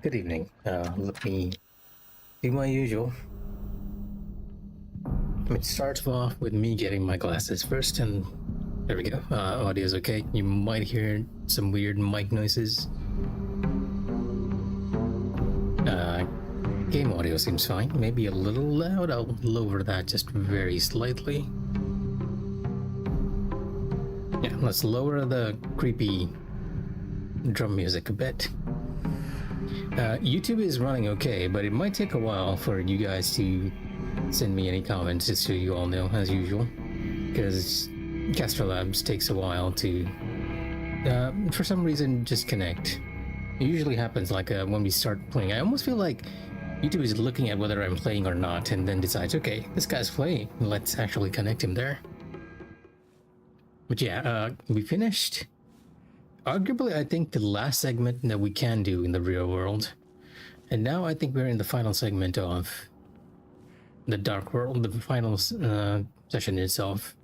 Good evening. Let me do my usual. It starts off with me getting my glasses first, and there we go. Audio's okay. You might hear some weird mic noises. Game audio seems fine. Maybe a little loud. I'll lower that just very slightly. Yeah, let's lower the creepy drum music a bit. YouTube is running okay, but it might take a while for you guys to send me any comments, just so you all know, as usual, because Castro Labs takes a while to, for some reason, just connect. It usually happens like when we start playing. I almost feel like YouTube is looking at whether I'm playing or not, and then decides, okay, this guy's playing, let's actually connect him there. But yeah, we finished arguably, I think, the last segment that we can do in the real world. And now I think we're in the final segment of the Dark World, the final session itself.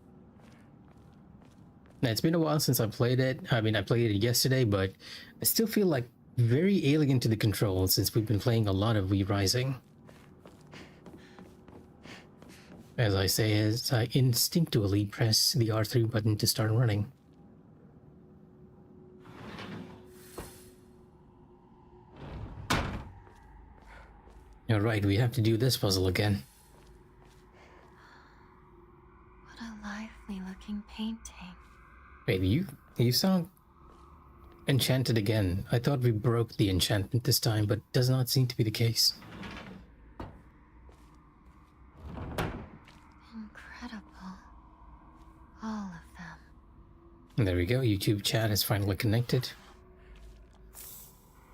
Now, it's been a while since I played it. I mean, I played it yesterday, but I still feel like very alien to the controls since we've been playing a lot of We Rising. As I say, as I instinctually press the R3 button to start running. Alright, we have to do this puzzle again. What a lively looking painting. Wait, you sound enchanted again. I thought we broke the enchantment this time, but it does not seem to be the case. Incredible. All of them. And there we go, YouTube chat is finally connected.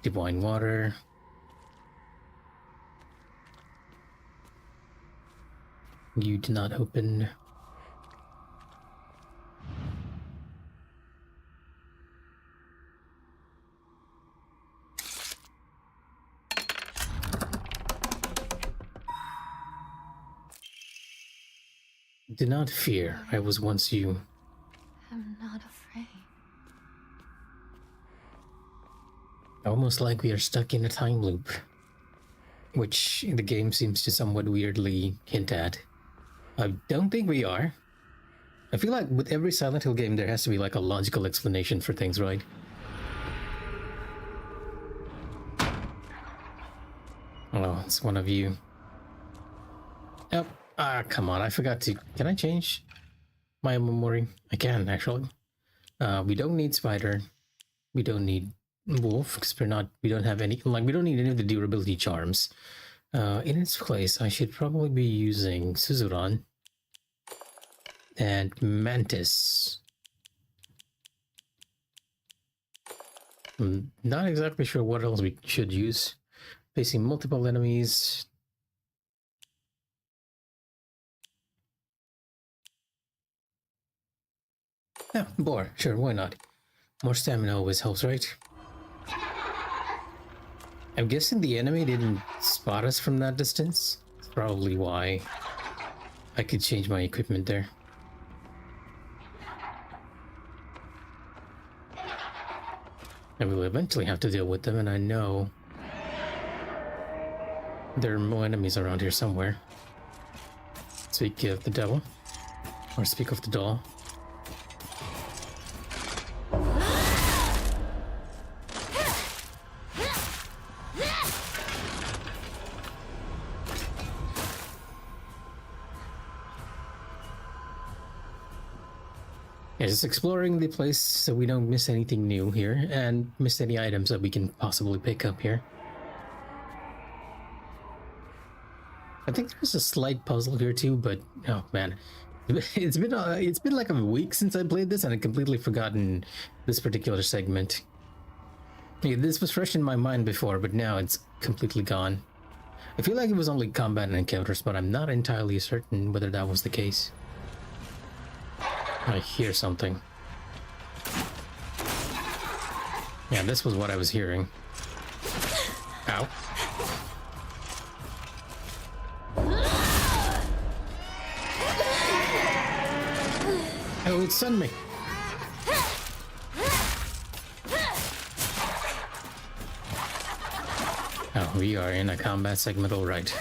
Divine water. You did not open. Do not fear, I was once you. I'm not afraid. Almost like we are stuck in a time loop, which the game seems to somewhat weirdly hint at. I don't think we are. I feel like with every Silent Hill game there has to be like a logical explanation for things, right? Oh, it's one of you. Yep. Come on, I forgot to... Can I change my memory? I can, actually. We don't need Spider. We don't need Wolf, because we don't have any... Like, we don't need any of the durability charms. In its place, I should probably be using Suzuran and Mantis. I'm not exactly sure what else we should use. Facing multiple enemies. Yeah, Boar, sure, why not? More stamina always helps, right? I'm guessing the enemy didn't spot us from that distance. That's probably why I could change my equipment there. And we'll eventually have to deal with them, and I know there are more enemies around here somewhere. Speak of the devil. Or speak of the doll. Yeah, just exploring the place so we don't miss anything new here and miss any items that we can possibly pick up here. I think there's a slight puzzle here too, but oh man, it's been like a week since I played this and I'd completely forgotten this particular segment. Yeah, this was fresh in my mind before, but now it's completely gone. I feel like it was only combat and encounters, but I'm not entirely certain whether that was the case. I hear something. Yeah, this was what I was hearing. Ow. Oh, it stunned me. we are in a combat segment, all right.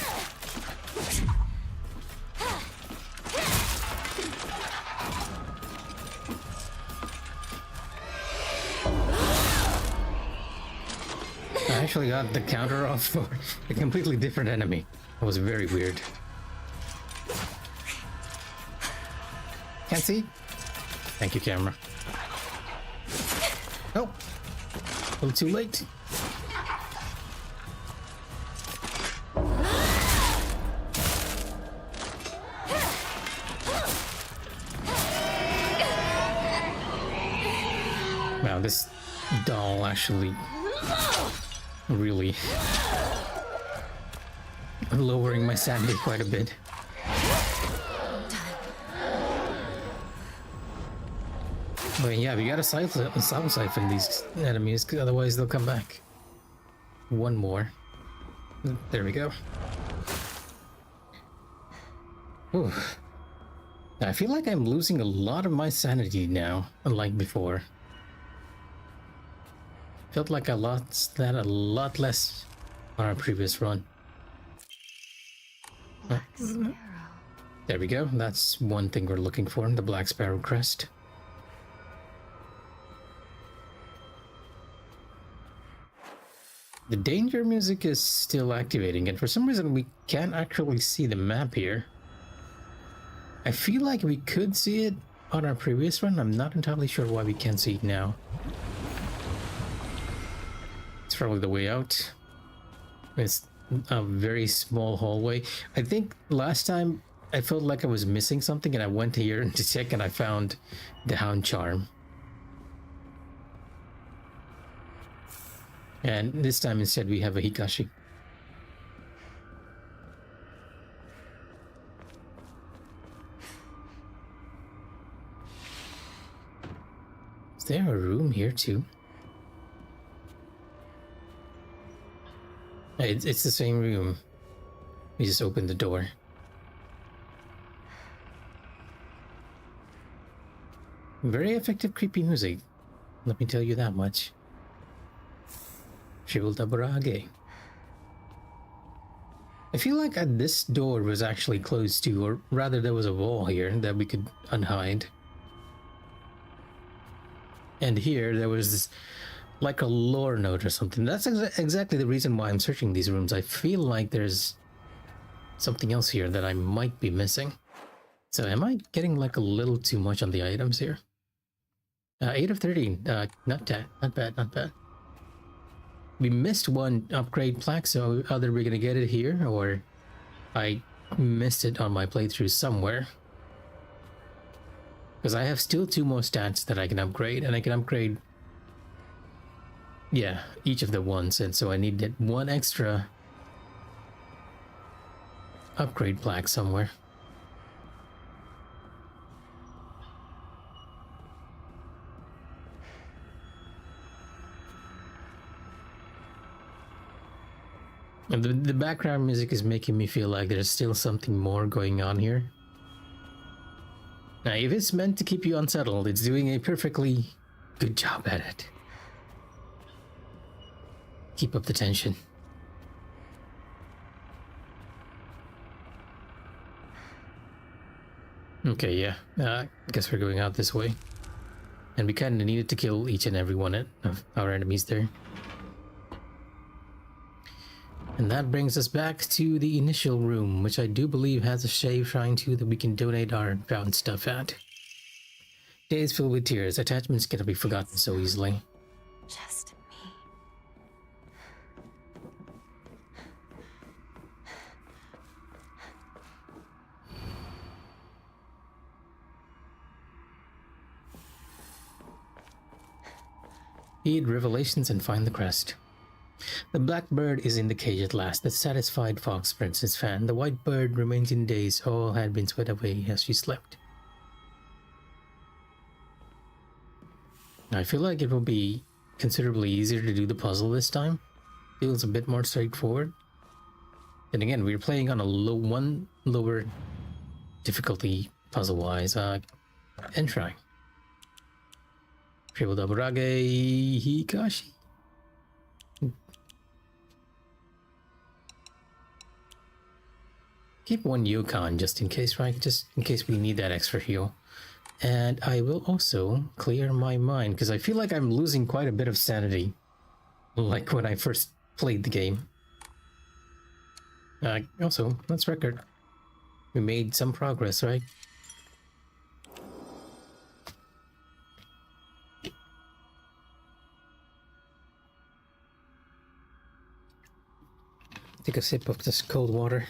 I actually got the counter off for a completely different enemy. That was very weird. Can't see? Thank you, camera. Oh! A little too late. Wow, this doll actually really lowering my sanity quite a bit. But yeah, we gotta sound siphon these enemies, otherwise they'll come back. One more. There we go. Ooh. I feel like I'm losing a lot of my sanity now, unlike before. Felt like I lost that a lot less on our previous run. Black Sparrow. There we go. That's one thing we're looking for, the Black Sparrow crest. The danger music is still activating, and for some reason we can't actually see the map here. I feel like we could see it on our previous run. I'm not entirely sure why we can't see it now. It's probably the way out. It's a very small hallway. I think last time I felt like I was missing something and I went here to check and I found the Hound Charm. And this time instead we have a Hikashi. Is there a room here too? It's the same room. We just opened the door. Very effective creepy music. Let me tell you that much. Shivultabarage. I feel like this door was actually closed too, or rather there was a wall here that we could unhide. And here there was this, like a lore note or something. That's exactly the reason why I'm searching these rooms. I feel like there's something else here that I might be missing. So am I getting like a little too much on the items here? 8 of 13. Not bad, not bad, not bad. We missed one upgrade plaque, so either we're gonna get it here or I missed it on my playthrough somewhere. Because I have still 2 more stats that I can upgrade, and I can upgrade, yeah, each of the ones, and so I need that 1 extra upgrade plaque somewhere. And the background music is making me feel like there's still something more going on here. Now, if it's meant to keep you unsettled, it's doing a perfectly good job at it. Keep up the tension. Okay, yeah. I guess we're going out this way. And we kind of needed to kill each and every one of our enemies there. And that brings us back to the initial room, which I do believe has a shave shrine too that we can donate our found stuff at. Days filled with tears, attachments cannot be forgotten so easily. Just me. Heed revelations and find the crest. The black bird is in the cage at last, the satisfied fox prints his fan. The white bird remains in daze, all had been swept away as she slept. I feel like it will be considerably easier to do the puzzle this time. Feels a bit more straightforward. Then again, we're playing on a one lower difficulty puzzle-wise. And try. Shivultabarage Hikashi. keep one Yukon just in case, right? Just in case we need that extra heal. And I will also clear my mind because I feel like I'm losing quite a bit of sanity, like when I first played the game. Also, let's record. We made some progress, right? Take a sip of this cold water.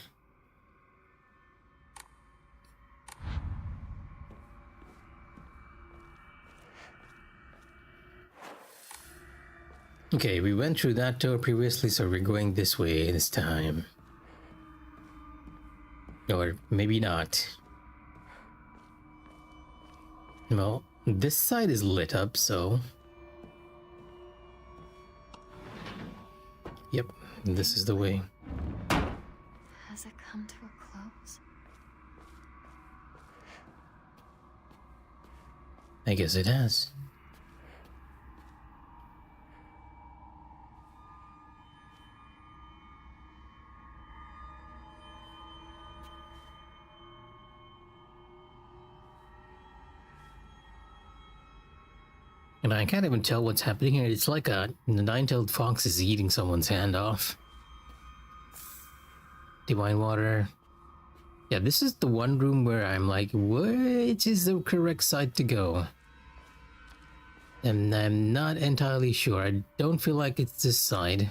Okay, we went through that door previously, so we're going this way this time. Or maybe not. Well, this side is lit up, so... Yep, this is the way. Has it come to a close? I guess it has. And I can't even tell what's happening here. It's like the nine-tailed fox is eating someone's hand off. Divine water. Yeah, this is the one room where I'm like, which is the correct side to go? And I'm not entirely sure. I don't feel like it's this side.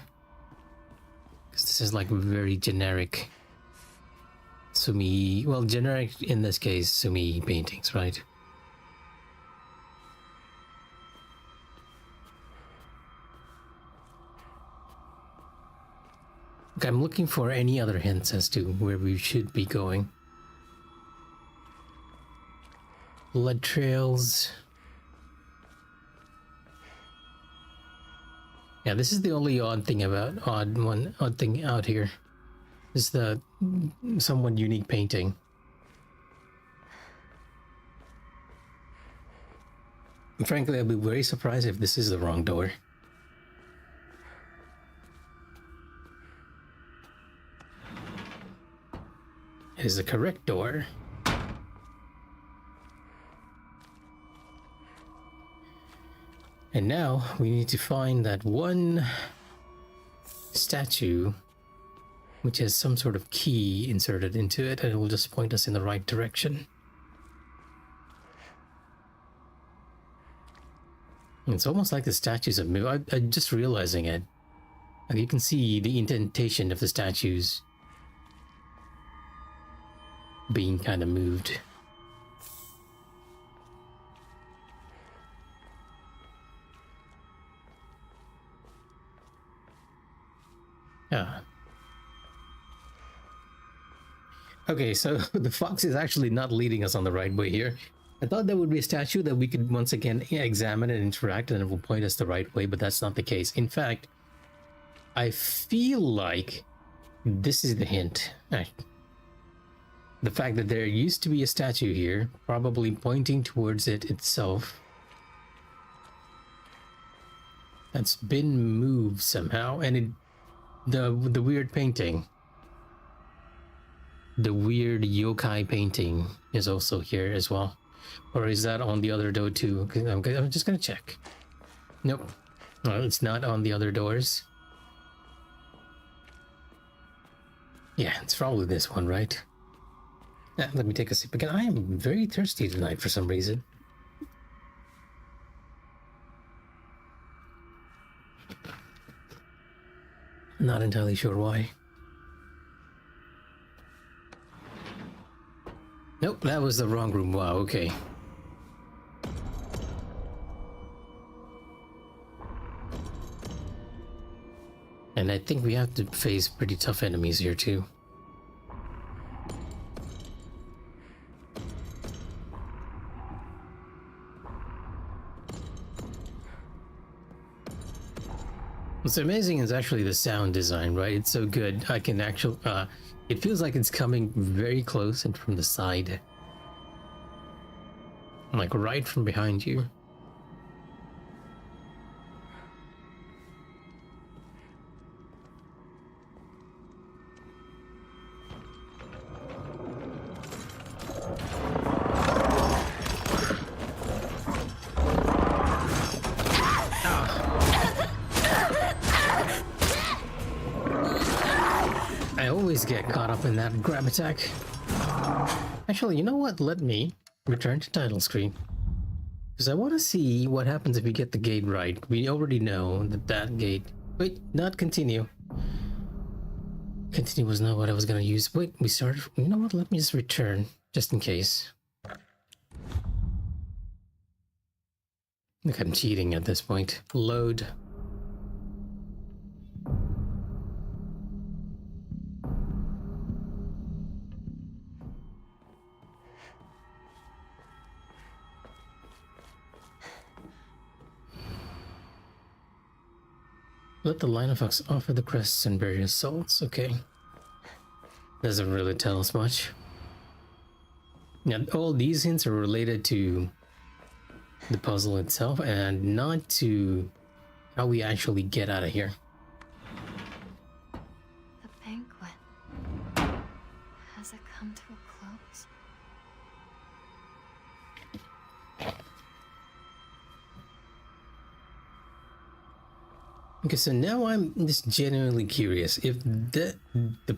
Because this is like very generic Sumi... Well, generic in this case, Sumi paintings, right? Okay, I'm looking for any other hints as to where we should be going. Blood trails. Yeah, this is the only odd thing out here. Is the somewhat unique painting. And frankly, I'd be very surprised if this is the wrong door. It is the correct door. And now we need to find that one statue which has some sort of key inserted into it, and it will just point us in the right direction. It's almost like the statues have moved. I'm just realizing it. Like you can see the indentation of the statues being kind of moved. Yeah. Okay, so the fox is actually not leading us on the right way here. I thought there would be a statue that we could once again examine and interact, and it will point us the right way, but that's not the case. In fact, I feel like this is the hint. The fact that there used to be a statue here, probably pointing towards it itself, that's been moved somehow, and the weird painting. The weird yokai painting is also here as well. Or is that on the other door too? I'm just gonna check. Nope. No, it's not on the other doors. Yeah, it's probably this one, right? Let me take a sip again. I am very thirsty tonight for some reason. Not entirely sure why. Nope, that was the wrong room. Wow, okay. And I think we have to face pretty tough enemies here too. What's amazing is actually the sound design, right? It's so good. I can actually, it feels like it's coming very close and from the side. Like right from behind you. always get caught up in that grab attack. Actually, you know what? Let me return to title screen. Because I want to see what happens if we get the gate right. We already know that that gate... Wait, not continue. Continue was not what I was going to use. Wait, we started... You know what? Let me just return, just in case. Look, I'm cheating at this point. Load. Let the line of fox offer the crests and various salts. Okay. Doesn't really tell us much. Now, all these hints are related to the puzzle itself and not to how we actually get out of here. The banquet. Has it come to a close? Okay, so now I'm just genuinely curious. If the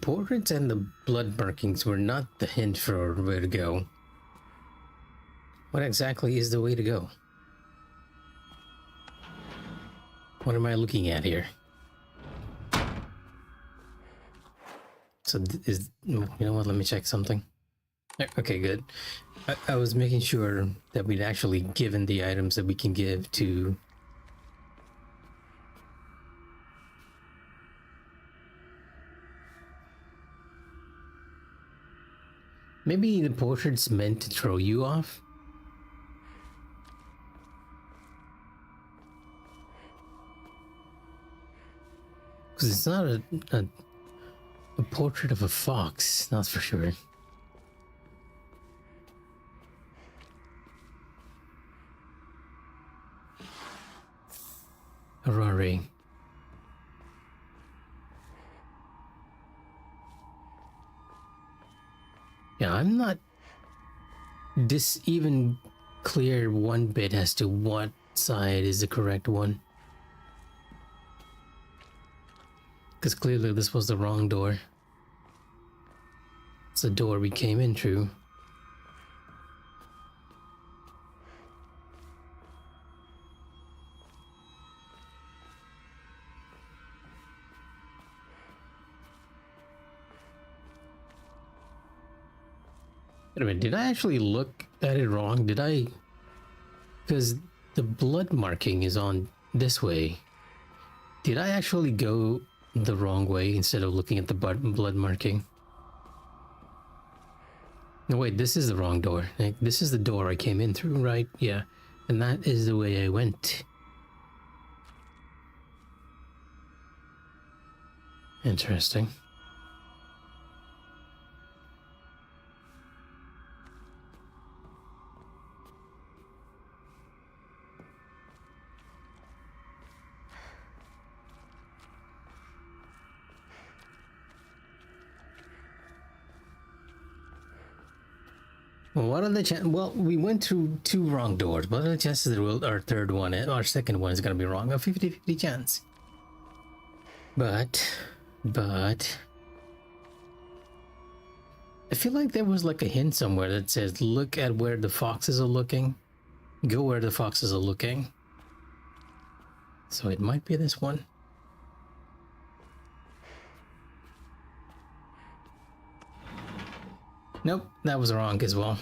portraits and the blood markings were not the hint for where to go, what exactly is the way to go? What am I looking at here? So is... You know what, let me check something. Okay, good. I was making sure that we'd actually given the items that we can give to... Maybe the portrait's meant to throw you off? Because it's not a portrait of a fox, that's for sure. Aurora. Yeah, I'm not even clear one bit as to what side is the correct one. Because clearly this was the wrong door. It's the door we came in through. Wait a minute, did I actually look at it wrong? Did I? Because the blood marking is on this way. Did I actually go the wrong way instead of looking at the blood marking? No, wait, this is the wrong door. Like, this is the door I came in through, right? Yeah, and that is the way I went. Interesting. Well, what are the chances? Well, we went through two wrong doors. What are the chances that our third one, our second one is going to be wrong? A 50-50 chance. But... I feel like there was like a hint somewhere that says, look at where the foxes are looking. Go where the foxes are looking. So it might be this one. Nope, that was wrong as well.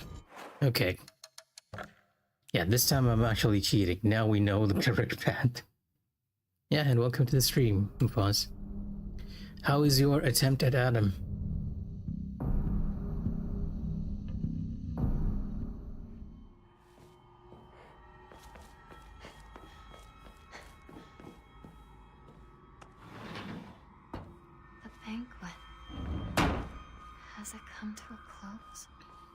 Okay. Yeah, this time I'm actually cheating. Now we know the correct path. Yeah, and welcome to the stream, Pause. How is your attempt at Adam? The banquet. Has it come to a close?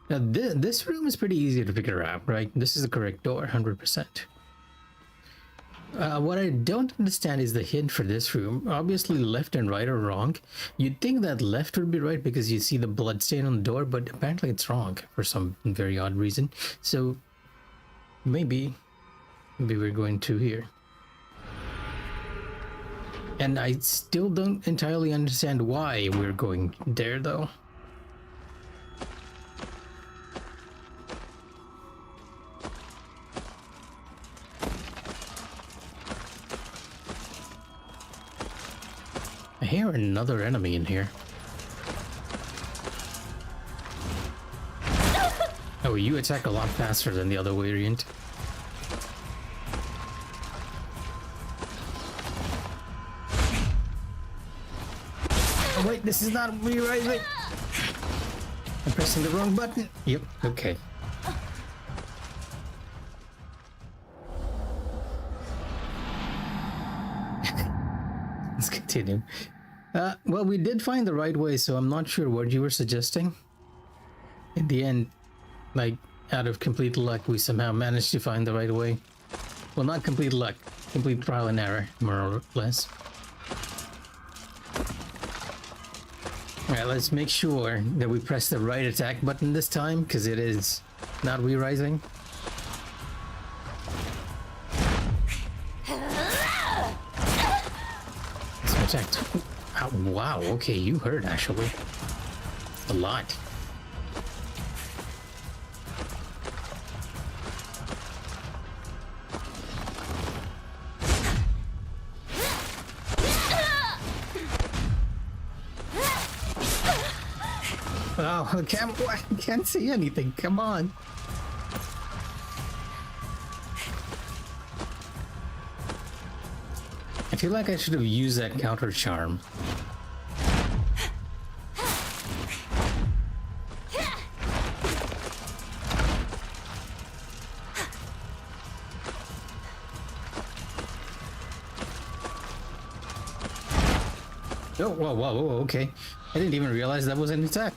Now, this room is pretty easy to figure out, right? This is the correct door, 100%. What I don't understand is the hint for this room. Obviously, left and right are wrong. You'd think that left would be right because you see the blood stain on the door, but apparently it's wrong for some very odd reason. So, maybe we're going to here. And I still don't entirely understand why we're going there, though. I hear another enemy in here. Oh, you attack a lot faster than the other variant. Oh wait, this is not re-rising. I'm pressing the wrong button. Yep, okay. Let's continue. Well, we did find the right way, so I'm not sure what you were suggesting. In the end, like, out of complete luck, we somehow managed to find the right way. Well, not complete luck, complete trial and error, more or less. Alright, let's make sure that we press the right attack button this time, because it is not re-rising. So attacked. Oh, wow, okay, you hurt actually. A lot. Oh, I can't see anything. Come on. I feel like I should have used that counter charm. Oh, whoa, okay. I didn't even realize that was an attack.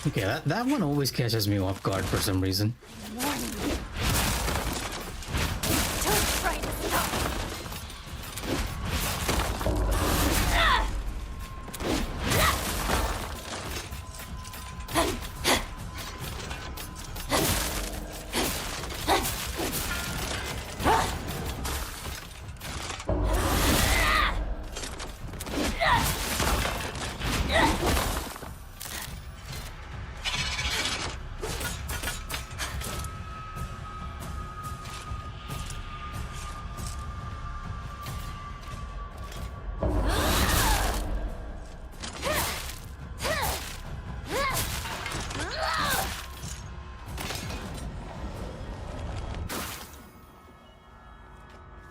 Okay, that one always catches me off guard for some reason. Warning you. Don't try to stop.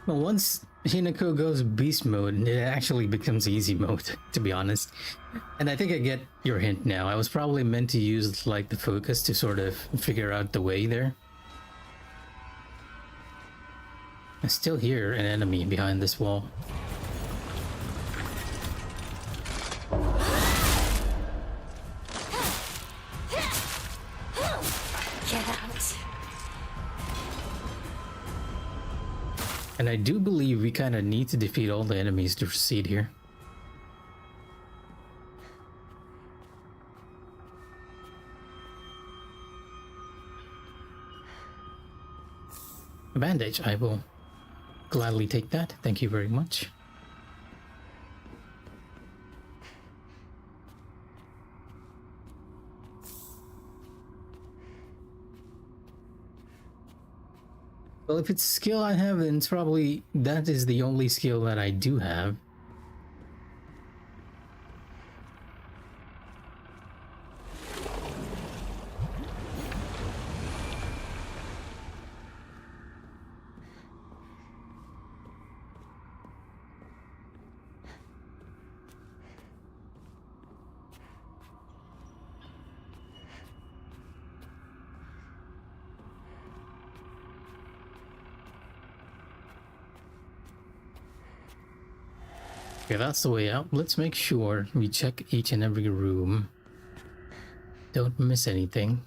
Well, once Hinako goes beast mode, it actually becomes easy mode, to be honest. And I think I get your hint now. I was probably meant to use, like, the focus to sort of figure out the way there. I still hear an enemy behind this wall. Get out. And I do believe we kind of need to defeat all the enemies to proceed here. A bandage, I will gladly take that. Thank you very much. Well, if it's a skill I have, then it's probably that is the only skill that I do have. Okay, that's the way out. Let's make sure we check each and every room. Don't miss anything.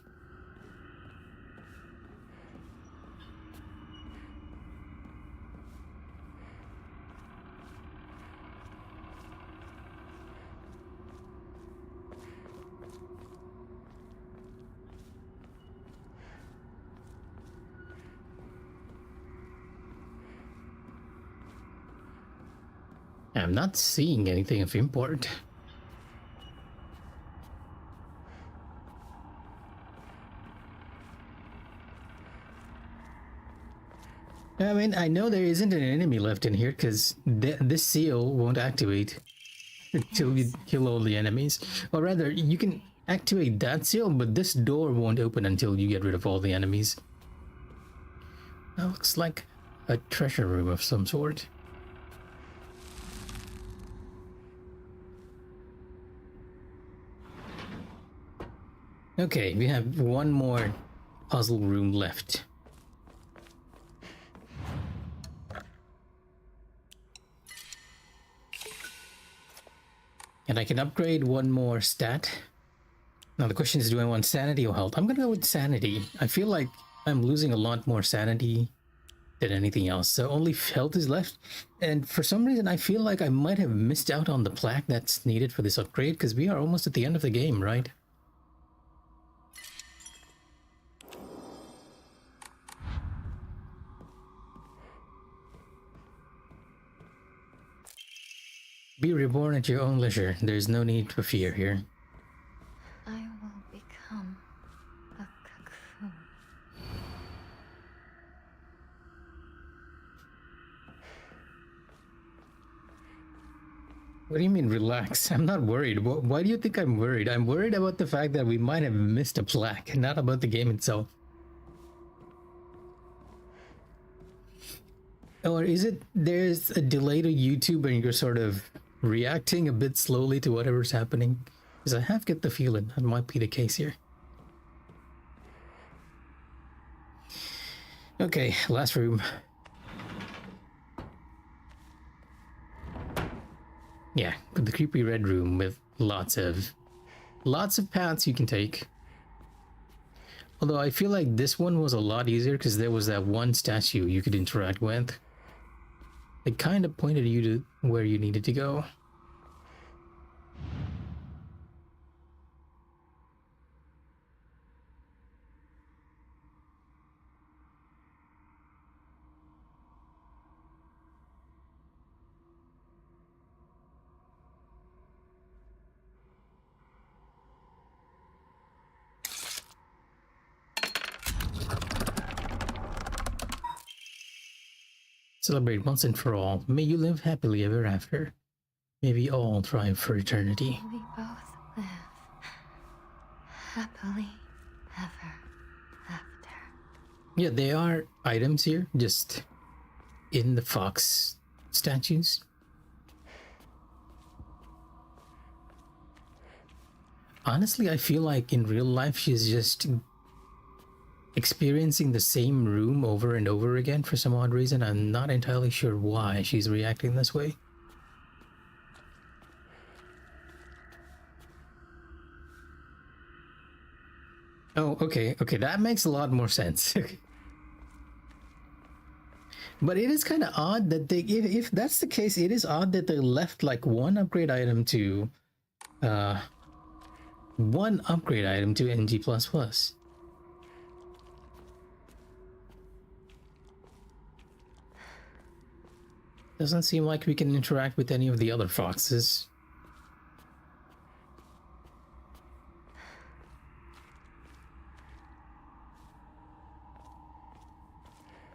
I'm not seeing anything of import. I mean, I know there isn't an enemy left in here because this seal won't activate until you kill all the enemies. Or rather, you can activate that seal, but this door won't open until you get rid of all the enemies. That looks like a treasure room of some sort. Okay, we have one more puzzle room left. And I can upgrade one more stat. Now the question is, do I want sanity or health? I'm gonna go with sanity. I feel like I'm losing a lot more sanity than anything else. So only health is left. And for some reason, I feel like I might have missed out on the plaque that's needed for this upgrade because we are almost at the end of the game, right? Be reborn at your own leisure. There's no need for fear here. I will become a cocoon. What do you mean relax? I'm not worried. Why do you think I'm worried? I'm worried about the fact that we might have missed a plaque, not about the game itself. Or is it there's a delay to YouTube and you're sort of reacting a bit slowly to whatever's happening? Because I have get the feeling that might be the case here. Okay, last room. Yeah, the creepy red room with lots of paths you can take. Although I feel like this one was a lot easier because there was that one statue you could interact with. It kind of pointed you to where you needed to go. Celebrate once and for all. May you live happily ever after. May we all thrive for eternity. We both live happily ever after. Yeah, they are items here, just in the fox statues. Honestly, I feel like in real life she's just experiencing the same room over and over again for some odd reason. I'm not entirely sure why she's reacting this way. Oh, okay, that makes a lot more sense. But it is kind of odd that they, if that's the case, it is odd that they left like one upgrade item to NG++. Doesn't seem like we can interact with any of the other foxes.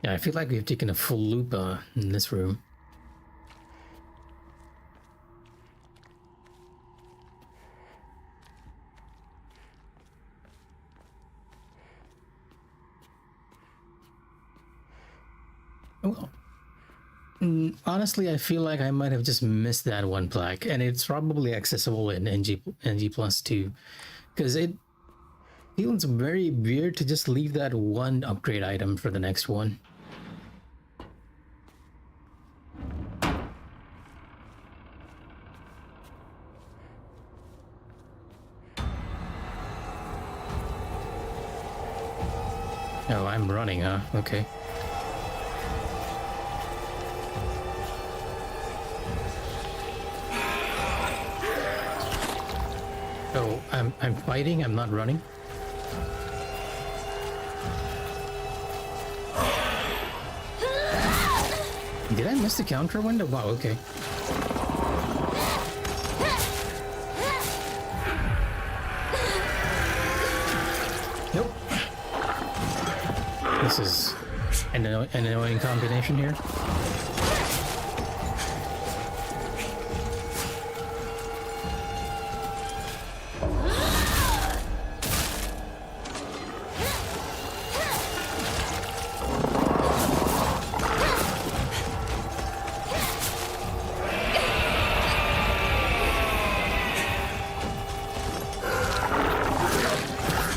Yeah, I feel like we've taken a full loop in this room. Well, honestly, I feel like I might have just missed that one plaque, and it's probably accessible in NG Plus too, because it feels very weird to just leave that one upgrade item for the next one. Oh, I'm running, huh? Okay. Oh, I'm fighting, I'm not running. Did I miss the counter window? Wow, okay. Nope. This is an annoying combination here.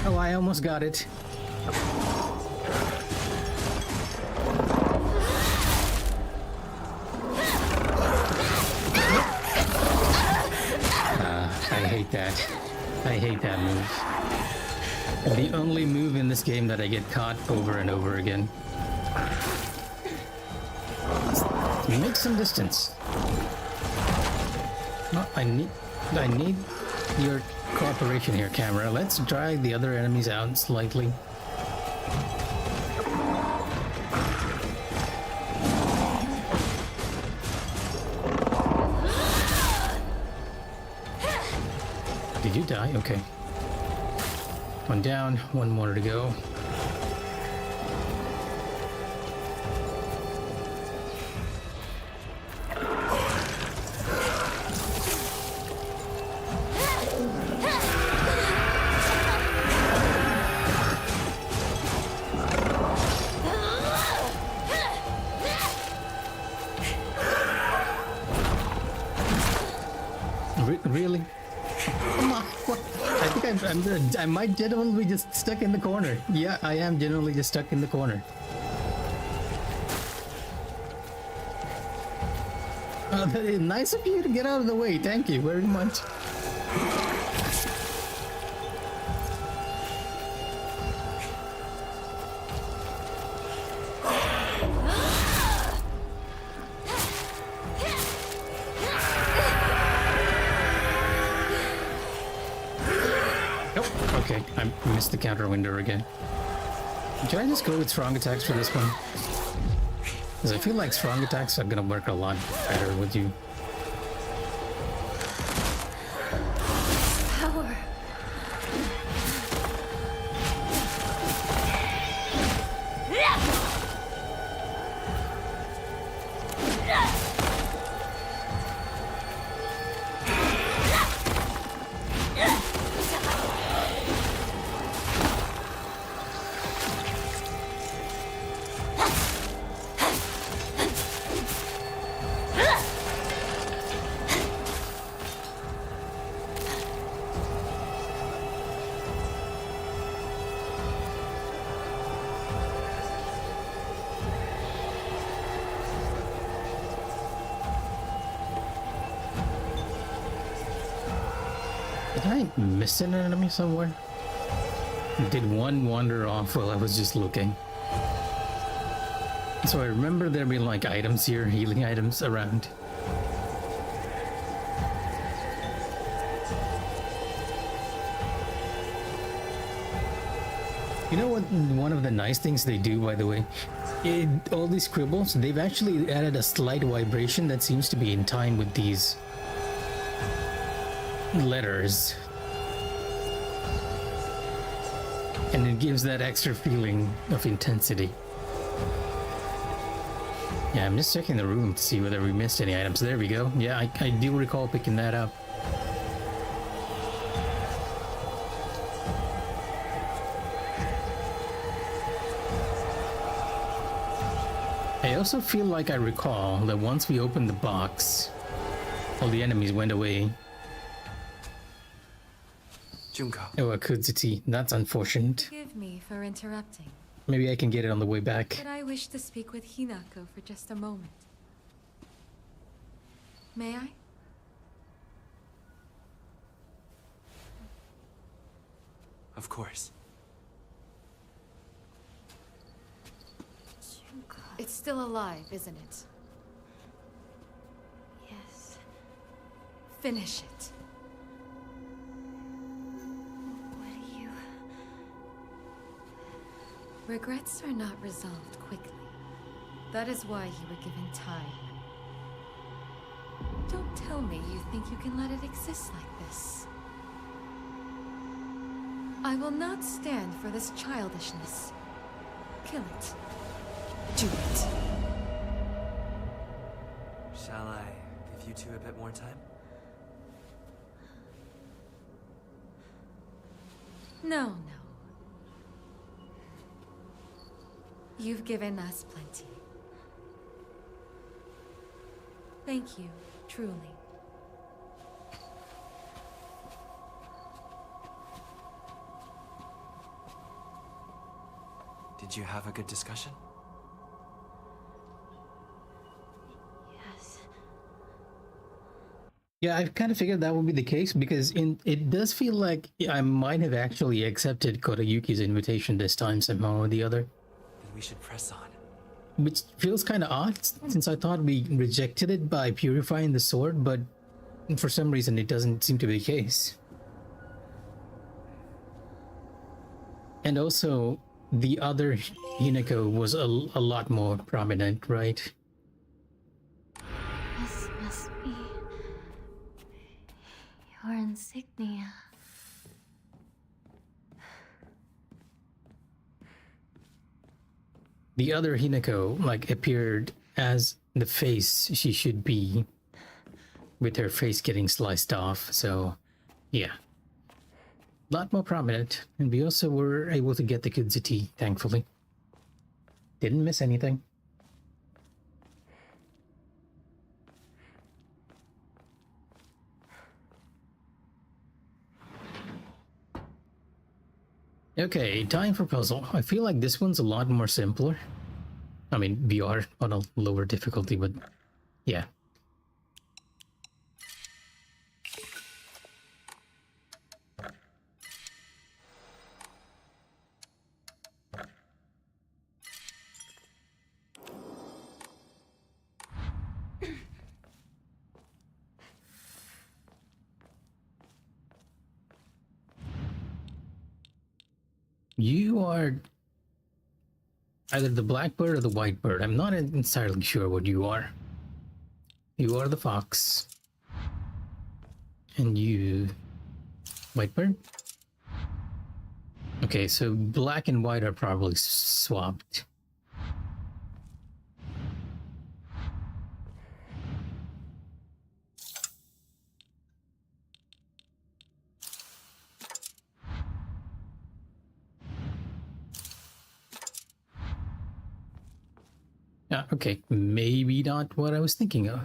Oh, I almost got it. I hate that. I hate that move. The only move in this game that I get caught over and over again. Make some distance. No, I need your cooperation here, camera. Let's drag the other enemies out slightly. Did you die? Okay. One down, one more to go. Really? Come on, what? I think I might genuinely be just stuck in the corner. Yeah, I am genuinely just stuck in the corner. Nice of you to get out of the way. Thank you very much. Okay, I missed the counter window again. Should I just go with strong attacks for this one? Because I feel like strong attacks are gonna work a lot better with you. Power. Did I miss an enemy somewhere? Did one wander off while I was just looking? So I remember there being like items here, healing items around. You know what? One of the nice things they do, by the way, all these scribbles, they've actually added a slight vibration that seems to be in time with these letters. And it gives that extra feeling of intensity. Yeah, I'm just checking the room to see whether we missed any items. There we go. Yeah, I do recall picking that up. I also feel like I recall that once we opened the box, all the enemies went away. Junko. Oh, Akutsuchi. That's unfortunate. Forgive me for interrupting, Maybe I can get it on the way back. but I wish to speak with Hinako for just a moment. May I? Of course. It's still alive, isn't it? Yes. Finish it. What do you... Regrets are not resolved quickly. That is why you were given time. Don't tell me you think you can let it exist like this. I will not stand for this childishness. Kill it. Do it. Shall I give you two a bit more time? No, no. You've given us plenty. Thank you, truly. Did you have a good discussion? Yes. Yeah, I kind of figured that would be the case because it does feel like I might have actually accepted Kodayuki's invitation this time somehow or the other. Then we should press on. Which feels kind of odd since I thought we rejected it by purifying the sword, but for some reason it doesn't seem to be the case. And also, the other Hinako was a lot more prominent, right? This must be... your insignia. The other Hinako, like, appeared as the face she should be, with her face getting sliced off, so, yeah. A lot more prominent, and we also were able to get the Kudzuti, thankfully. Didn't miss anything. Okay, time for puzzle. I feel like this one's a lot more simpler. I mean, we are on a lower difficulty, but yeah. You are either the black bird or the white bird. I'm not entirely sure what you are. You are the fox. And you... white bird? Okay, so black and white are probably swapped. Yeah, okay, maybe not what I was thinking of.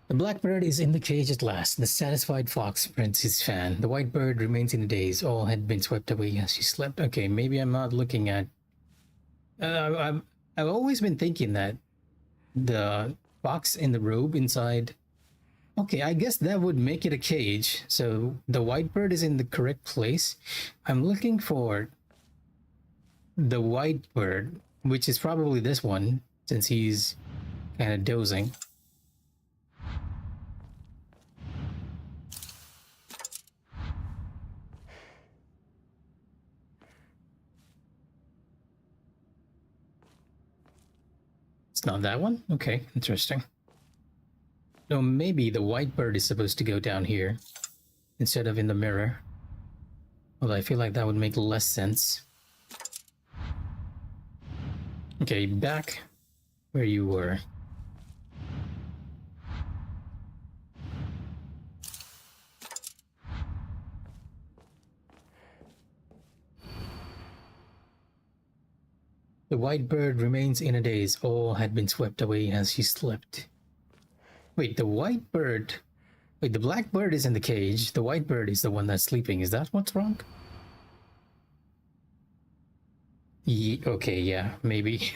The blackbird is in the cage at last. The satisfied fox prints his fan. The white bird remains in a daze. All had been swept away as she slept. Okay, maybe I'm not looking at... I've always been thinking that the fox in the robe inside... Okay, I guess that would make it a cage. So the white bird is in the correct place. I'm looking for the white bird, which is probably this one, since he's kind of dozing. It's not that one? Okay, interesting. No, maybe the white bird is supposed to go down here instead of in the mirror. Although I feel like that would make less sense. Okay, back where you were. The white bird remains in a daze. All had been swept away as she slept. Wait, the white bird... Wait, the black bird is in the cage. The white bird is the one that's sleeping. Is that what's wrong? Okay, yeah, maybe.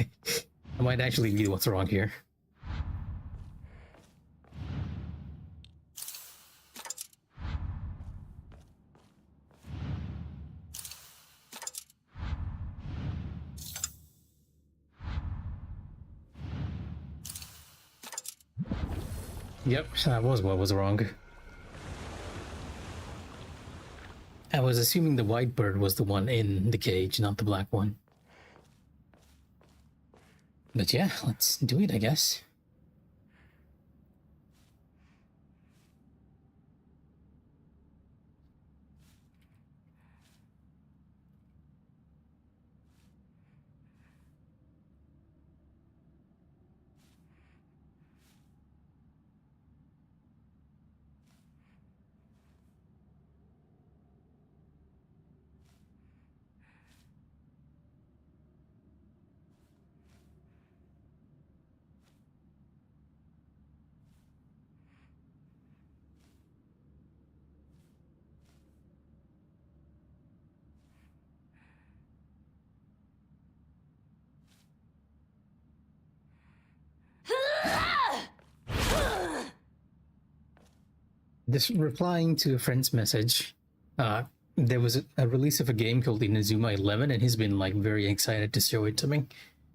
I might actually be what's wrong here. Yep, that was what was wrong. I was assuming the white bird was the one in the cage, not the black one. But yeah, let's do it, I guess. This replying to a friend's message, there was a release of a game called Inazuma 11, and he's been like very excited to show it to me.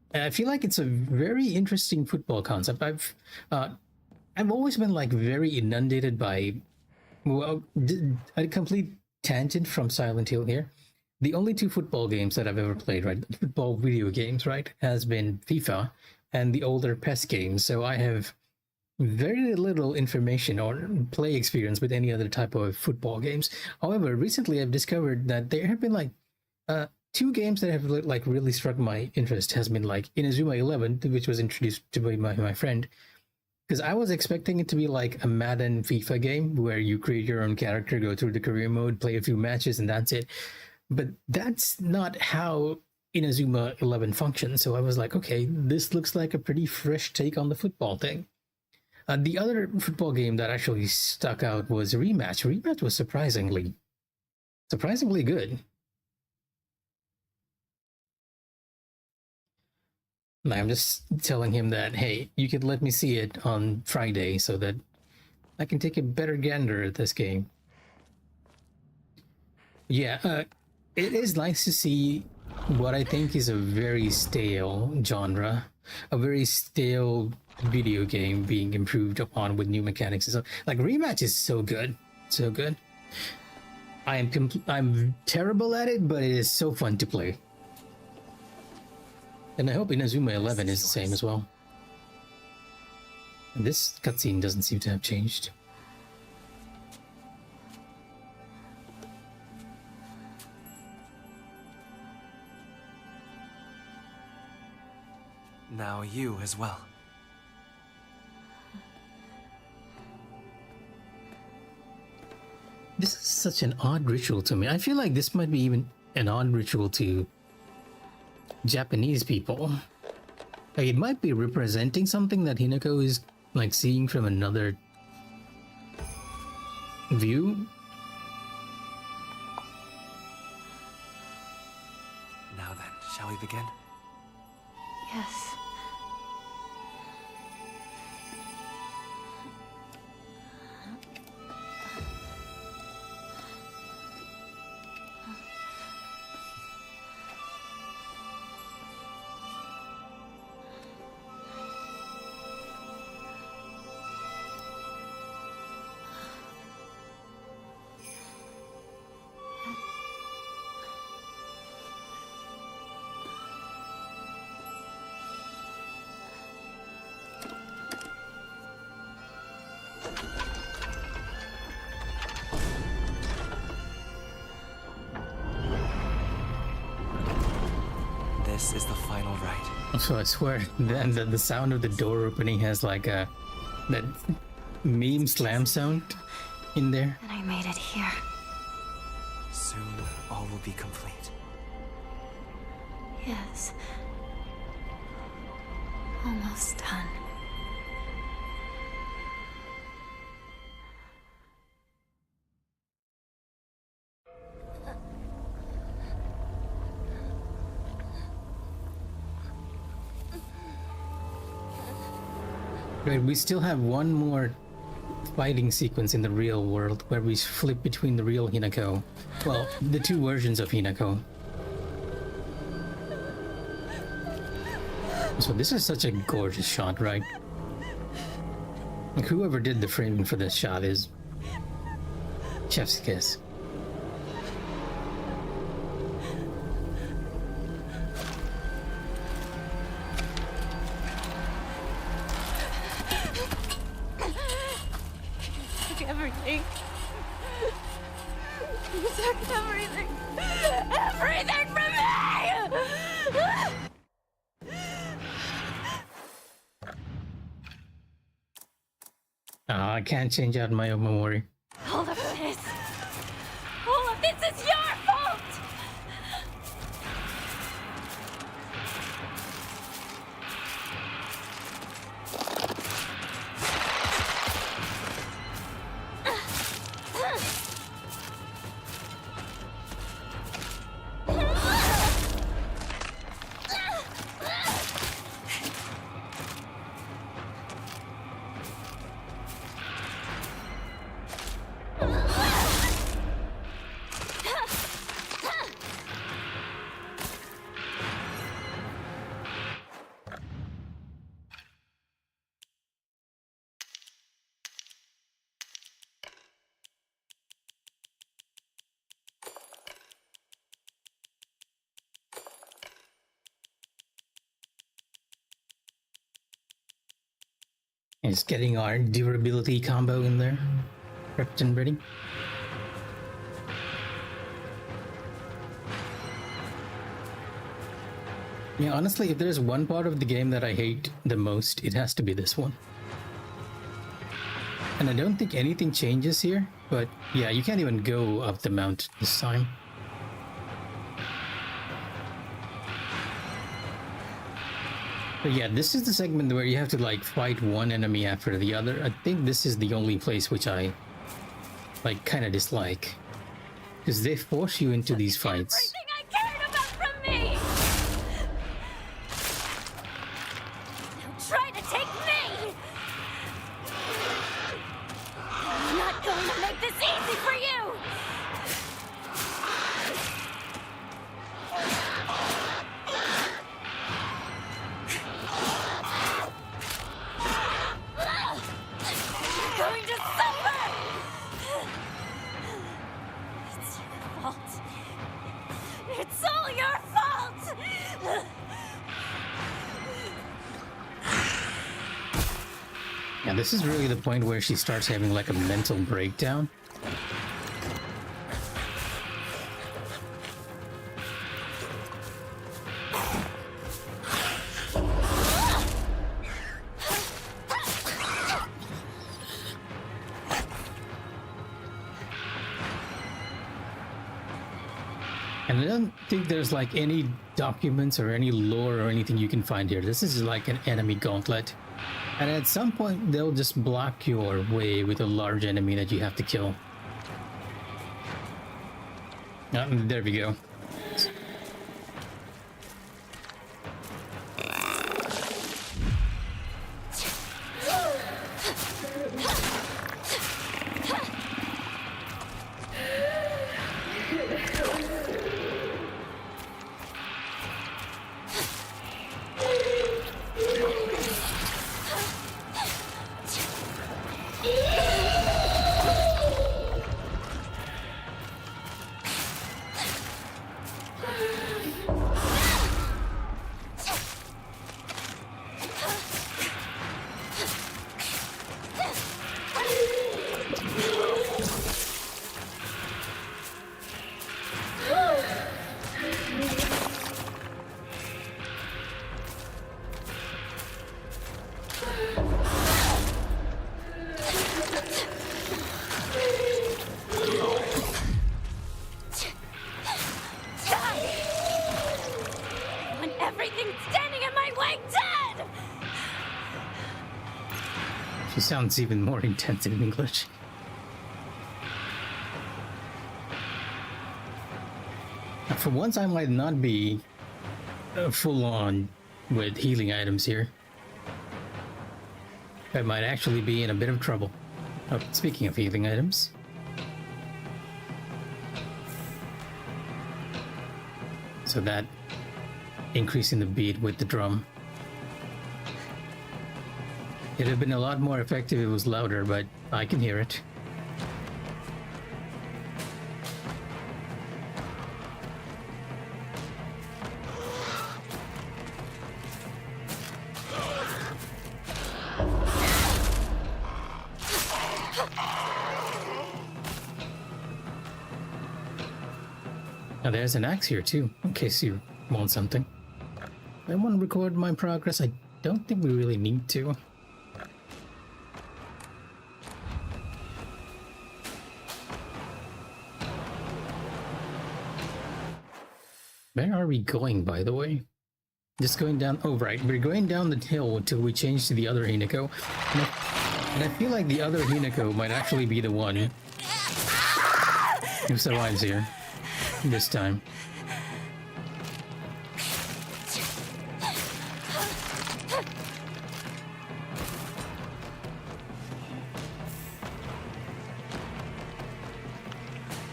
And I feel like it's a very interesting football concept. I've always been like very inundated by, well, a complete tangent from Silent Hill here. The only two football games that I've ever played, right, football video games, right, has been FIFA and the older PES games. So I have very little information or play experience with any other type of football games. However, recently I've discovered that there have been like two games that have like really struck my interest. Has been like Inazuma 11, which was introduced to me by my friend, because I was expecting it to be like a Madden FIFA game where you create your own character, go through the career mode, play a few matches, and that's it. But that's not how Inazuma 11 functions. So I was like, okay, this looks like a pretty fresh take on the football thing. The other football game that actually stuck out was Rematch. Rematch was surprisingly good. And I'm just telling him that, hey, you could let me see it on Friday so that I can take a better gander at this game. Yeah, it is nice to see what I think is a very stale genre, a very stale video game being improved upon with new mechanics. So, like, Rematch is so good, so good. I'm terrible at it, but it is so fun to play. And I hope Inazuma 11 is the same as well. And this cutscene doesn't seem to have changed. Now you as well. This is such an odd ritual to me. I feel like this might be even an odd ritual to Japanese people. Like, it might be representing something that Hinako is like seeing from another view. Now then, shall we begin? Yes. This is the final rite. So I swear, the sound of the door opening has like a that meme slam sound in there. And I made it here. Soon, all will be complete. Yes. Almost done. Right, we still have one more fighting sequence in the real world where we flip between the real Hinako. Well, the two versions of Hinako. So this is such a gorgeous shot, right? Like, whoever did the framing for this shot is chef's kiss. Everything. You took everything. Everything from me! I can't change out my own memory. All of this is your fault! It's getting our durability combo in there. Prepped and ready. Yeah, honestly, if there's one part of the game that I hate the most, it has to be this one. And I don't think anything changes here, but yeah, you can't even go up the mount this time. But yeah, this is the segment where you have to like fight one enemy after the other. I think this is the only place which I like kind of dislike, because they force you into these fights. Everything I cared about from me! Now try to take me! I'm not going to make this easy for you! You're going to suffer! It's your fault. It's all your fault! Yeah, this is really the point where she starts having like a mental breakdown. And I don't think there's like any documents or any lore or anything you can find here. This is like an enemy gauntlet. And at some point, they'll just block your way with a large enemy that you have to kill. There we go. She sounds even more intense in English. For once, I might not be full on with healing items here. I might actually be in a bit of trouble. Oh, speaking of healing items. So that increasing the beat with the drum. It'd have been a lot more effective if it was louder, but I can hear it. Now there's an axe here too, in case you want something. I want to record my progress. I don't think we really need to. Where are we going, by the way? Just going down. Oh, right. We're going down the hill until we change to the other Hinako. And I feel like the other Hinako might actually be the one who survives here this time.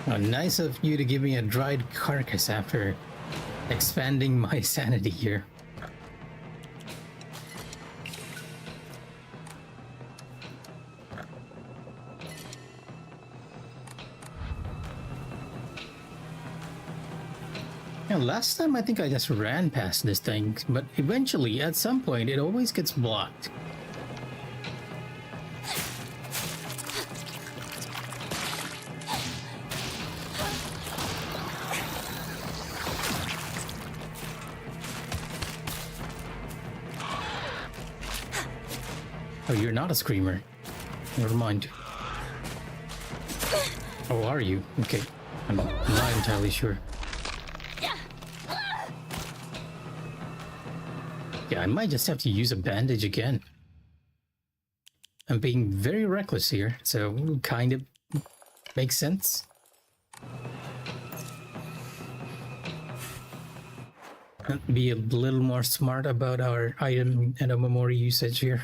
Oh, nice of you to give me a dried carcass after expanding my sanity here. Yeah, last time I think I just ran past this thing, but eventually, at some point, it always gets blocked. Oh, you're not a screamer. Never mind. Oh, are you? Okay. I'm not entirely sure. Yeah, I might just have to use a bandage again. I'm being very reckless here, so kind of makes sense. Be a little more smart about our item and our memory usage here.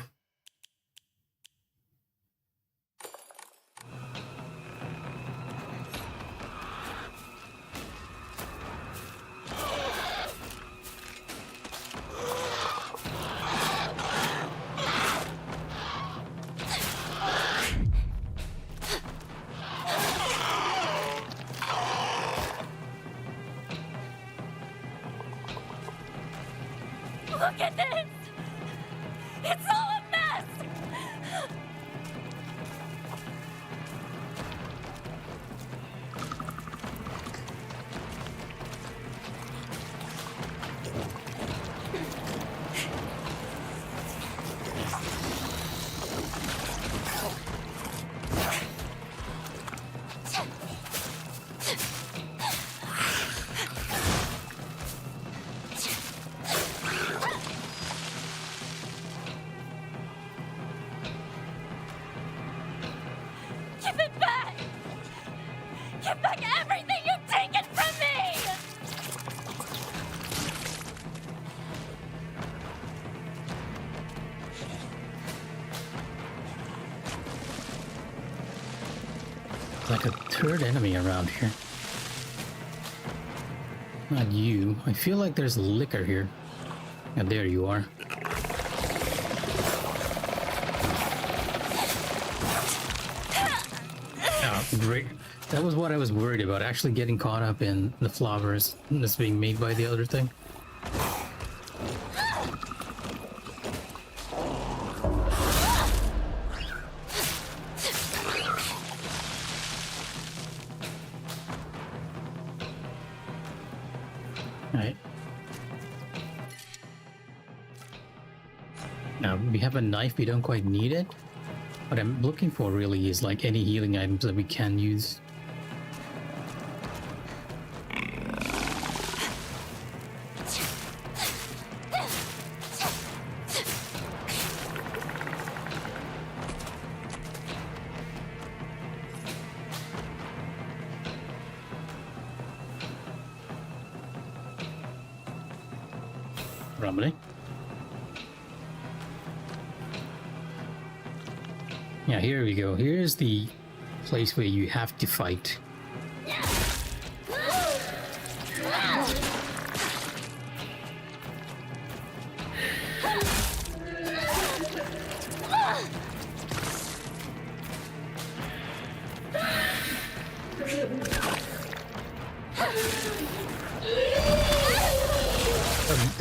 Look at this! It's all a mess! Give it back! Give back everything you've taken from me! Like a third enemy around here. Not you. I feel like there's liquor here. And there you are. Oh, great. That was what I was worried about, actually getting caught up in the flowers that's being made by the other thing. Alright. Now, we have a knife, we don't quite need it. What I'm looking for really is like any healing items that we can use. Probably. Yeah, here we go. Here's the place where you have to fight.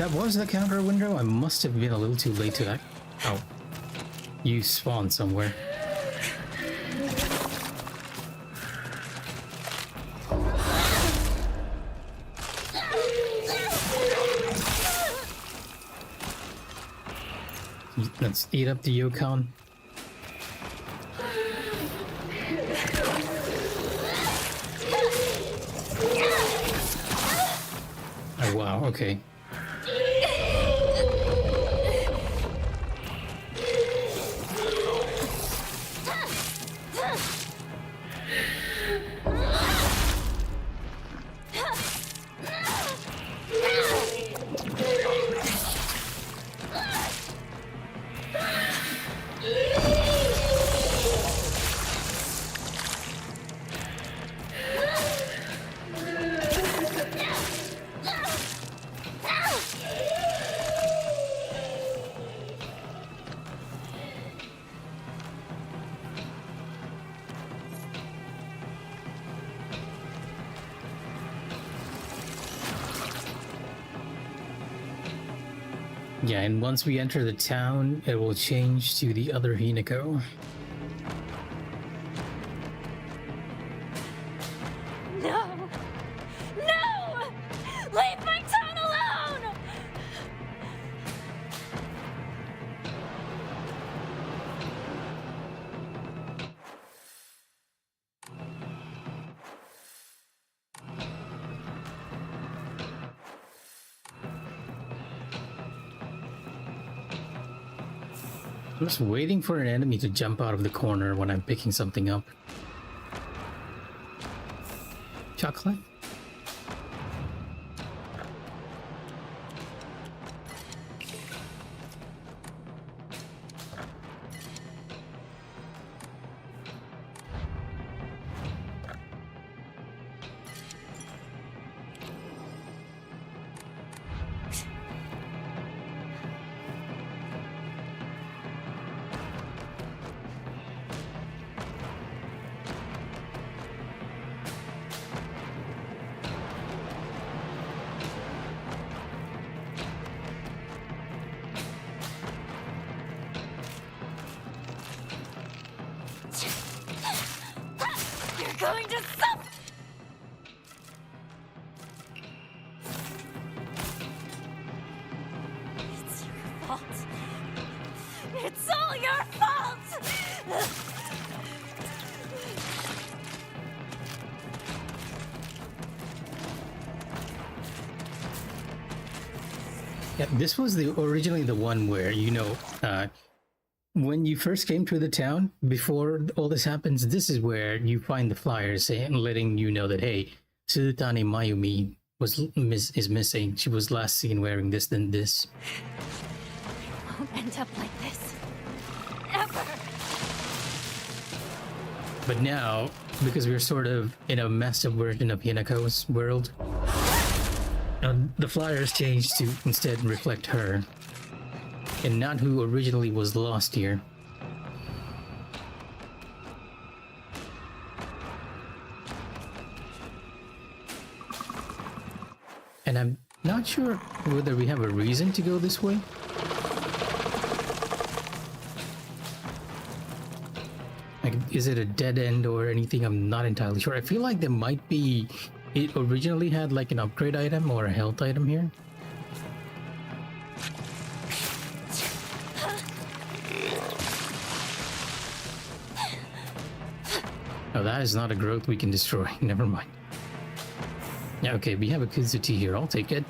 That was the counter window? I must have been a little too late to that. Oh. You spawned somewhere. Let's eat up the Yukon. Oh wow, okay. Yeah, and once we enter the town, it will change to the other Hinako. No! No! Leave my town alone! I'm just waiting for an enemy to jump out of the corner when I'm picking something up. Chocolate? You're going to suffer! It's your fault. It's all your fault! Yeah, this was originally the one where, when you first came to the town, before all this happens, this is where you find the flyers saying, letting you know that, hey, Suzutani Mayumi is missing. She was last seen wearing this, then this. I won't end up like this. Ever! But now, because we're sort of in a messed up version of Hinako's world, the flyers changed to instead reflect her, and not who originally was lost here. And I'm not sure whether we have a reason to go this way. Like, is it a dead end or anything? I'm not entirely sure. I feel like there might be... It originally had like an upgrade item or a health item here. Oh, that is not a growth we can destroy. Never mind. Yeah, okay, we have a Kuzuti here. I'll take it.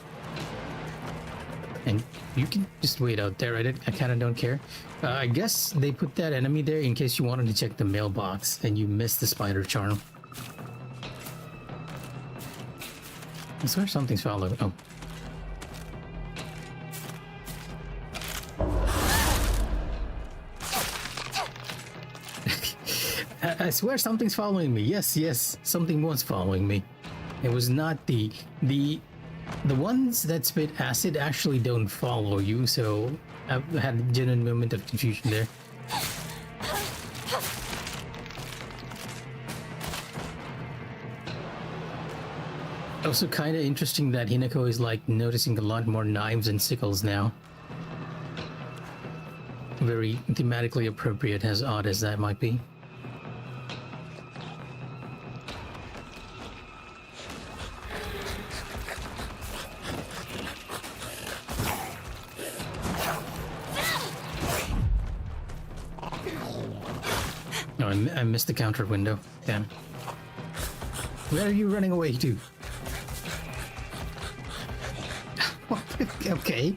And you can just wait out there. I kind of don't care. I guess they put that enemy there in case you wanted to check the mailbox and you missed the spider charm. I swear something's following. Oh. I swear something's following me. Yes, something was following me. It was not the ones that spit acid actually don't follow you, so I've had a genuine moment of confusion there. Also kind of interesting that Hinako is like noticing a lot more knives and sickles now. Very thematically appropriate, as odd as that might be. Oh, I missed the counter window. Damn. Where are you running away to? Okay.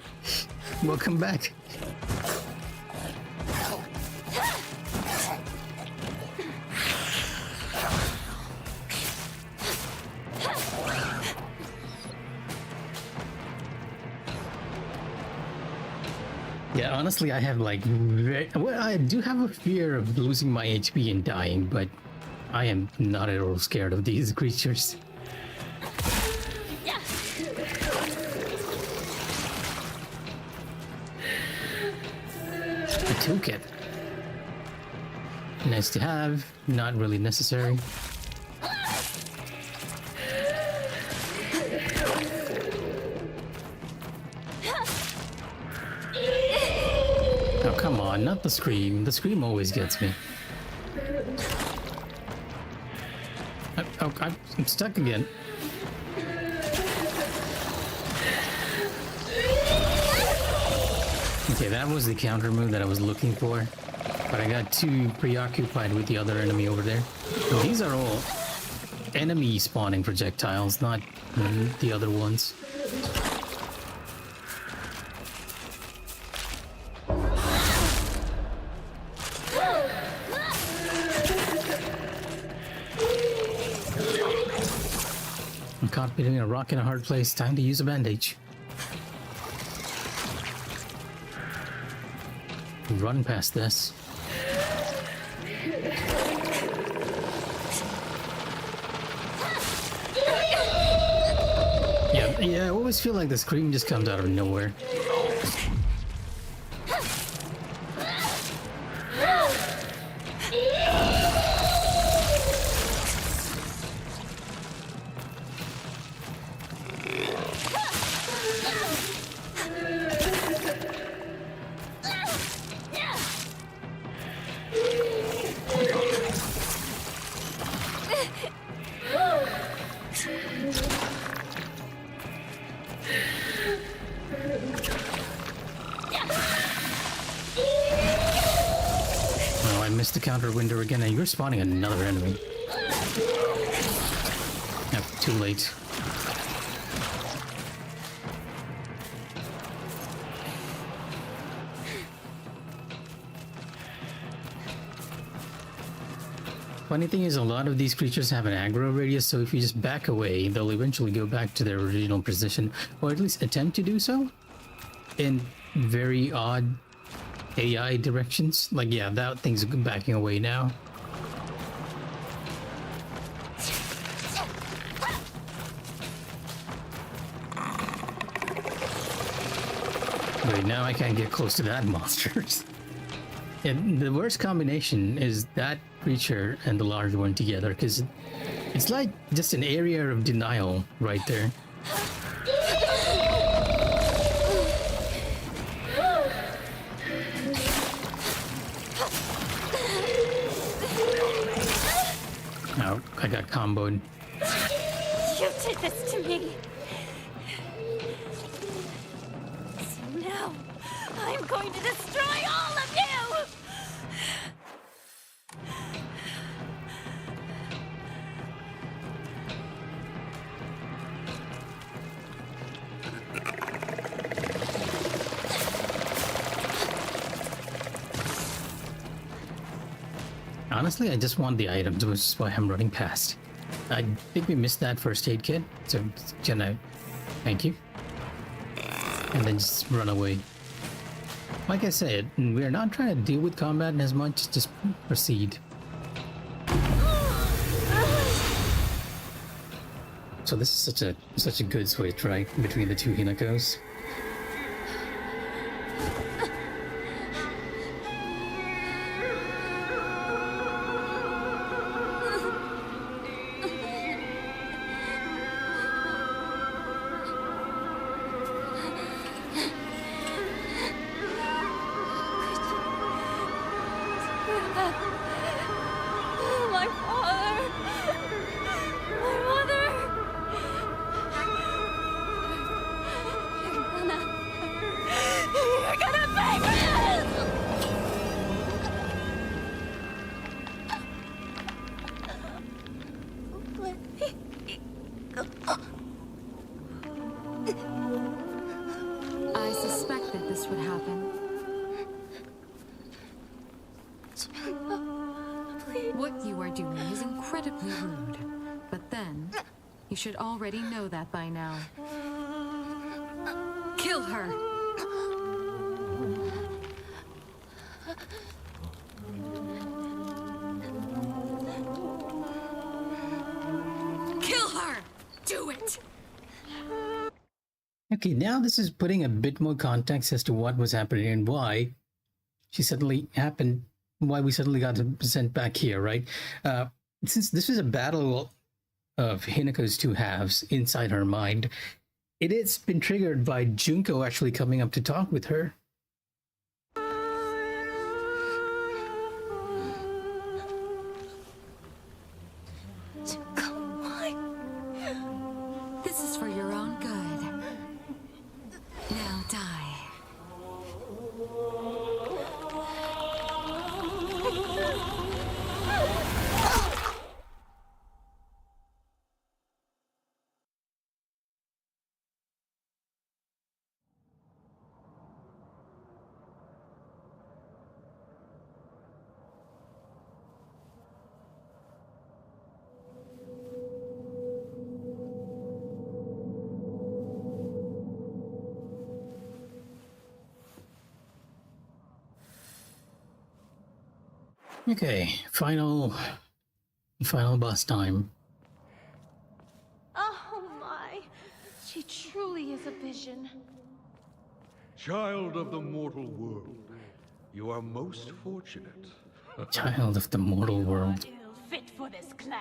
Welcome back. Yeah, honestly, I have like well, I do have a fear of losing my HP and dying, but I am not at all scared of these creatures. A toolkit. Nice to have, not really necessary. Oh, come on, not the scream. The scream always gets me. I'm stuck again. Okay, that was the counter move that I was looking for, but I got too preoccupied with the other enemy over there. And these are all enemy spawning projectiles, not the other ones. I'm caught between a rock and a hard place. Time to use a bandage. Run past this. Yeah, I always feel like the scream just comes out of nowhere. The counter window again, and you're spawning another enemy. Yep, too late. Funny thing is, a lot of these creatures have an aggro radius, so if you just back away, they'll eventually go back to their original position, or at least attempt to do so in very odd AI directions. Like, yeah, that thing's backing away now. Wait, now I can't get close to that monster. And the worst combination is that creature and the large one together, because it's like just an area of denial right there. Oh, I got comboed. You did this to me. So now, I'm going to destroy all of you! Honestly, I just want the items, which is why I'm running past. I think we missed that first aid kit, so can I... Thank you. And then just run away. Like I said, we're not trying to deal with combat as much, just proceed. So this is such a good switch, right, between the two Hinakos. What you are doing is incredibly rude. But then, you should already know that by now. Kill her! Kill her! Do it! Okay, now this is putting a bit more context as to what was happening and why why we suddenly got sent back here, right? Since this was a battle of Hinako's two halves inside her mind, it has been triggered by Junko actually coming up to talk with her. This is for your own good. Now die. Okay, final boss time. Oh my! She truly is a vision. Child of the mortal world, you are most fortunate. Child of the mortal world. Ill fit for this clan.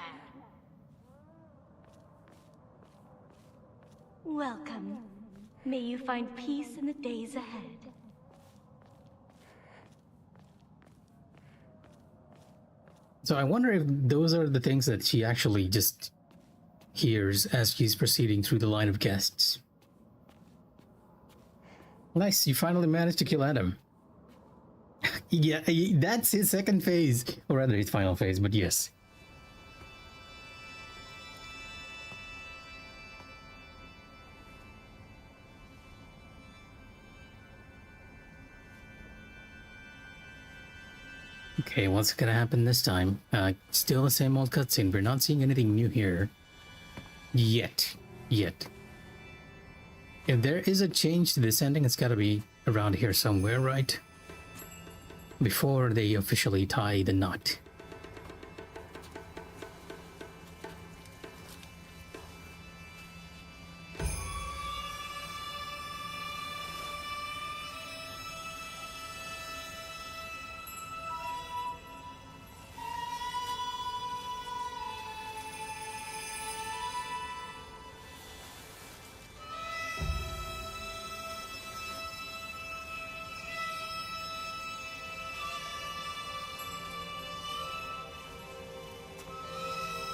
Welcome. May you find peace in the days ahead. So I wonder if those are the things that she actually just hears as she's proceeding through the line of guests. Nice, you finally managed to kill Adam. Yeah, that's his second phase, or rather his final phase, but yes. Okay, what's gonna happen this time? Still the same old cutscene. We're not seeing anything new here. Yet. If there is a change to this ending, it's gotta be around here somewhere, right? Before they officially tie the knot.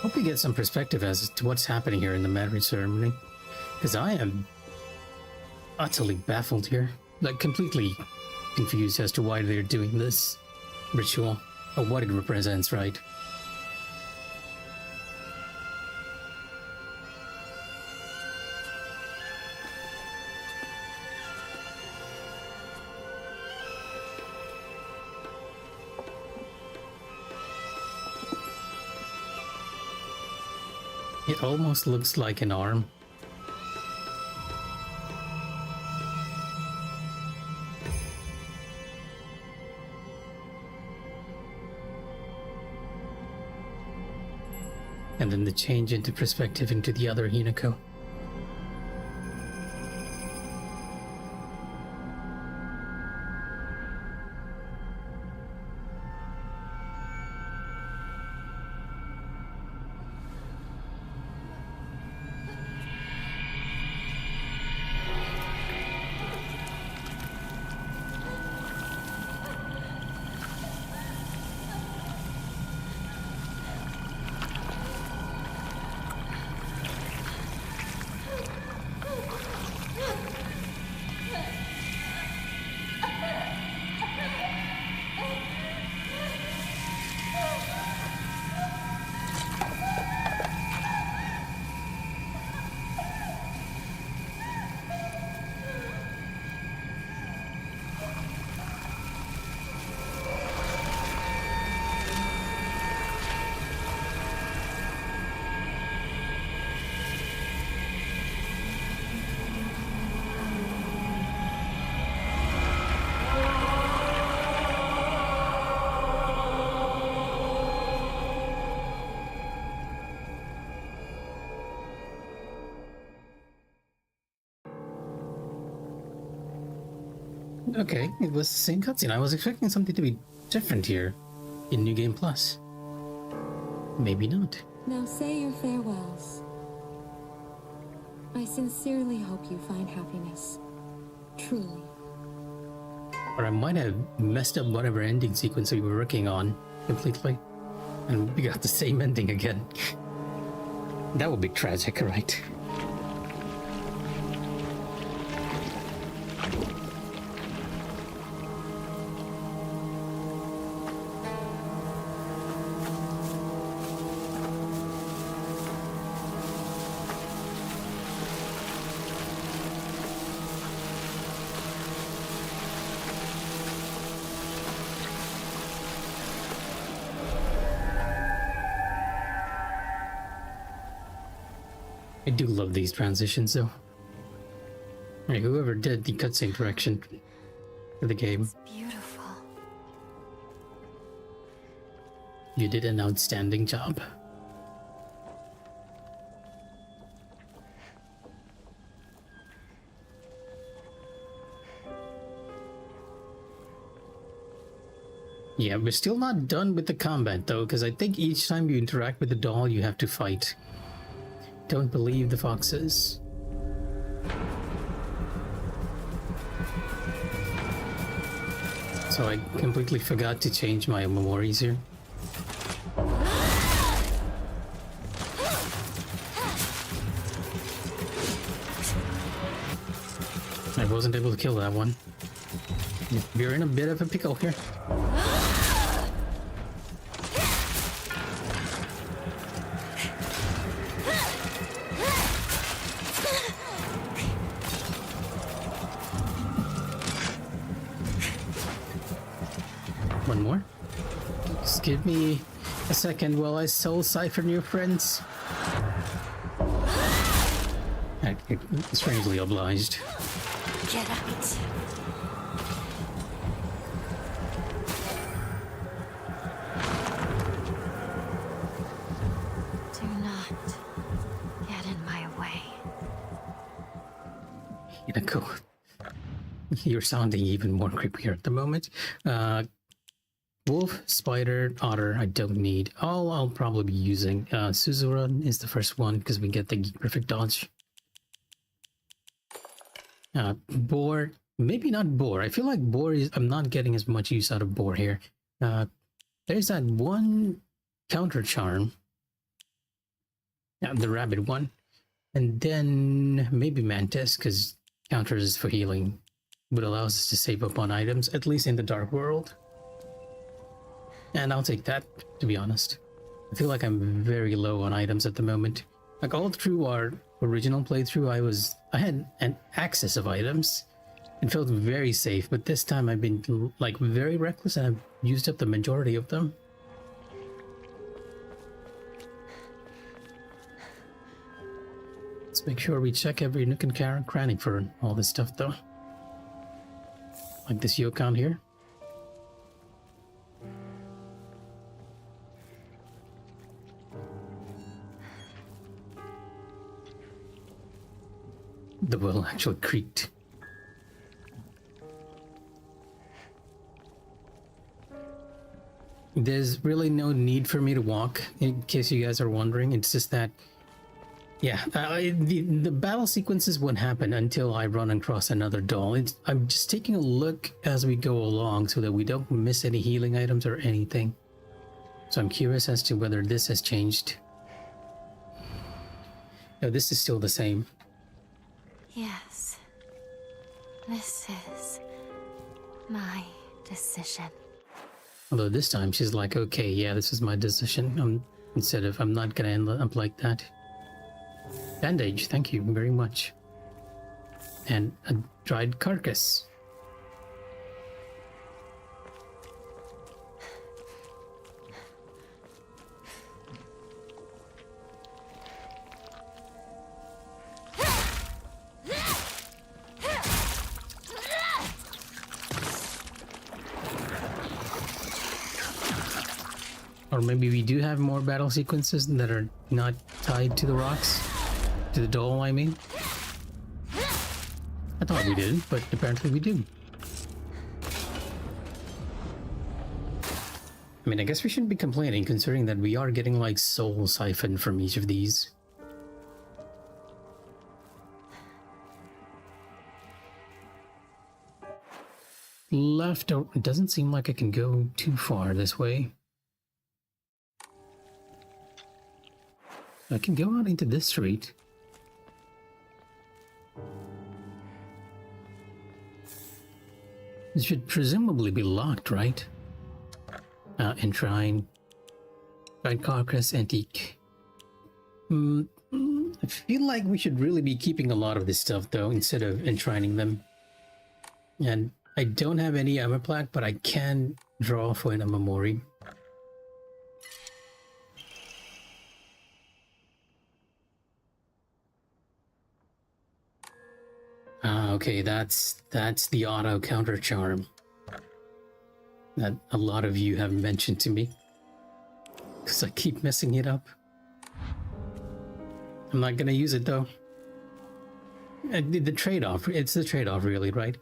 Hope we get some perspective as to what's happening here in the marriage ceremony. Because I am utterly baffled here. Like, completely confused as to why they're doing this ritual. Or what it represents, right? It almost looks like an arm. And then the change into perspective into the other Hinako. Okay, it was the same cutscene. I was expecting something to be different here in New Game Plus. Maybe not. Now say your farewells. I sincerely hope you find happiness. Truly. Or I might have messed up whatever ending sequence we were working on completely. And we got the same ending again. That would be tragic, right? I do love these transitions, though. Hey, whoever did the cutscene direction for the game, Beautiful. you did an outstanding job. Yeah, we're still not done with the combat, though, because I think each time you interact with the doll, you have to fight. Don't believe the foxes. So I completely forgot to change my memories here. I wasn't able to kill that one. We're in a bit of a pickle here. One more. Just give me a second while I soul siphon your friends. Strangely obliged. Get out. Do not get in my way. Hinako, you're sounding even more creepier at the moment. Wolf, spider, otter, I don't need. All I'll probably be using. Suzura is the first one because we get the perfect dodge. Boar, maybe not boar. I feel like boar is, I'm not getting as much use out of boar here. There's that one counter charm. Yeah, the rabbit one. And then maybe mantis, because counters for healing would allow us to save up on items, at least in the dark world. And I'll take that, to be honest. I feel like I'm very low on items at the moment. Like all through our original playthrough, I had an access of items and felt very safe, but this time I've been like very reckless and I've used up the majority of them. Let's make sure we check every nook and cranny for all this stuff though. Like this Yokon here. The well actually creaked. There's really no need for me to walk, in case you guys are wondering. It's just that, yeah, the battle sequences won't happen until I run across another doll. I'm just taking a look as we go along so that we don't miss any healing items or anything. So I'm curious as to whether this has changed. No, this is still the same. Yes. This is my decision. Although this time she's like, okay, yeah, this is my decision. Instead of, I'm not gonna end up like that. Bandage, thank you very much. And a dried carcass. Or maybe we do have more battle sequences that are not tied to the rocks. To the doll, I mean. I thought we did, but apparently we do. I mean, I guess we shouldn't be complaining considering that we are getting like soul siphon from each of these. Left, oh, it doesn't seem like I can go too far this way. I can go out into this street. It should presumably be locked, right? Enshrine. Right, Carcass Antique. I feel like we should really be keeping a lot of this stuff though, instead of enshrining them. And I don't have any armor plaque, but I can draw for an Amamori. Okay, that's the auto counter charm that a lot of you have mentioned to me, because I keep messing it up. I'm not gonna use it though. The trade-off, it's the trade-off really, right?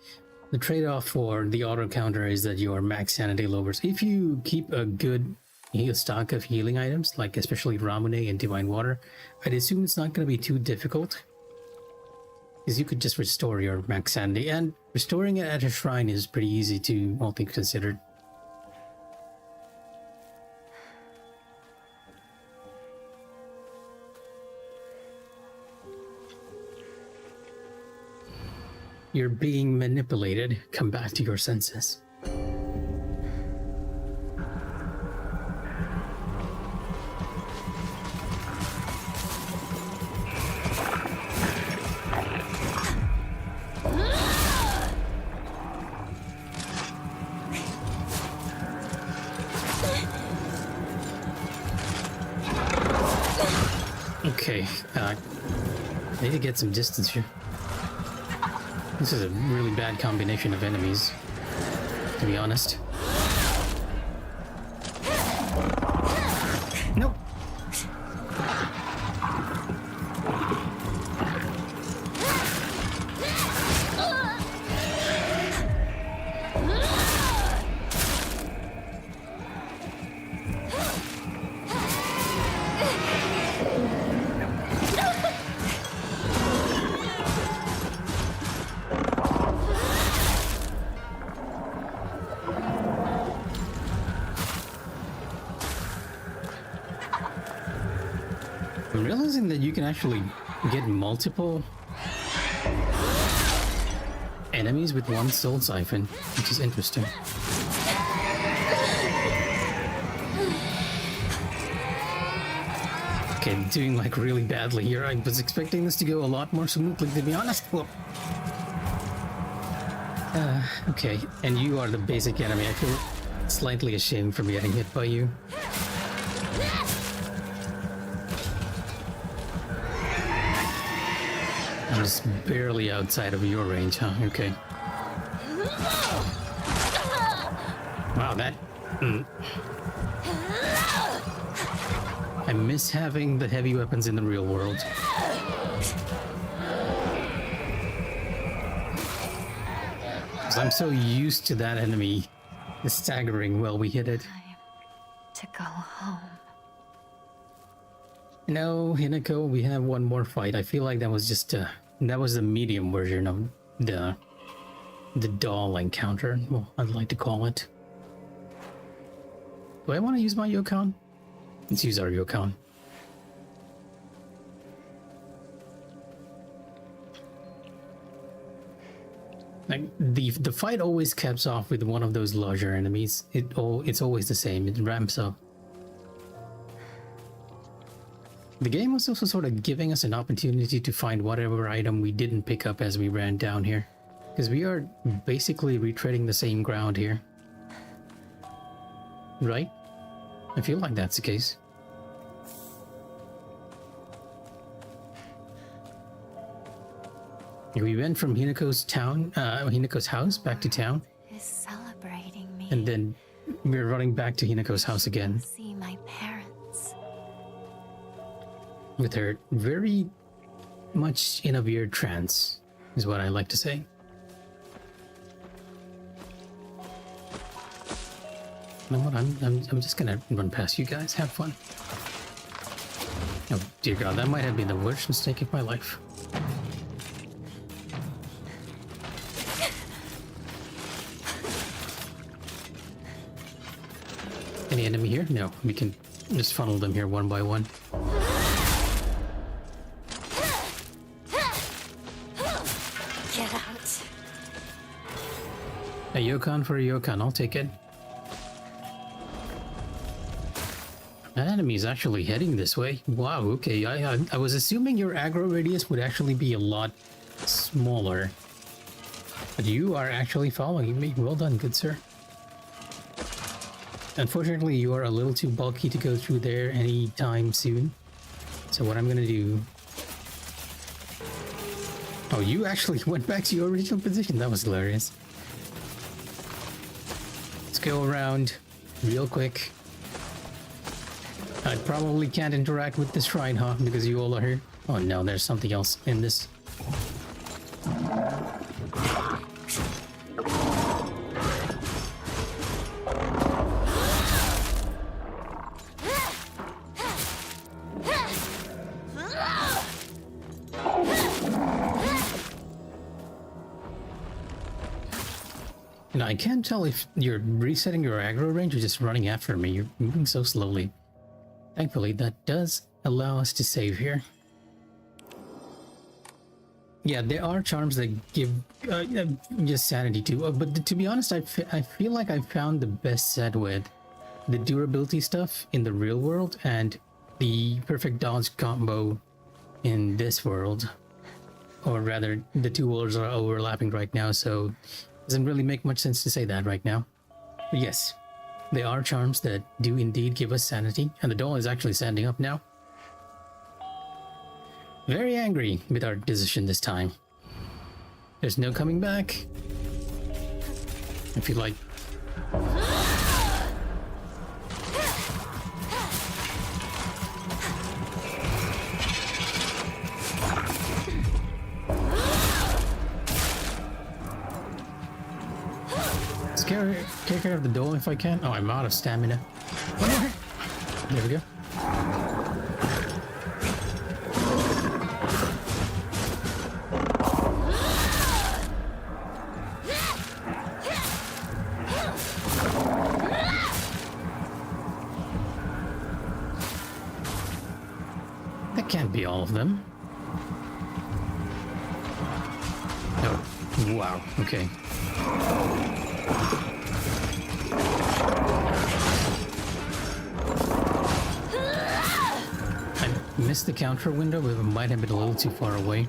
The trade-off for the auto counter is that your max sanity lowers. If you keep a good stock of healing items, like especially Ramune and Divine Water, I'd assume it's not gonna be too difficult. Because you could just restore your max sanity, and restoring it at a shrine is pretty easy to all things considered. You're being manipulated. Come back to your senses. Okay, I need to get some distance here. This is a really bad combination of enemies, to be honest. Nope. I'm realizing that you can actually get multiple enemies with one soul siphon, which is interesting. Okay, doing like really badly here. I was expecting this to go a lot more smoothly, to be honest. Well, okay, and you are the basic enemy. I feel slightly ashamed from getting hit by you. I'm just barely outside of your range, huh? Okay. Wow, that... I miss having the heavy weapons in the real world. Because I'm so used to that enemy staggering while we hit it. Time to go home. No, Hinako, we have one more fight. I feel like that was just that was the medium version of the doll encounter, well, I'd like to call it. Do I want to use my Yokon? Let's use our Yokon. Like the fight always caps off with one of those larger enemies. It's always the same. It ramps up. The game was also sort of giving us an opportunity to find whatever item we didn't pick up as we ran down here. Because we are basically retreading the same ground here. Right? I feel like that's the case. We went from Hinako's house back to town. Is celebrating me. And then we're running back to Hinako's house again. See my parents. With her very much in a weird trance, is what I like to say. You know what? I'm just gonna run past you guys. Have fun. Oh dear God, that might have been the worst mistake of my life. Any enemy here? No, we can just funnel them here one by one. Get out. A Yokon for a Yokon, I'll take it. That enemy is actually heading this way. Wow, okay. I was assuming your aggro radius would actually be a lot smaller. But you are actually following me. Well done, good sir. Unfortunately, you are a little too bulky to go through there anytime soon. So what I'm gonna do... Oh, you actually went back to your original position. That was hilarious. Let's go around real quick. I probably can't interact with this shrine, huh? Because you all are here. Oh no, there's something else in this. And I can't tell if you're resetting your aggro range or just running after me. You're moving so slowly. Thankfully, that does allow us to save here. Yeah, there are charms that give just sanity too. But to be honest, I feel like I found the best set with the durability stuff in the real world and the perfect dodge combo in this world. Or rather, the two worlds are overlapping right now, so it doesn't really make much sense to say that right now. But yes. There are charms that do indeed give us sanity, and the doll is actually standing up now. Very angry with our decision this time. There's no coming back. I feel like... Take care of the doll if I can. Oh, I'm out of stamina. There we go. That can't be all of them. Oh, wow, okay. I missed the counter window, but it might have been a little too far away.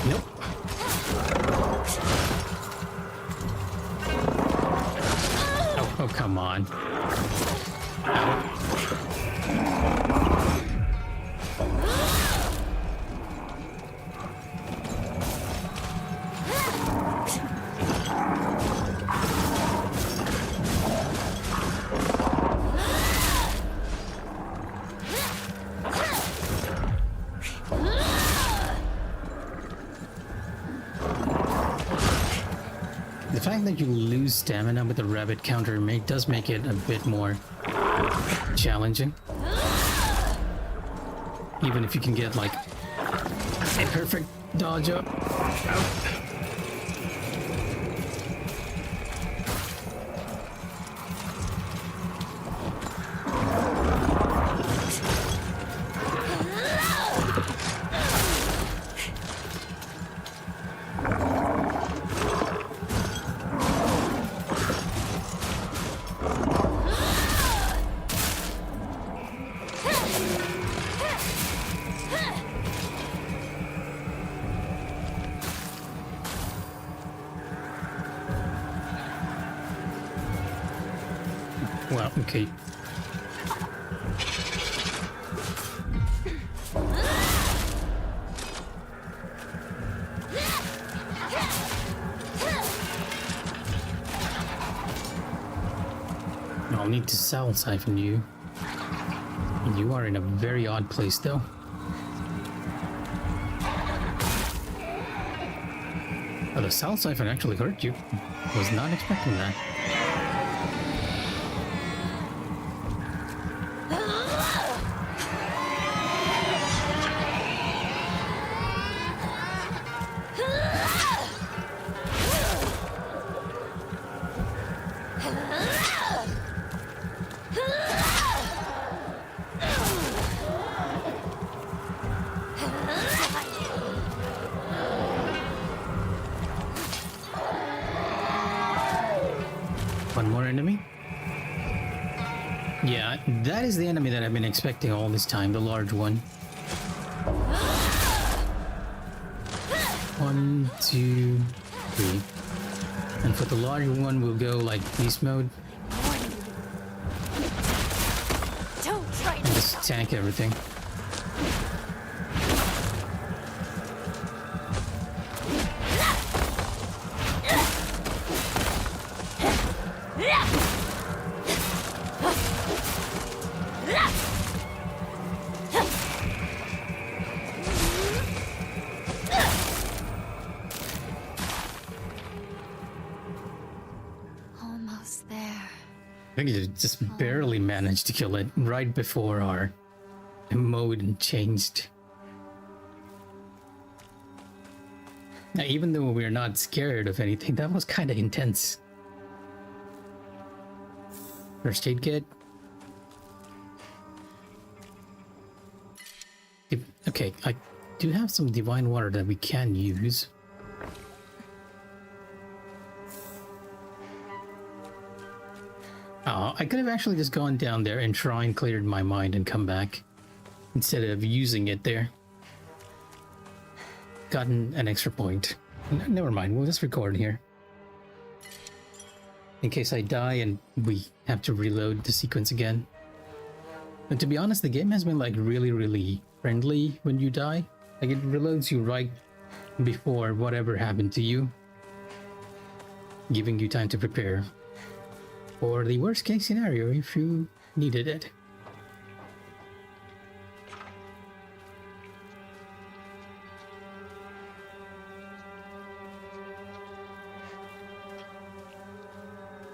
Nope. Oh, come on. Ow. The fact that you lose stamina with the rabbit counter does make it a bit more challenging. Even if you can get like a perfect dodge up. Ow. Well, okay. I'll need to soul siphon you. You are in a very odd place, though. Oh, the South Siphon actually hurt you. Was not expecting that. One more enemy? Yeah, that is the enemy that I've been expecting all this time, the large one. 1, 2, 3. And for the large one, we'll go like beast mode Don't try and to just tank everything. Almost there. I think you just barely managed to kill it right before our mode changed. Now, even though we're not scared of anything, that was kind of intense. First aid kit. Okay, I do have some divine water that we can use. Oh, I could have actually just gone down there and shrine cleared my mind and come back instead of using it there. Gotten an extra point. Never mind, we'll just record here. In case I die and we have to reload the sequence again. And to be honest, the game has been like really friendly when you die. Like it reloads you right before whatever happened to you, giving you time to prepare for the worst case scenario if you needed it.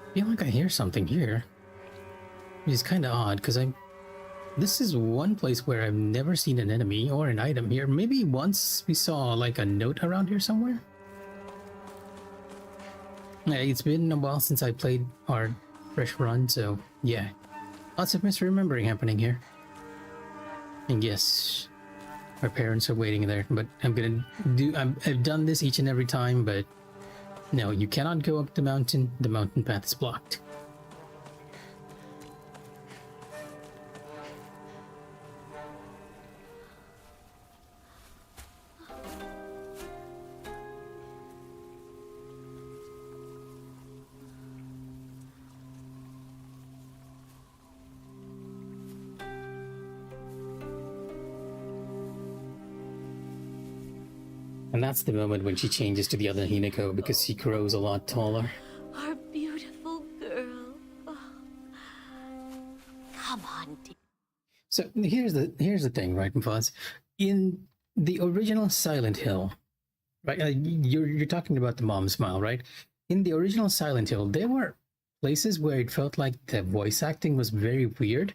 I feel like I hear something here. It's kind of odd because this is one place where I've never seen an enemy or an item here. Maybe once we saw like a note around here somewhere. Yeah, it's been a while since I played our fresh run, so yeah, lots of misremembering happening here. And yes, our parents are waiting there, but I've done this each and every time, but no, you cannot go up the mountain path is blocked. And that's the moment when she changes to the other Hinako because she grows a lot taller. Our beautiful girl. Oh. Come on, dear. So here's the thing, right, Fuzz? In the original Silent Hill, right? You're talking about the mom smile, right? In the original Silent Hill, there were places where it felt like the voice acting was very weird,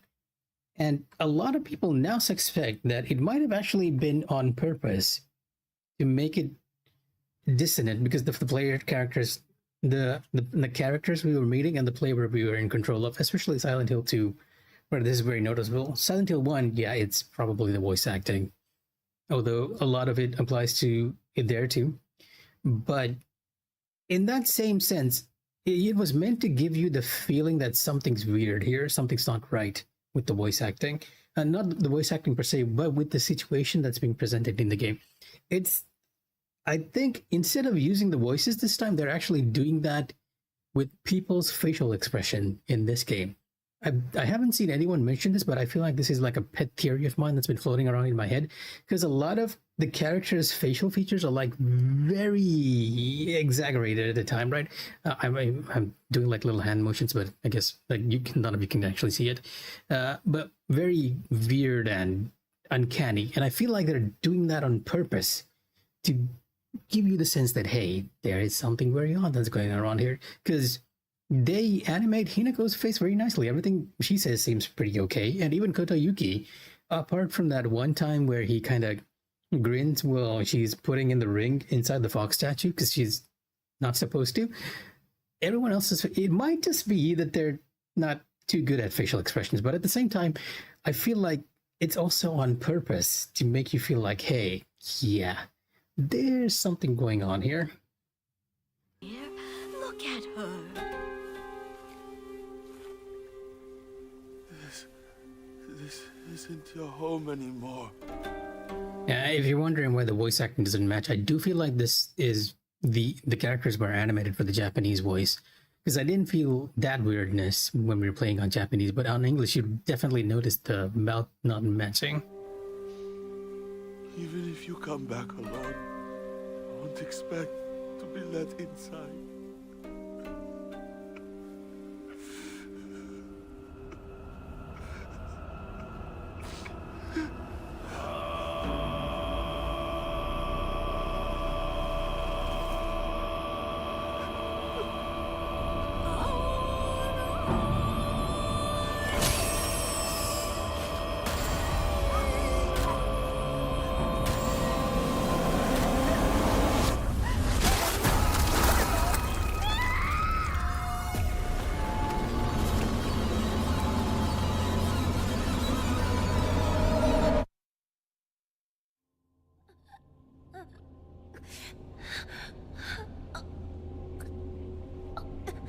and a lot of people now suspect that it might have actually been on purpose to make it dissonant because the player characters, the characters we were meeting and the player we were in control of, especially Silent Hill 2, where this is very noticeable. Silent Hill 1, yeah, it's probably the voice acting, although a lot of it applies to it there too. But in that same sense, it was meant to give you the feeling that something's weird here, something's not right with the voice acting. And not the voice acting per se, but with the situation that's being presented in the game. I think instead of using the voices this time, they're actually doing that with people's facial expression in this game. I haven't seen anyone mention this, but I feel like this is like a pet theory of mine that's been floating around in my head, because a lot of the characters' facial features are like very exaggerated at the time, right? I'm doing like little hand motions, but I guess like none of you can actually see it. But very weird and uncanny, and I feel like they're doing that on purpose to give you the sense that, hey, there is something very odd that's going on around here, because they animate Hinako's face very nicely. Everything she says seems pretty okay, and even Kotoyuki, apart from that one time where he kind of grins while she's putting in the ring inside the fox statue because she's not supposed to. Everyone else is. It might just be that they're not too good at facial expressions, but at the same time, I feel like it's also on purpose to make you feel like, hey, yeah, there's something going on here. Here, look at her. This isn't your home anymore. If you're wondering why the voice acting doesn't match, I do feel like this is the characters were animated for the Japanese voice, because I didn't feel that weirdness when we were playing on Japanese, but on English you definitely noticed the mouth not matching. Even if you come back alone, I won't expect to be let inside.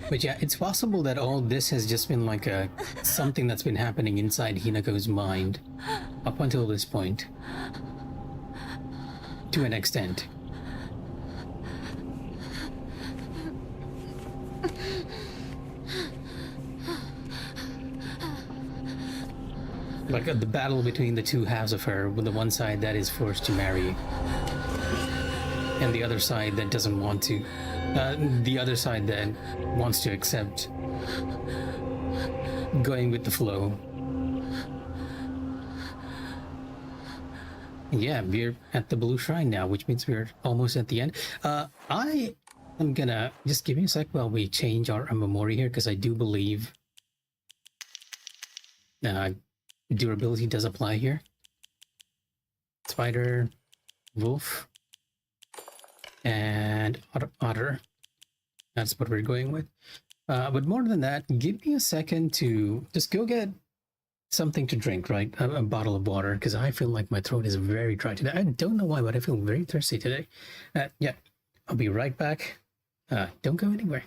But yeah, it's possible that all this has just been like a something that's been happening inside Hinako's mind up until this point, to an extent. Like the battle between the two halves of her, with the one side that is forced to marry, and the other side that doesn't want to. The other side that wants to accept going with the flow. Yeah, we're at the Blue Shrine now, which means we're almost at the end. I am gonna just give me a sec while we change our memory here, because I do believe durability does apply here. Spider, wolf, and otter. That's what we're going with. But more than that, give me a second to just go get something to drink, right? A bottle of water, because I feel like my throat is very dry today. I don't know why, but I feel very thirsty today. Yeah, I'll be right back. Don't go anywhere.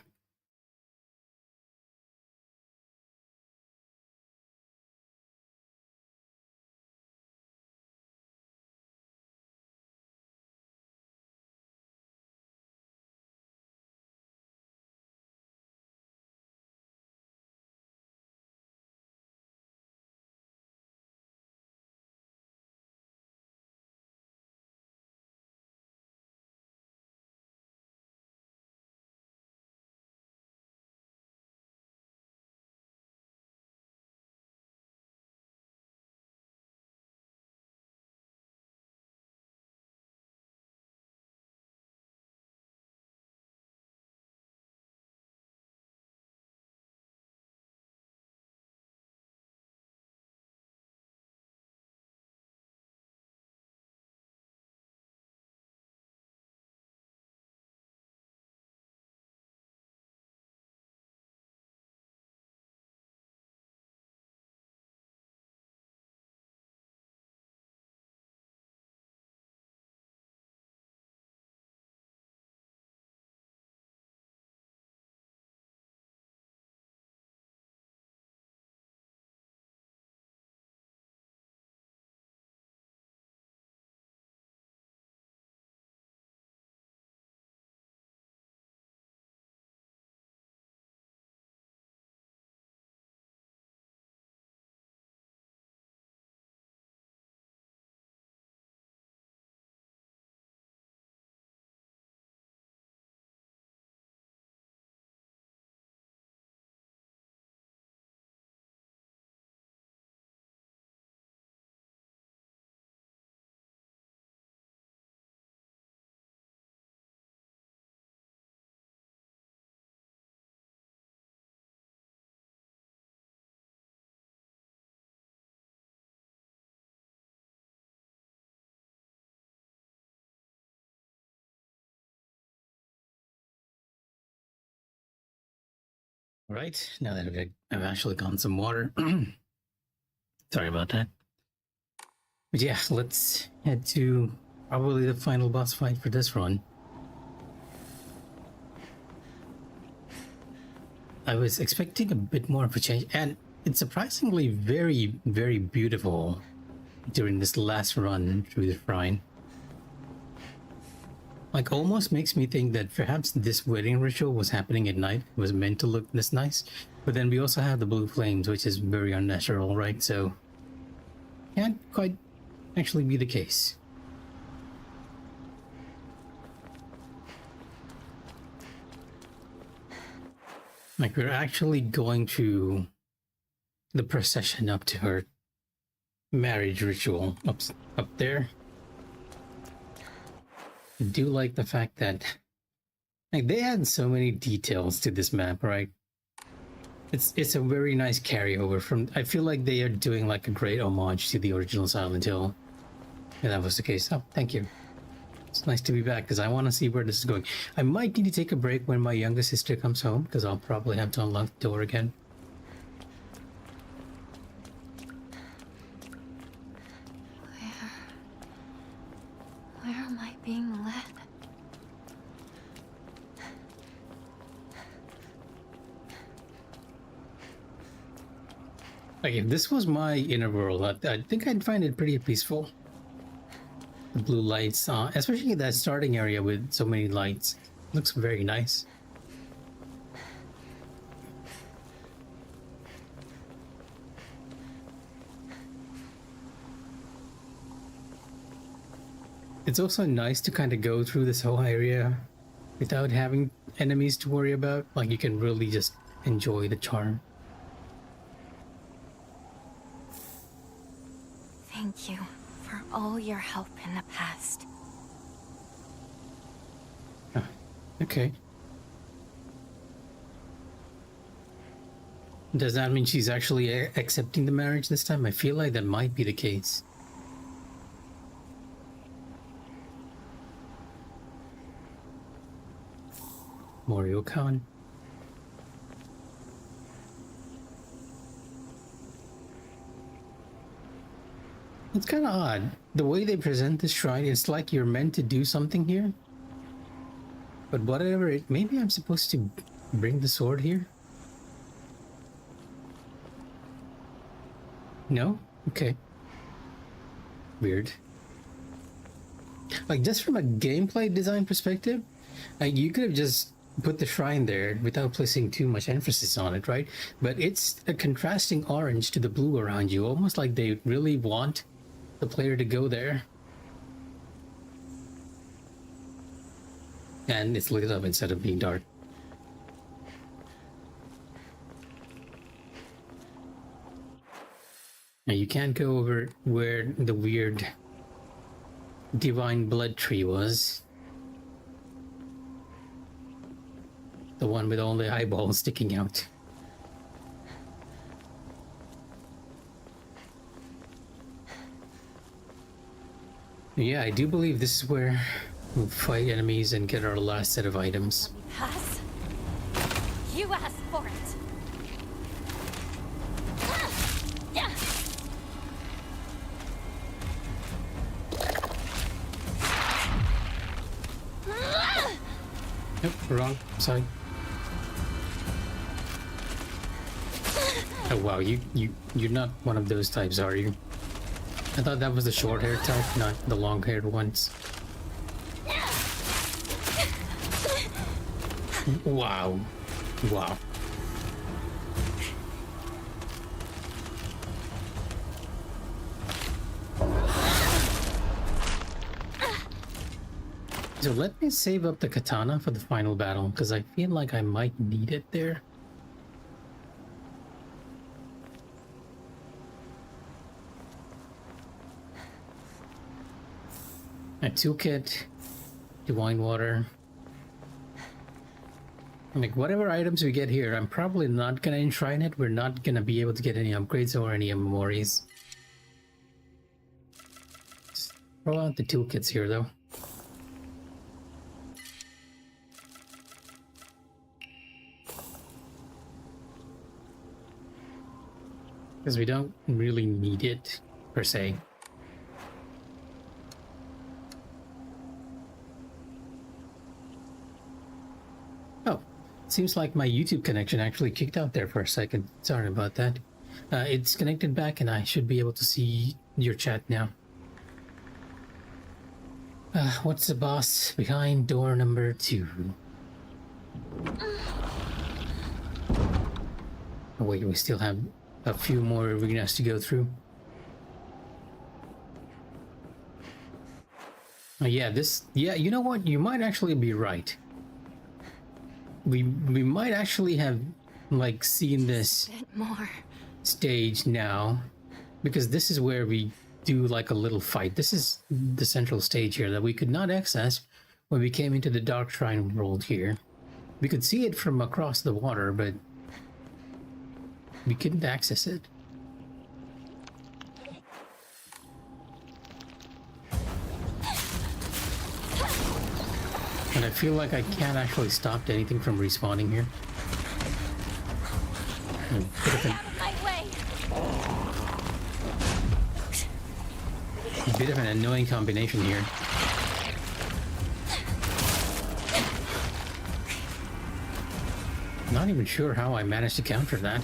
All right, now that I've actually gotten some water. Sorry about that. But yeah, let's head to probably the final boss fight for this run. I was expecting a bit more of a change, and it's surprisingly very, very beautiful during this last run through the shrine. Like, almost makes me think that perhaps this wedding ritual was happening at night. It was meant to look this nice. But then we also have the blue flames, which is very unnatural, right? So, can't quite actually be the case. Like, we're actually going to the procession up to her marriage ritual up there. I do like the fact that like they had so many details to this map, right? It's a very nice carryover from. I feel like they are doing like a great homage to the original Silent Hill. And that was the case. Oh, thank you. It's nice to be back because I want to see where this is going. I might need to take a break when my younger sister comes home because I'll probably have to unlock the door again. Where am I being led? Like, if this was my inner world, I think I'd find it pretty peaceful. The blue lights, especially that starting area with so many lights, looks very nice. It's also nice to kind of go through this whole area without having enemies to worry about. Like, you can really just enjoy the charm. Thank you for all your help in the past. Okay. Does that mean she's actually accepting the marriage this time? I feel like that might be the case. Morio-kan. It's kind of odd. The way they present this shrine, it's like you're meant to do something here. But whatever it... Maybe I'm supposed to bring the sword here? No? Okay. Weird. Like, just from a gameplay design perspective, like, you could have just put the shrine there without placing too much emphasis on it, right? But it's a contrasting orange to the blue around you, almost like they really want the player to go there. And it's lit up instead of being dark. Now you can't go over where the weird divine blood tree was. The one with all the eyeballs sticking out. Yeah, I do believe this is where we'll fight enemies and get our last set of items. Pass? You asked for it. Nope, wrong side. Oh wow, you're not one of those types, are you? I thought that was the short-haired type, not the long-haired ones. Wow. Wow. So let me save up the katana for the final battle, because I feel like I might need it there. A toolkit, divine water. Like, whatever items we get here, I'm probably not gonna enshrine it. We're not gonna be able to get any upgrades or any memories. Just throw out the toolkits here, though. because we don't really need it per se. Oh, seems like my YouTube connection actually kicked out there for a second. Sorry about that. It's connected back and I should be able to see your chat now. What's the boss behind door number 2? Oh wait, we still have a few more arenas to go through. Yeah, you know what? You might actually be right. We might actually have, like, seen this More. stage now, because this is where we do, like, a little fight. This is the central stage here that we could not access when we came into the Dark Shrine world here. We could see it from across the water, but we couldn't access it. And I feel like I can't actually stop anything from respawning here. Out of my way! A bit of an annoying combination here. Not even sure how I managed to counter that.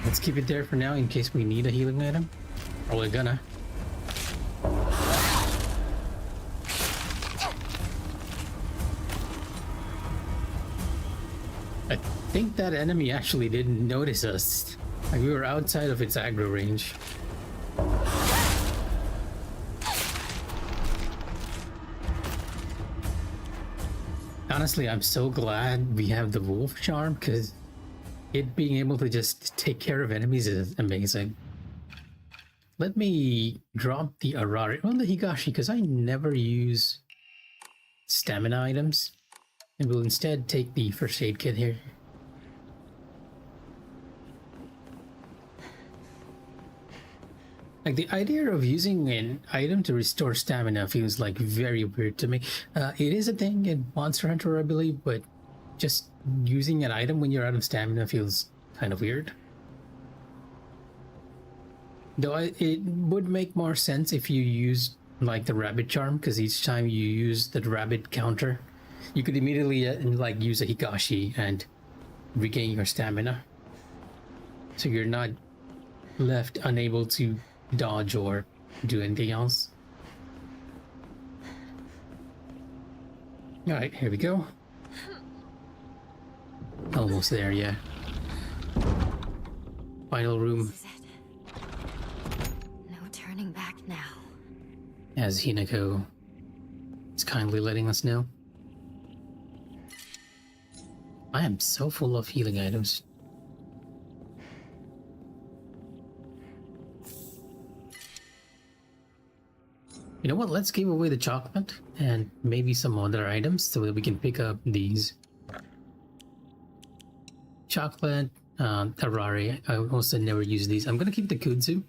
Let's keep it there for now in case we need a healing item. Or we're gonna. I think that enemy actually didn't notice us. Like, we were outside of its aggro range. Honestly, I'm so glad we have the wolf charm, because it being able to just take care of enemies is amazing. Let me drop the Arari on the Higashi, because I never use stamina items, and we'll instead take the first aid kit here. Like, the idea of using an item to restore stamina feels like very weird to me. It is a thing in Monster Hunter, I believe, but just using an item when you're out of stamina feels kind of weird. Though it would make more sense if you used, like, the rabbit charm, because each time you use the rabbit counter, you could immediately like use a Higashi and regain your stamina, so you're not left unable to dodge or do anything else. All right, here we go. Almost there, yeah. Final room. This is it. No turning back now. As Hinako is kindly letting us know. I am so full of healing items. You know what? Let's give away the chocolate and maybe some other items so that we can pick up these. Chocolate, Arari. I also never use these. I'm gonna keep the kudzu.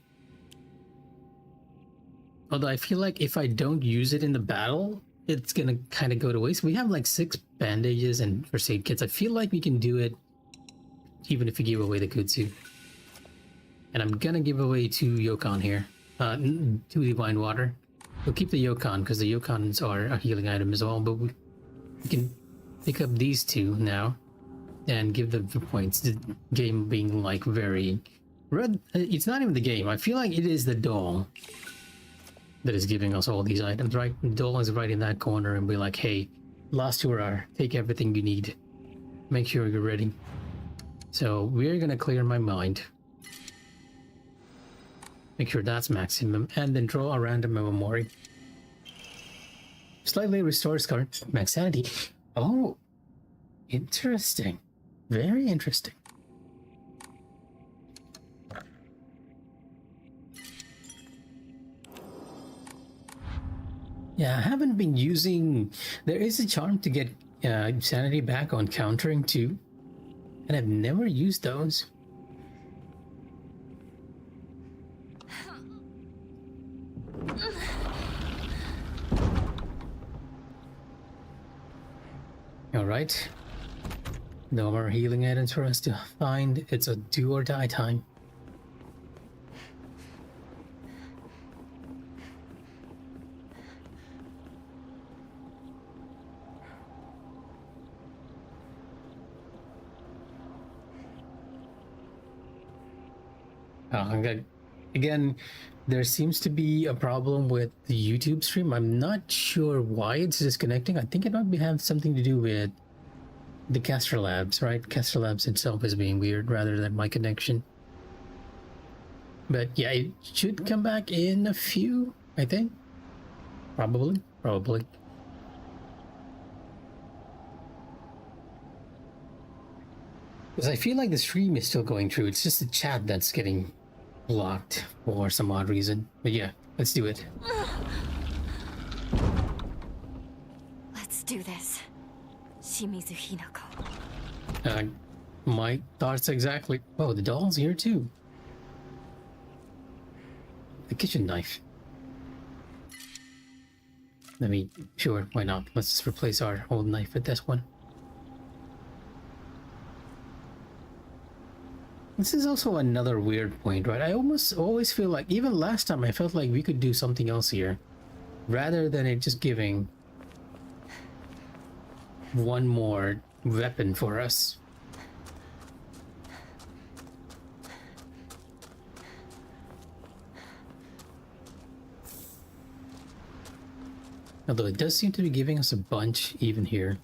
Although I feel like if I don't use it in the battle, it's gonna kind of go to waste. We have like 6 bandages and first aid kits. I feel like we can do it even if we give away the kudzu. And I'm gonna give away 2 Yokon here. 2 divine water. We'll keep the Yokon because the Yokons are a healing item as well, but we can pick up these 2 now and give them the points. The game being like very red. It's not even the game. I feel like it is the doll that is giving us all these items, right? The doll is right in that corner and be like, hey, last hurrah, take everything you need. Make sure you're ready. So we're gonna clear my mind. Make sure that's maximum, and then draw a random memory. Slightly restores current max sanity. Oh, interesting. Very interesting. Yeah, I haven't been using. There is a charm to get sanity back on countering too, and I've never used those. All right. No more healing items for us to find. It's a do or die time. Again, there seems to be a problem with the YouTube stream. I'm not sure why it's disconnecting. I think it might have something to do with the Caster Labs, right? Caster Labs itself is being weird rather than my connection. But yeah, it should come back in a few, I think. Probably. Because I feel like the stream is still going through. It's just the chat that's getting blocked for some odd reason. But yeah, let's do it. Let's do this. Shimizu Hinako. My thoughts exactly. Oh, the doll's here too. The kitchen knife. Sure, why not? Let's just replace our old knife with this one. This is also another weird point, right? I almost always feel like, even last time, I felt like we could do something else here. Rather than it just giving one more weapon for us. Although it does seem to be giving us a bunch even here.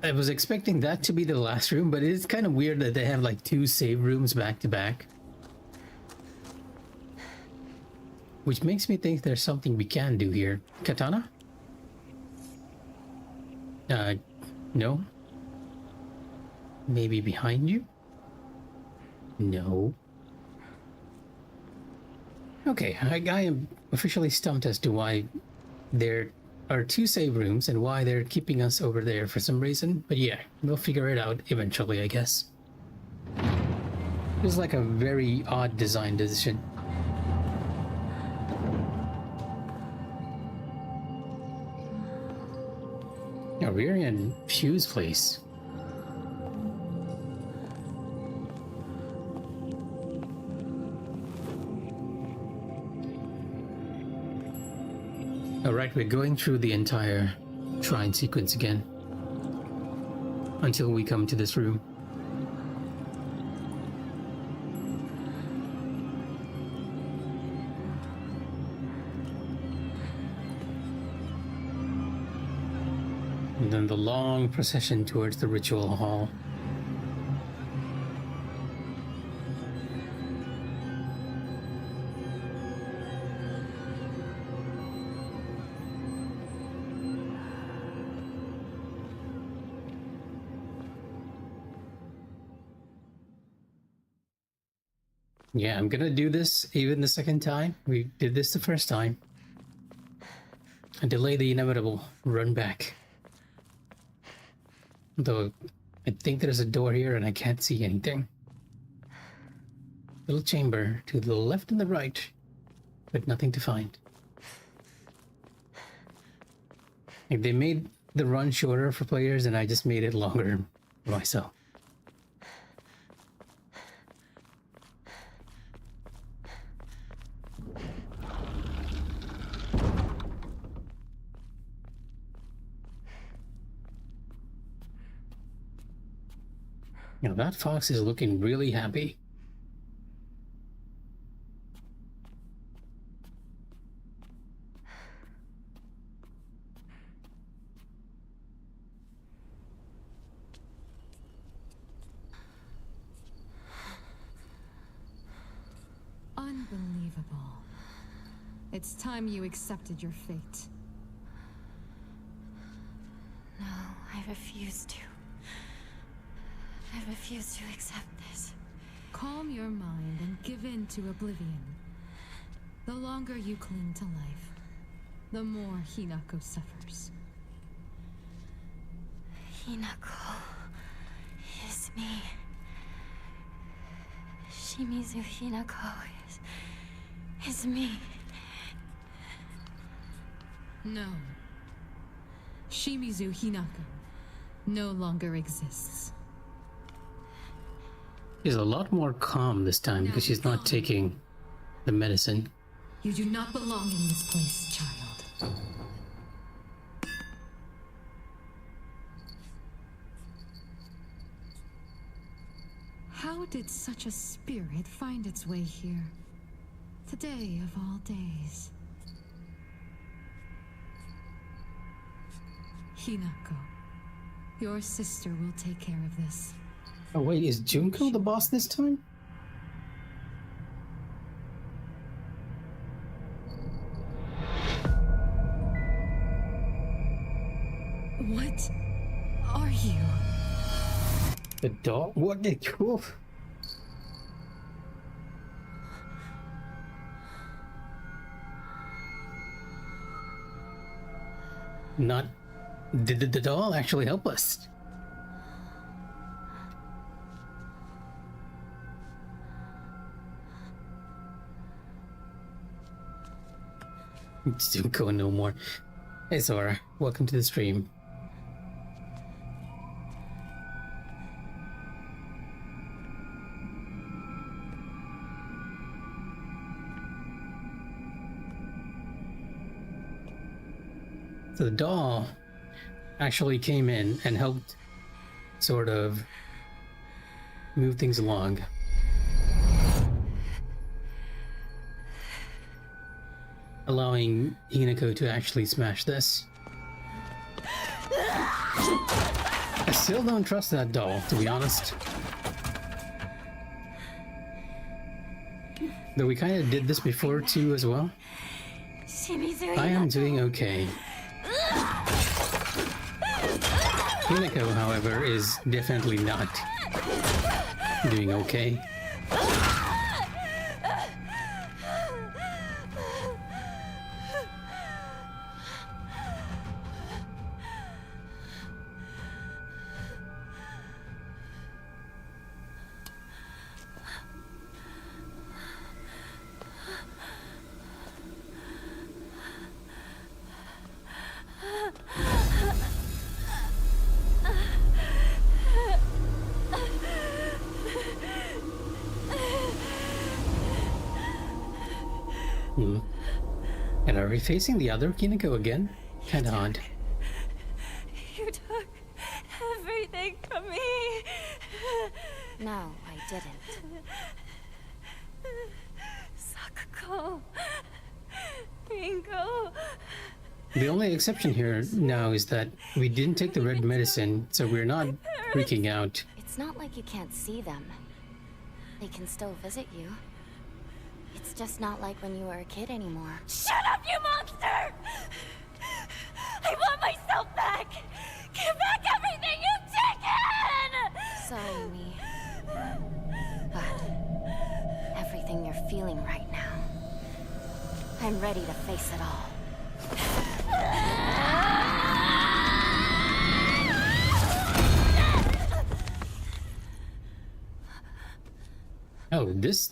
I was expecting that to be the last room, but it's kind of weird that they have like 2 save rooms back to back. Which makes me think there's something we can do here. Katana? No. Maybe behind you? No. Okay, I am officially stumped as to why there are 2 save rooms and why they're keeping us over there for some reason. But yeah, we'll figure it out eventually, I guess. It was like a very odd design decision. Oh, we're in Fuse place. Alright, we're going through the entire shrine sequence again. Until we come to this room. And then the long procession towards the ritual hall. Yeah, I'm gonna do this even the second time. We did this the first time. And delay the inevitable. Run back. Though, I think there's a door here and I can't see anything. Little chamber to the left and the right, but nothing to find. Like they made the run shorter for players and I just made it longer for myself. You know, that fox is looking really happy. Unbelievable. It's time you accepted your fate. No, I refuse to. I refuse to accept this. Calm your mind and give in to oblivion. The longer you cling to life, the more Hinako suffers. Hinako is me. Shimizu Hinako is me. No. Shimizu Hinako no longer exists. She's a lot more calm this time because she's not taking the medicine. You do not belong in this place, child. How did such a spirit find its way here? Today of all days. Hinako, your sister will take care of this. Oh wait, is Junko the boss this time? What are you? The dog? What the cool? Not... Did the doll actually help us? Still going no more. Hey Sora, welcome to the stream. So the doll actually came in and helped sort of move things along. Allowing Hinako to actually smash this. I still don't trust that doll, to be honest. Though we kind of did this before too as well. Shimizu I am doing okay. Hinako, however, is definitely not doing okay. And are we facing the other Hinako again? Kinda odd. You took everything from me. No, I didn't. Sakuko. Ringo. The only exception here now is that we didn't take the red medicine, so we're not freaking out. It's not like you can't see them. They can still visit you. It's just not like when you were a kid anymore. Shut up, you monster! I want myself back! Give back everything you've taken! Sorry, me. But everything you're feeling right now, I'm ready to face it all. Oh, this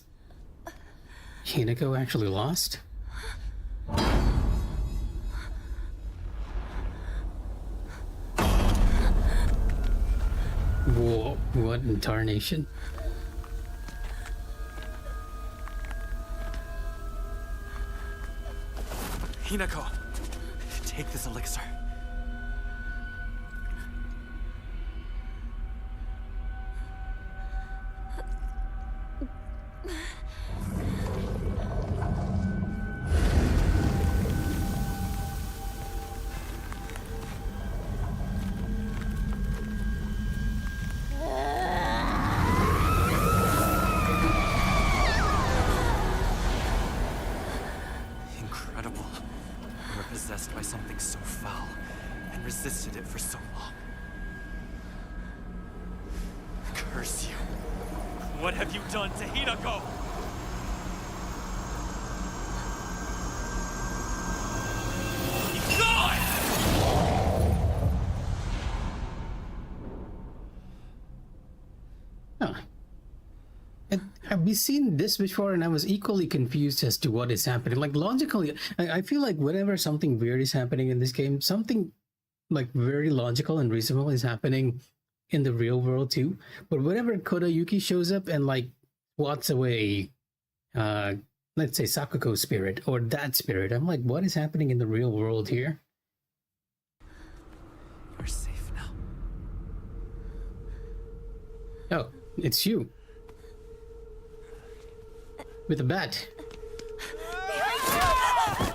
Hinako actually lost? Whoa, what in tarnation? Hinako, take this elixir. Incredible. You were possessed by something so foul and resisted it for so long. Curse you. What have you done to Hinako? we've seen this before, and I was equally confused as to what is happening. Like logically, I feel like whenever something weird is happening in this game, something like very logical and reasonable is happening in the real world too. But whenever Kodayuki shows up and like swats away, let's say Sakuko's spirit or that spirit, I'm like, what is happening in the real world here? You're safe now. Oh, it's you. With a bat.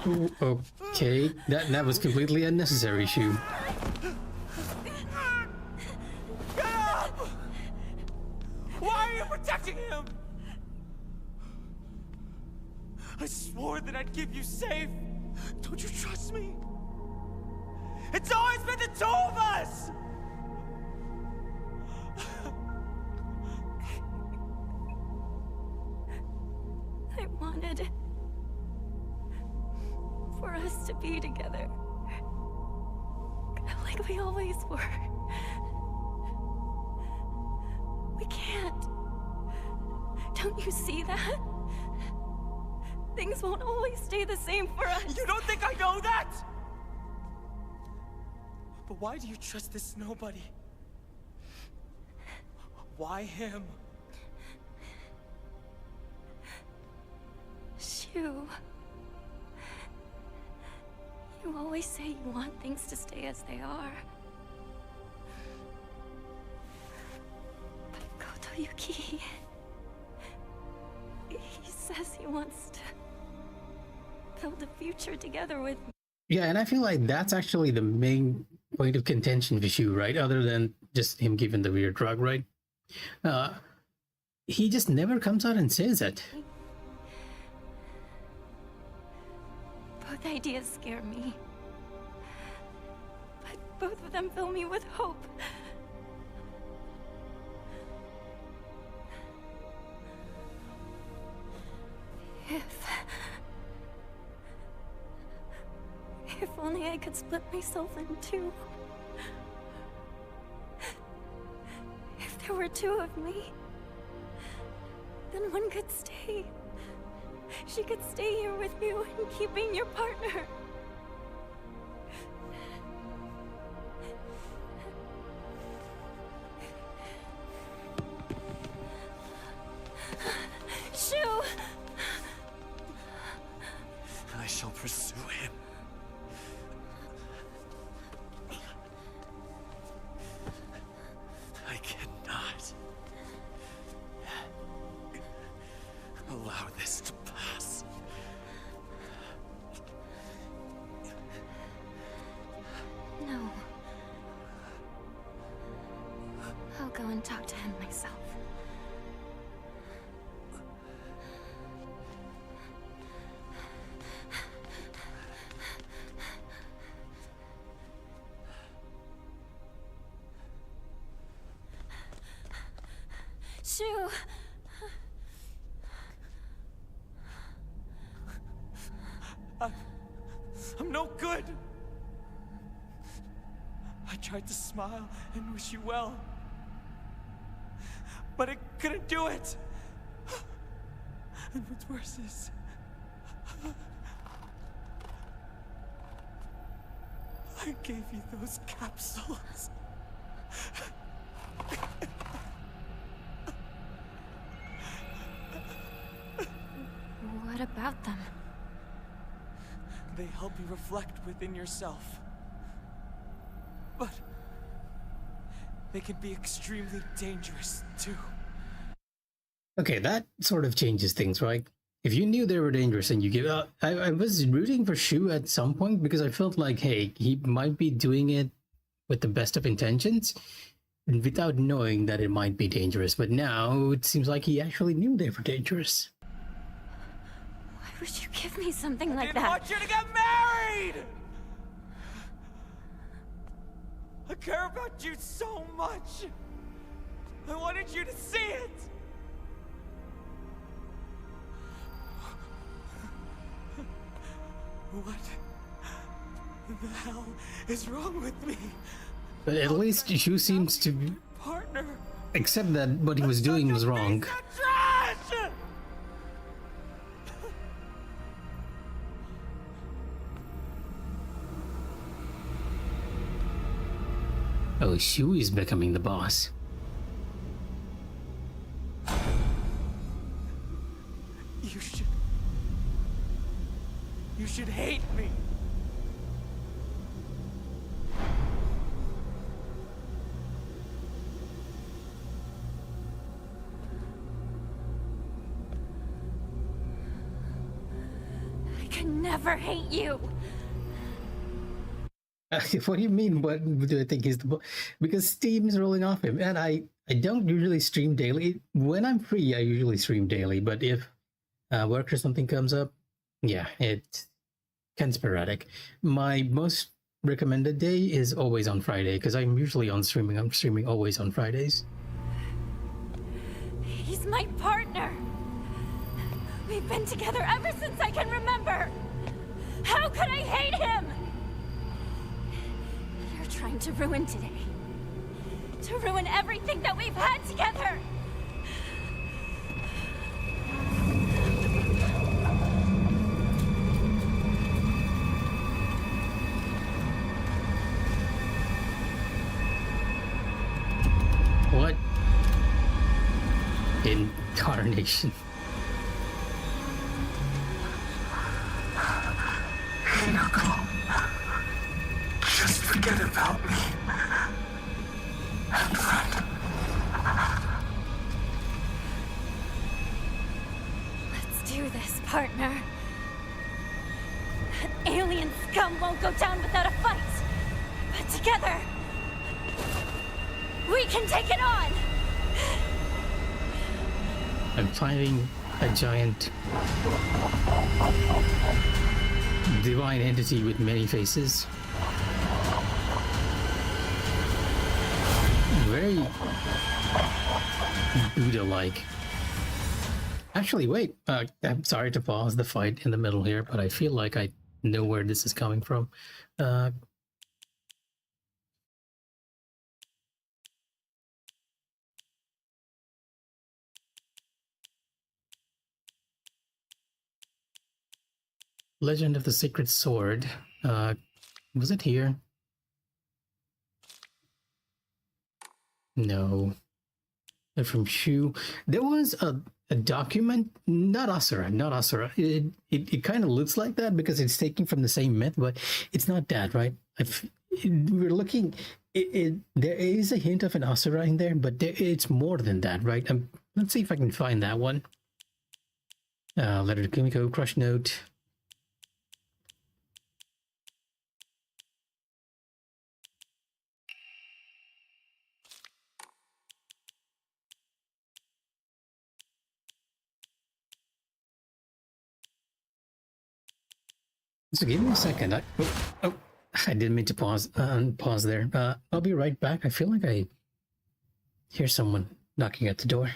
Ooh, okay, that was completely unnecessary, Shu. Get up! Why are you protecting him? I swore that I'd keep you safe. Don't you trust me? It's always been the two of us! I wanted for us to be together. Like we always were. We can't. Don't you see that? Things won't always stay the same for us. You don't think I know that? But why do you trust this nobody? Why him? Shu. You always say you want things to stay as they are. But Kodayuki... he says he wants to build a future together with me. Yeah, and I feel like that's actually the main point of contention for Shu, right? Other than just him giving the weird drug, right? He just never comes out and says it. Both ideas scare me. But both of them fill me with hope. If only I could split myself in two. If there were two of me, then one could stay. She could stay here with you and keep being your partner. Shu! I shall pursue him. I cannot allow this to pass. No. I'll go and talk to him myself. Shu! I'm no good. I tried to smile and wish you well, but I couldn't do it. And what's worse is, I gave you those capsules. What about them? They help you reflect within yourself. But they can be extremely dangerous too. Okay, that sort of changes things, right? If you knew they were dangerous and you give up, I was rooting for Shu at some point because I felt like, hey, he might be doing it with the best of intentions without knowing that it might be dangerous. But now it seems like he actually knew they were dangerous. Why would you give me something like I that? want you to get married! I care about you so much. I wanted you to see it. What the hell is wrong with me? But at least Shu seems to Partner. accept that what he was doing was wrong. Piece of trash! Oh, Shu is becoming the boss. You should hate me. I can never hate you. What do you mean? What do I think he's the boss? Because Steam's rolling off him, and I don't usually stream daily. When I'm free, I usually stream daily. But if work or something comes up, yeah, it's kind of sporadic. My most recommended day is always on Friday because I'm usually on streaming. I'm streaming always on Fridays. He's my partner. We've been together ever since I can remember. How could I hate him? You're trying to ruin today. To ruin everything that we've had together. What incarnation? Hinako, just forget about me and run. Let's do this, partner. That alien scum won't go down without a fight. But together, we can take it on! I'm fighting a giant divine entity with many faces. Very Buddha-like. Actually, wait. I'm sorry to pause the fight in the middle here, but I feel like I know where this is coming from. Legend of the Sacred Sword. Was it here? No. They're from Shu. There was a document, not Asura. It kind of looks like that because it's taken from the same myth, but it's not that, right? We're looking. There is a hint of an Asura in there, but it's more than that, right? Let's see if I can find that one. Letter to Kumiko, Crush Note. So give me a second. I didn't mean to pause there. I'll be right back. I feel like I hear someone knocking at the door.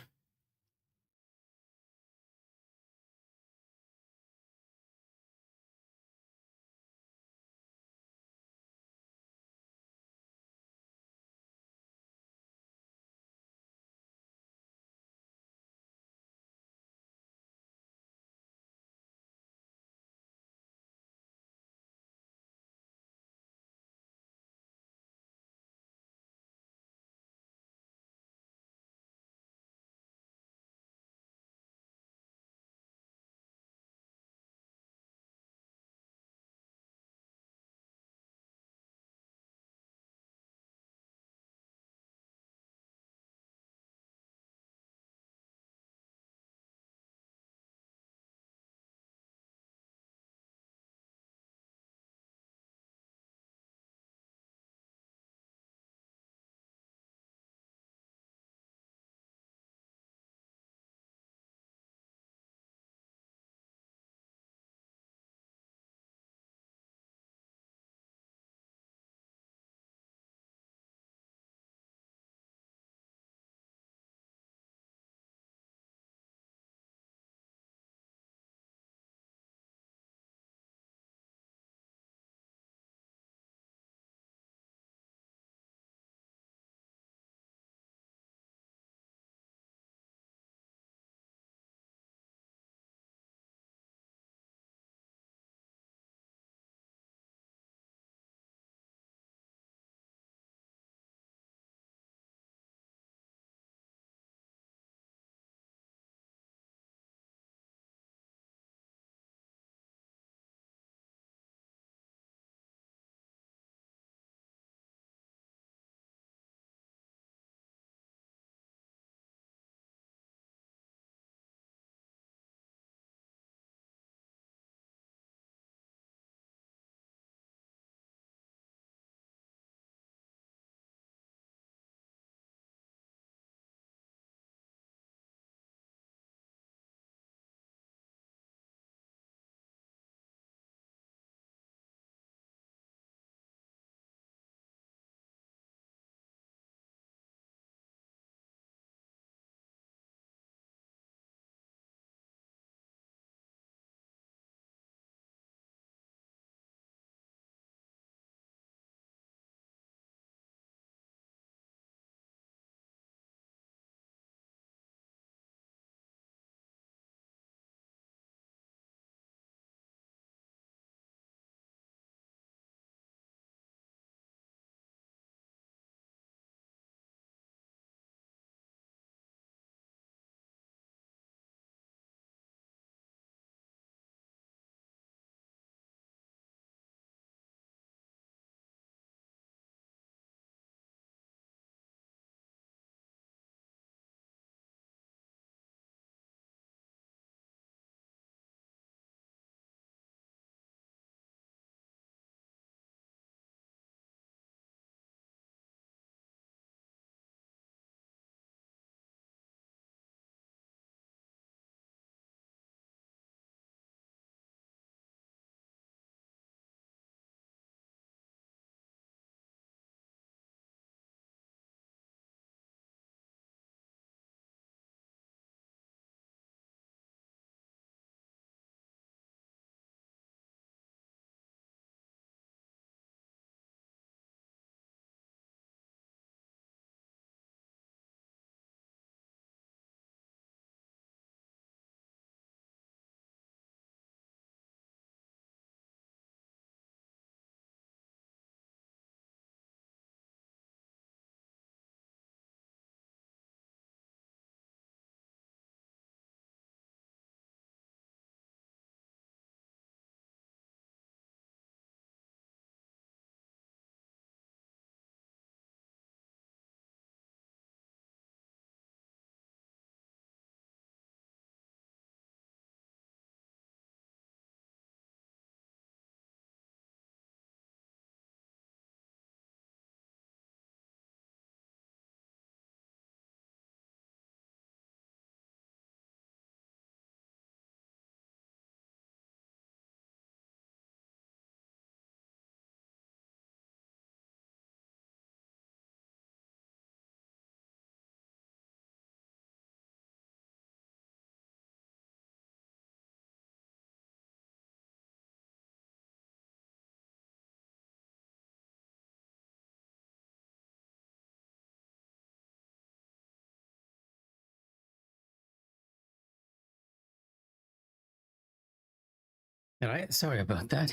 Alright, sorry about that.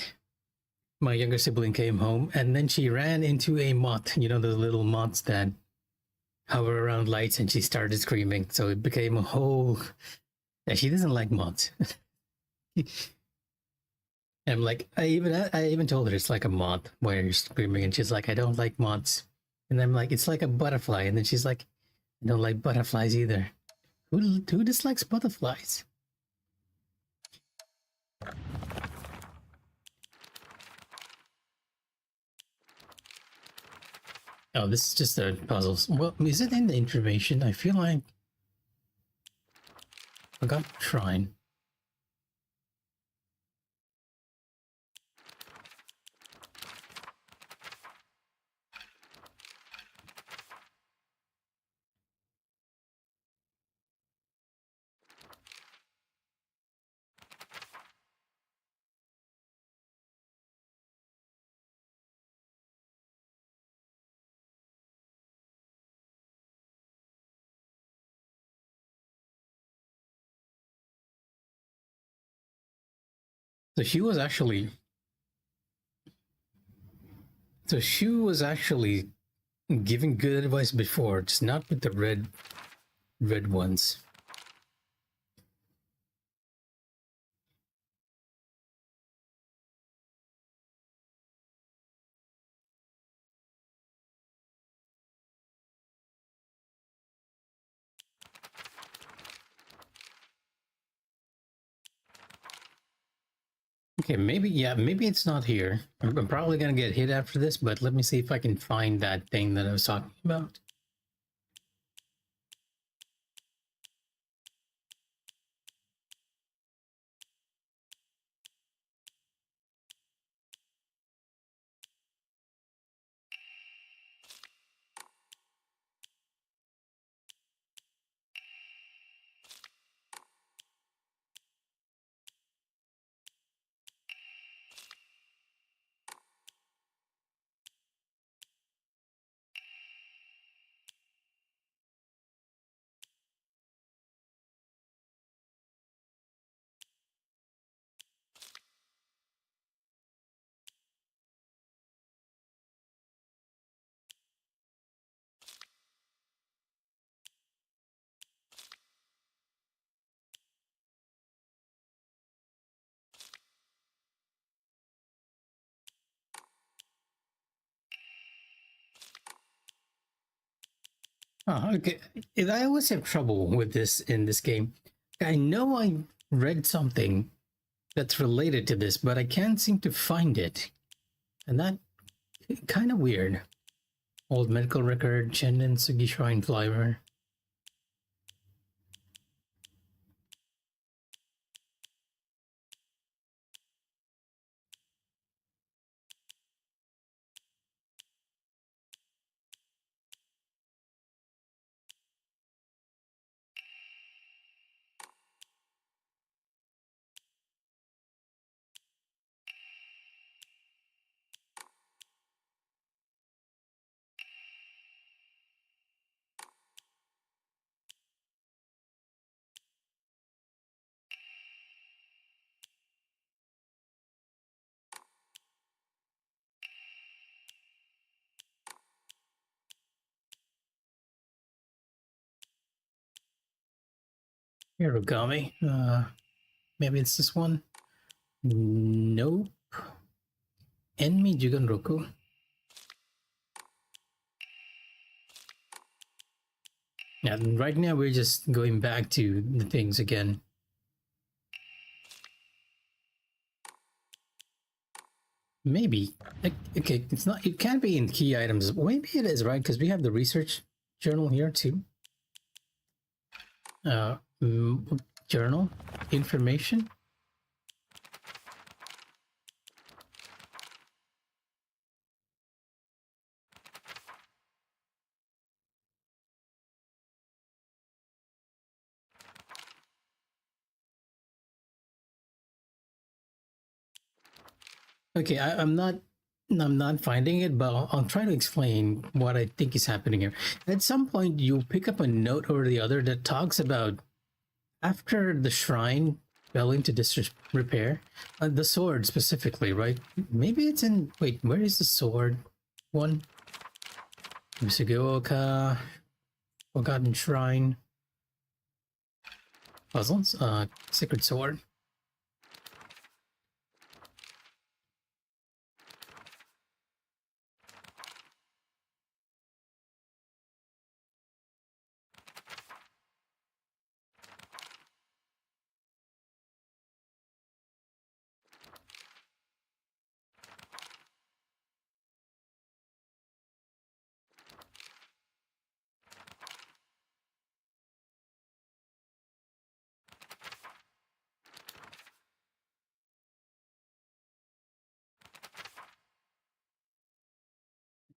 My younger sibling came home and then she ran into a moth. You know, those little moths that hover around lights, and she started screaming. So it became a whole. Yeah, she doesn't like moths. And I'm like, I even told her it's like a moth while you're screaming, and she's like, I don't like moths. And I'm like, it's like a butterfly. And then she's like, I don't like butterflies either. Who dislikes butterflies? Oh, this is just the puzzles. Well, is it in the information? I feel like I got shrine. So she was actually. So she was actually giving good advice before, just not with the red ones. Okay, maybe, yeah, maybe it's not here. I'm probably gonna get hit after this, but let me see if I can find that thing that I was talking about. Oh, okay. I always have trouble with this in this game. I know I read something that's related to this, but I can't seem to find it. And that kind of weird. Old medical record, Shenden Sugi Shrine Flyer. Hirogami. Maybe it's this one. Nope. Enmi Juganroku. Yeah, right now we're just going back to the things again. Maybe. Okay, it's not. It can't be in key items. Maybe it is, right? Because we have the research journal here too. Journal information. Okay, I'm not finding it, but I'll try to explain what I think is happening here. At some point, you pick up a note or the other that talks about after the shrine fell into disrepair. The sword specifically, right? Maybe it's in... Wait, where is the sword one? Misugaoka, Forgotten Shrine. Puzzles? Sacred Sword.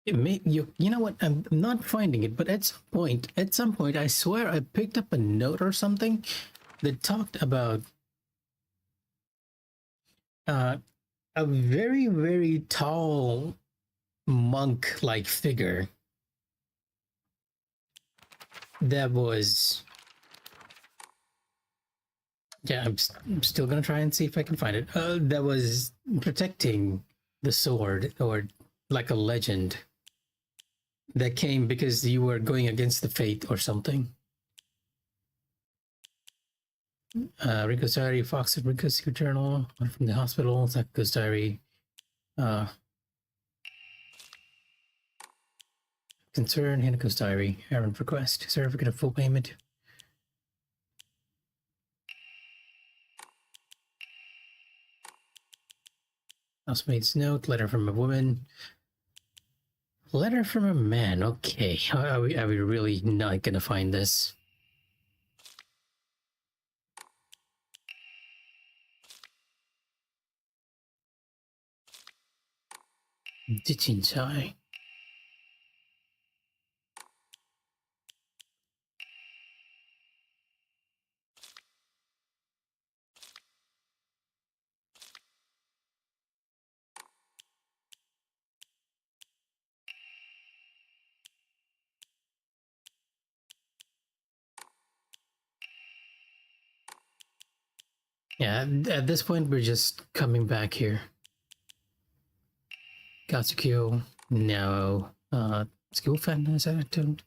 It may, you know what? I'm not finding it, but at some point, I swear I picked up a note or something that talked about a very, very tall monk-like figure that was... Yeah, I'm still gonna try and see if I can find it. That was protecting the sword, or like a legend that came because you were going against the fate or something. Rico's diary, Fox and Rico's secret journal, one from the hospital, Sakako's diary. Concern, Hanako's diary, errand request, certificate of full payment. Housemate's note, letter from a woman. Letter from a man, okay. Are we really not gonna find this? Dichinchai. Yeah, at this point, we're just coming back here. Katsukyo, no. School fan, is that it?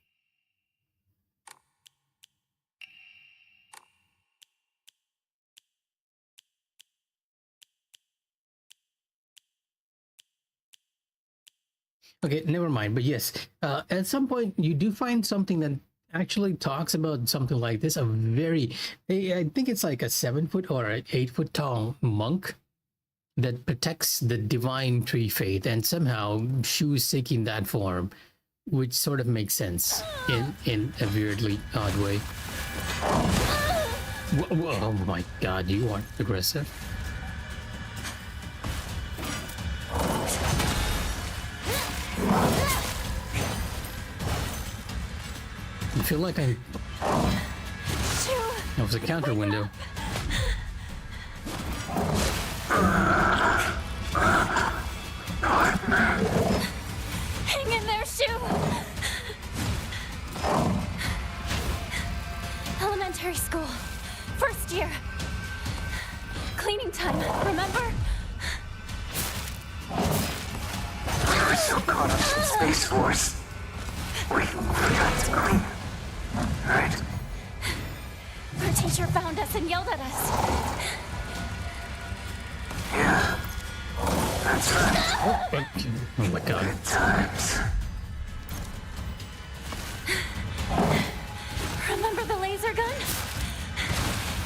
Okay, never mind. But yes, at some point, you do find something that actually talks about something like this. I think it's like a 7-foot or an 8-foot tall monk that protects the divine tree faith, and somehow Shu's taking that form, which sort of makes sense in a weirdly odd way. Whoa, oh my god, you are aggressive. I feel like that was a counter window. Hang in there, Shu! Elementary school. First year. Cleaning time, remember? We were so caught up in Space Force. We forgot to clean. Right? Our teacher found us and yelled at us. Yeah. That's right. Oh my god. Good times. Remember the laser gun?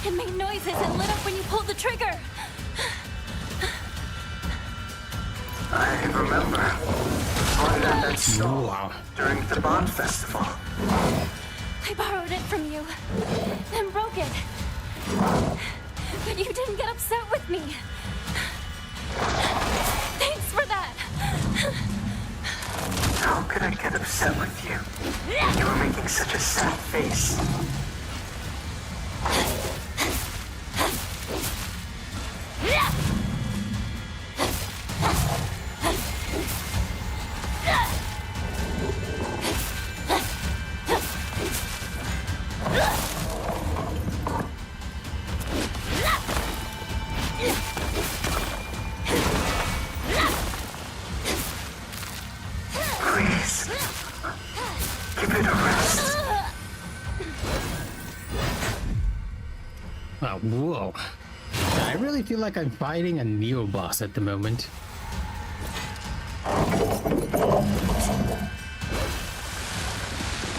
It made noises and lit up when you pulled the trigger. I remember. Bought it at that stall during the Bond Festival. I borrowed it from you, then broke it. But you didn't get upset with me. Thanks for that. How could I get upset with you? You were making such a sad face. whoa. I really feel like I'm fighting a Neo boss at the moment.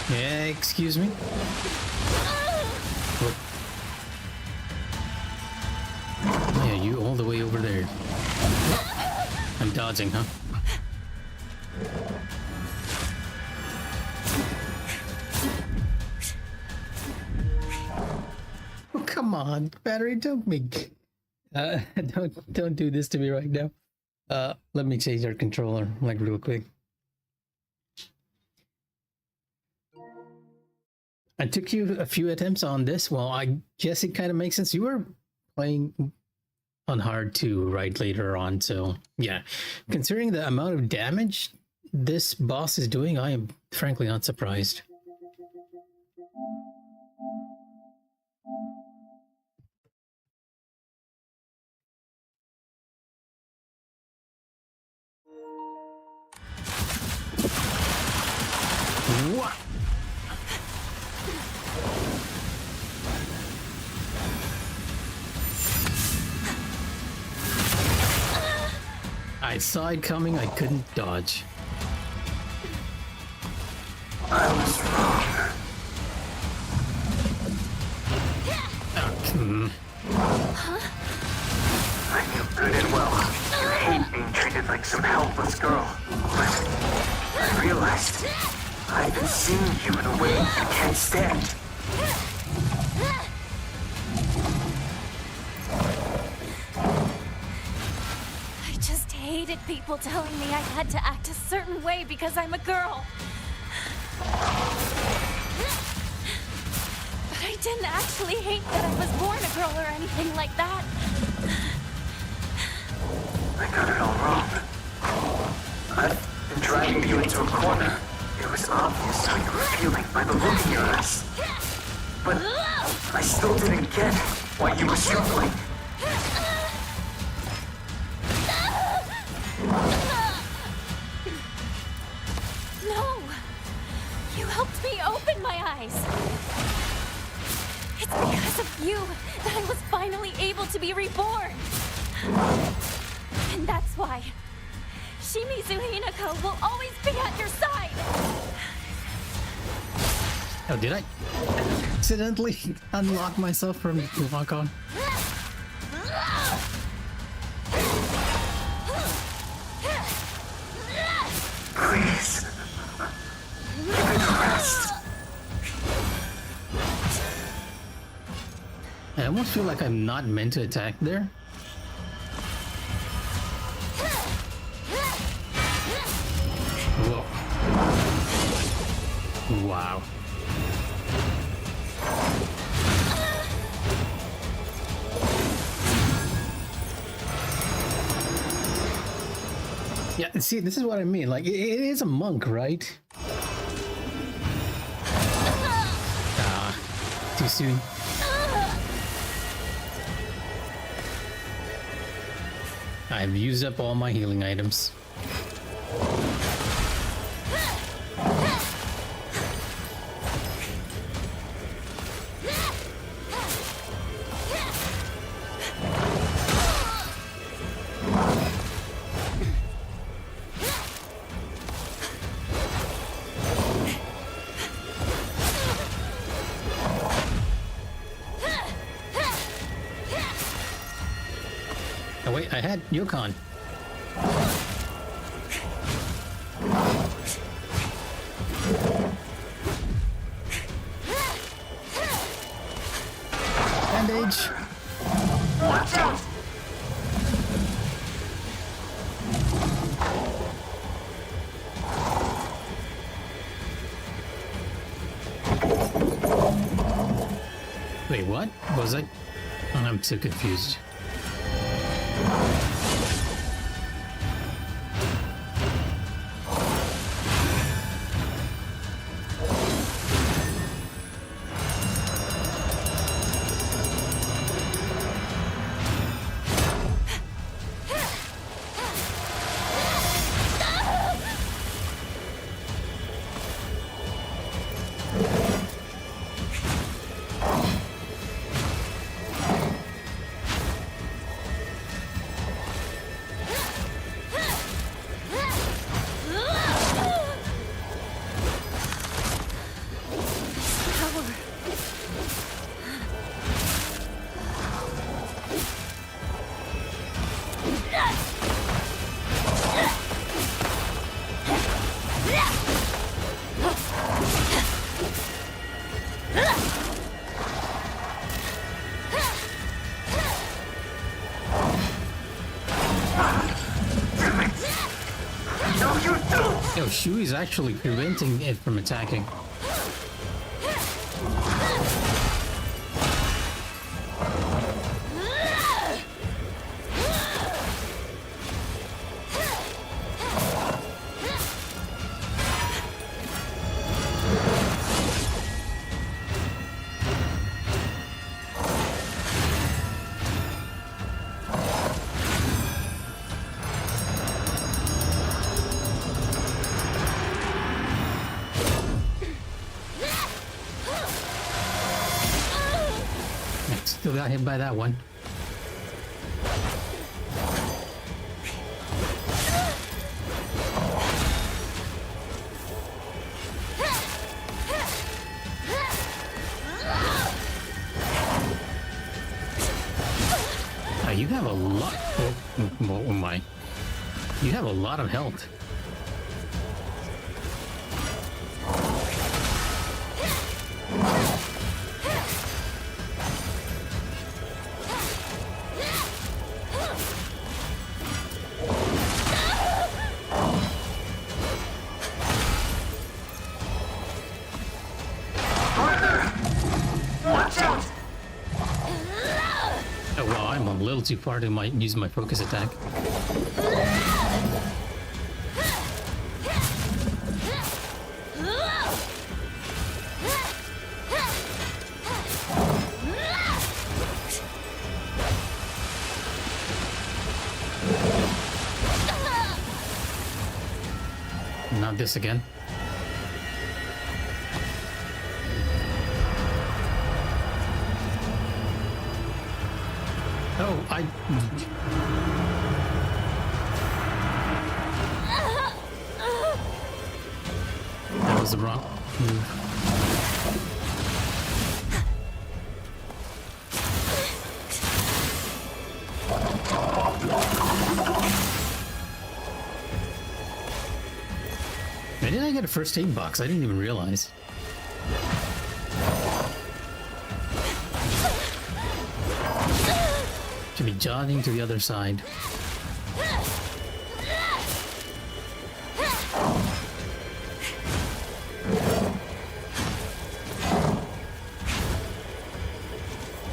Yeah, excuse me. What? Yeah, you all the way over there. I'm dodging, huh? Oh, come on, battery, don't make... don't do this to me right now. Let me change our controller, like, real quick. I took you a few attempts on this. Well, I guess it kind of makes sense. You were playing on hard too, right, later on. So, yeah. Considering the amount of damage this boss is doing, I am frankly not surprised. What? I saw it coming, I couldn't dodge. I was wrong. I knew good and well you hate being treated like some helpless girl. But I realized I've been seeing you in a way you can't stand. I just hated people telling me I had to act a certain way because I'm a girl. But I didn't actually hate that I was born a girl or anything like that. I got it all wrong. I've been driving you into a corner. It was obvious how you were feeling by the look in your eyes. But I still didn't get why you were struggling. No! You helped me open my eyes! It's because of you that I was finally able to be reborn! And that's why Shimizu Hinako will always be at your side! Oh, did I accidentally unlock myself from the lock-on? Please. Give it a rest. I almost feel like I'm not meant to attack there. Whoa. Wow. Yeah, see, this is what I mean. Like, it is a monk, right? Ah, too soon. I've used up all my healing items. Oh wait, I had Yukon. Bandage. Watch out! Wait, what? Was I? I'm so confused. Yo, Shu is actually preventing it from attacking. Still got hit by that one. You have a lot. Oh my. You have a lot of health. Oh wow, I'm a little too far to use my focus attack. Not this again. Oh, that was the wrong move. Why did I get a first aid box? I didn't even realize. Should be jogging to the other side.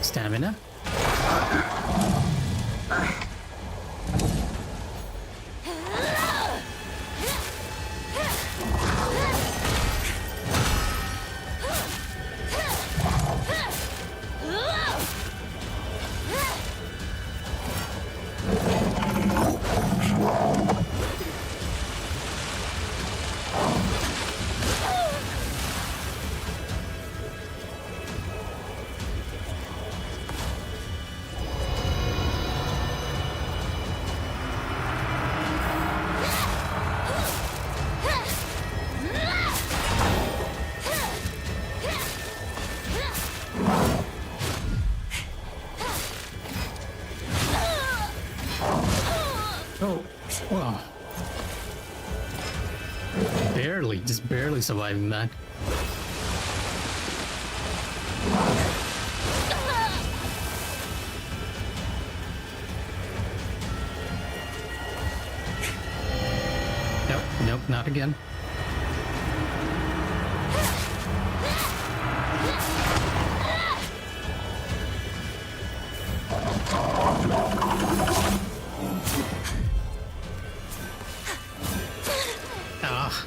Stamina. Oh, wow. Just barely surviving that. Nope, not again. Ah.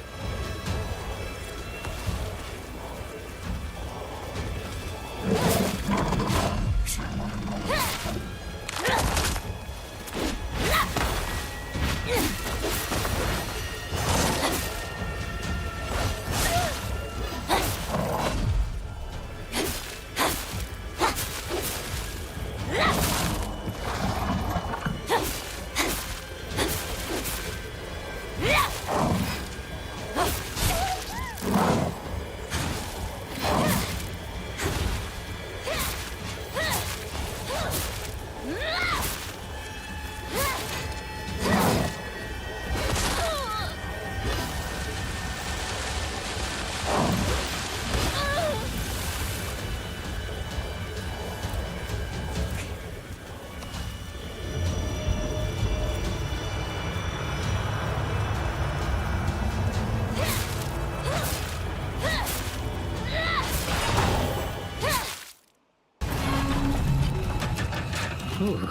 Ooh.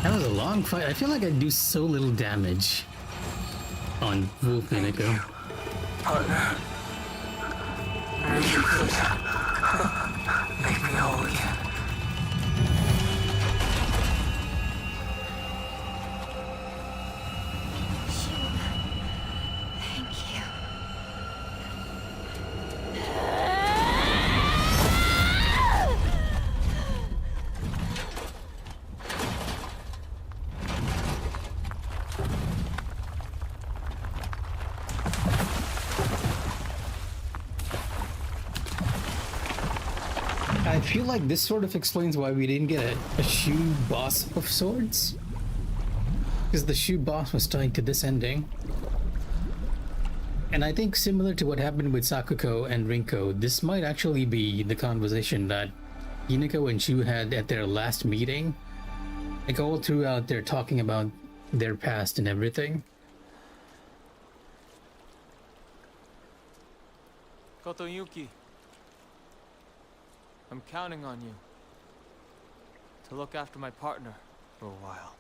That was a long fight. I feel like I do so little damage on Wolf Hinako. Partner. You could make me whole again. Thank you. I feel like this sort of explains why we didn't get a Shu boss of sorts. Because the Shu boss was tied to this ending. And I think similar to what happened with Sakuko and Rinko, this might actually be the conversation that Hinako and Shu had at their last meeting. Like all throughout they're talking about their past and everything. Koto Yuki, I'm counting on you to look after my partner for a while.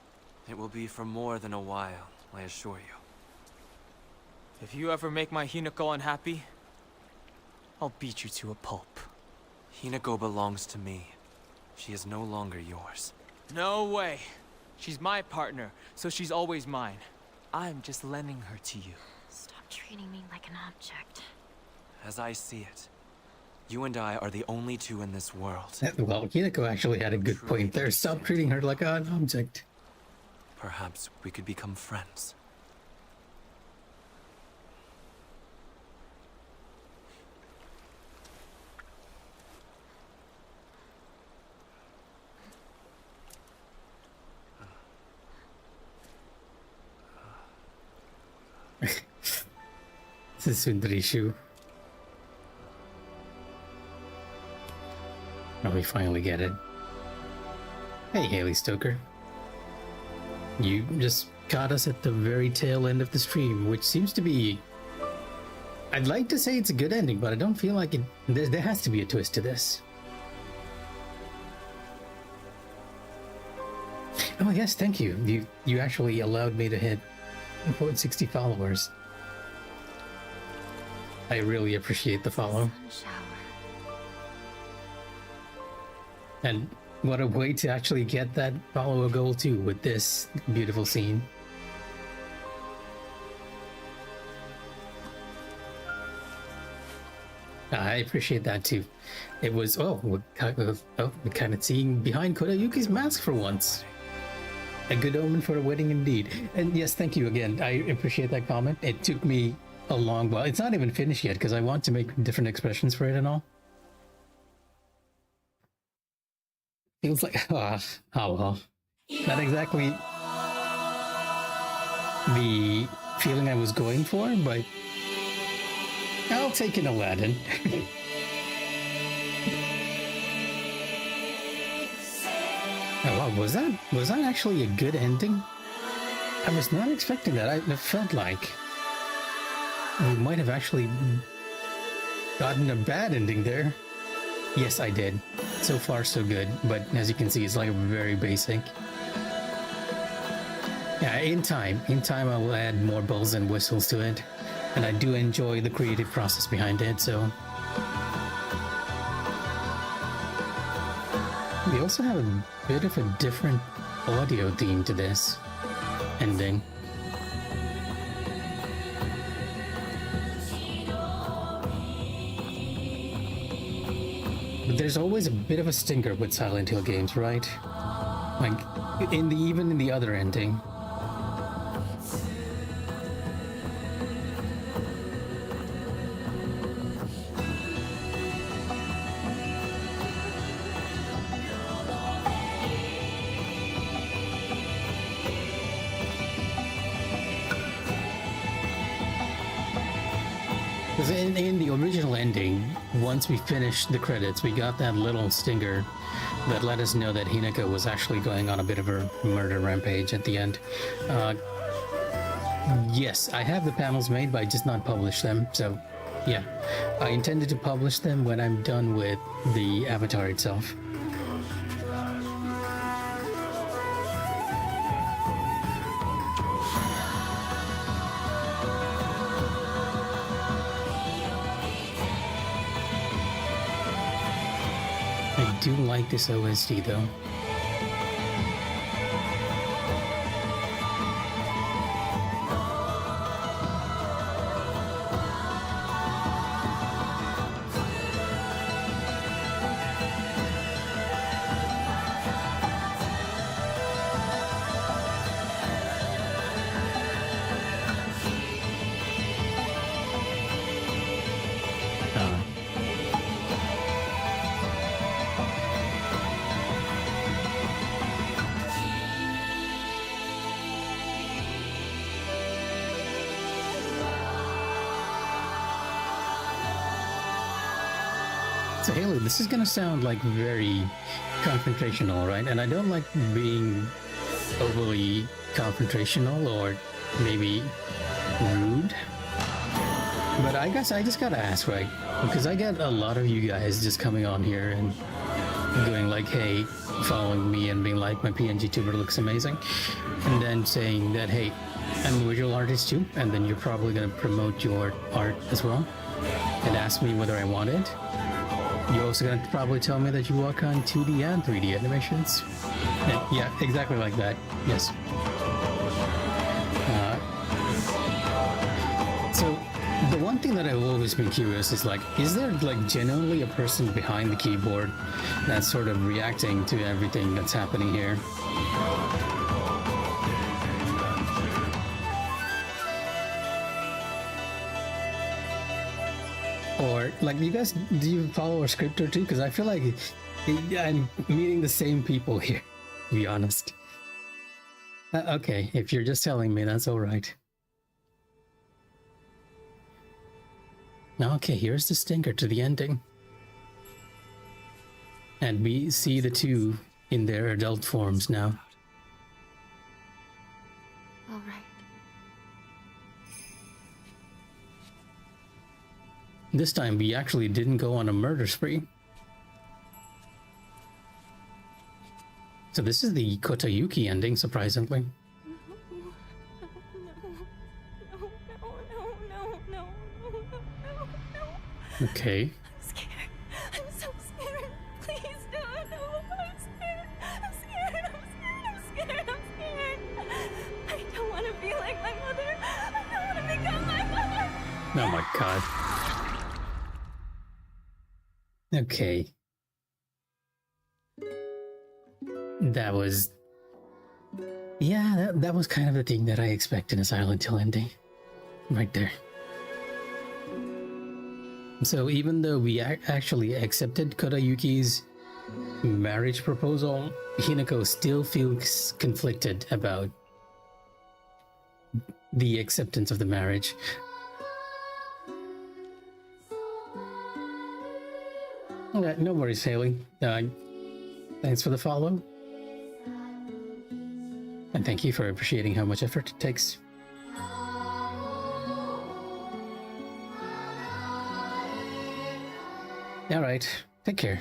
It will be for more than a while, I assure you. If you ever make my Hinako unhappy, I'll beat you to a pulp. Hinako belongs to me. She is no longer yours. No way. She's my partner, so she's always mine. I'm just lending her to you. Stop treating me like an object. As I see it, you and I are the only two in this world. Well, Hinako actually had a good point there. Stop treating her like an object. Perhaps we could become friends. This is Sundrishu. Oh, we finally get it. Hey, Haley Stoker. You just caught us at the very tail end of the stream, which seems to be... I'd like to say it's a good ending, but I don't feel like it... There has to be a twist to this. Oh yes, thank you. You actually allowed me to hit 460 followers. I really appreciate the follow. And what a way to actually get that follow goal too, with this beautiful scene. I appreciate that too. It was we're kind of seeing behind Kodayuki's mask for once. A good omen for a wedding indeed. And yes, thank you again. I appreciate that comment. It took me a long while. It's not even finished yet because I want to make different expressions for it and all. Feels like, well. Not exactly the feeling I was going for, but I'll take an Aladdin. Oh wow, was that actually a good ending? I was not expecting that. It felt like we might have actually gotten a bad ending there. Yes, I did. So far, so good. But as you can see, it's like very basic. Yeah, in time I'll add more bells and whistles to it. And I do enjoy the creative process behind it, so. We also have a bit of a different audio theme to this ending. But there's always a bit of a stinker with Silent Hill games, right? Like, even in the other ending. Because in the original ending, once we finished the credits, we got that little stinger that let us know that Hinako was actually going on a bit of a murder rampage at the end. Yes, I have the panels made, but I just not published them, so yeah. I intended to publish them when I'm done with the avatar itself. do like this OST though. So Haley, this is gonna sound like very confrontational, right? And I don't like being overly confrontational or maybe rude. But I guess I just gotta ask, right? Because I get a lot of you guys just coming on here and going like, hey, following me and being like, my PNG tuber looks amazing. And then saying that, hey, I'm a visual artist too. And then you're probably gonna promote your art as well and ask me whether I want it. You're also going to probably tell me that you work on 2D and 3D animations. Yeah, exactly like that. Yes. So the one thing that I've always been curious is like, is there like genuinely a person behind the keyboard that's sort of reacting to everything that's happening here? Or like, do you follow a script or two? Because I feel like I'm meeting the same people here, to be honest. Okay, if you're just telling me, that's all right. Okay, here's the stinker to the ending. And we see the two in their adult forms now. All right. This time we actually didn't go on a murder spree. So this is the Kotayuki ending, surprisingly. No. Okay. I'm scared. I'm so scared. Please don't. No, I'm scared. I'm scared. I don't want to be like my mother. I don't want to become my mother. Oh my god. Okay. That was... Yeah, that was kind of the thing that I expect in a Silent Hill ending. Right there. So even though we actually accepted Kodayuki's marriage proposal, Hinako still feels conflicted about the acceptance of the marriage. Alright, no worries, Haley. Thanks for the follow. And thank you for appreciating how much effort it takes. Alright, take care.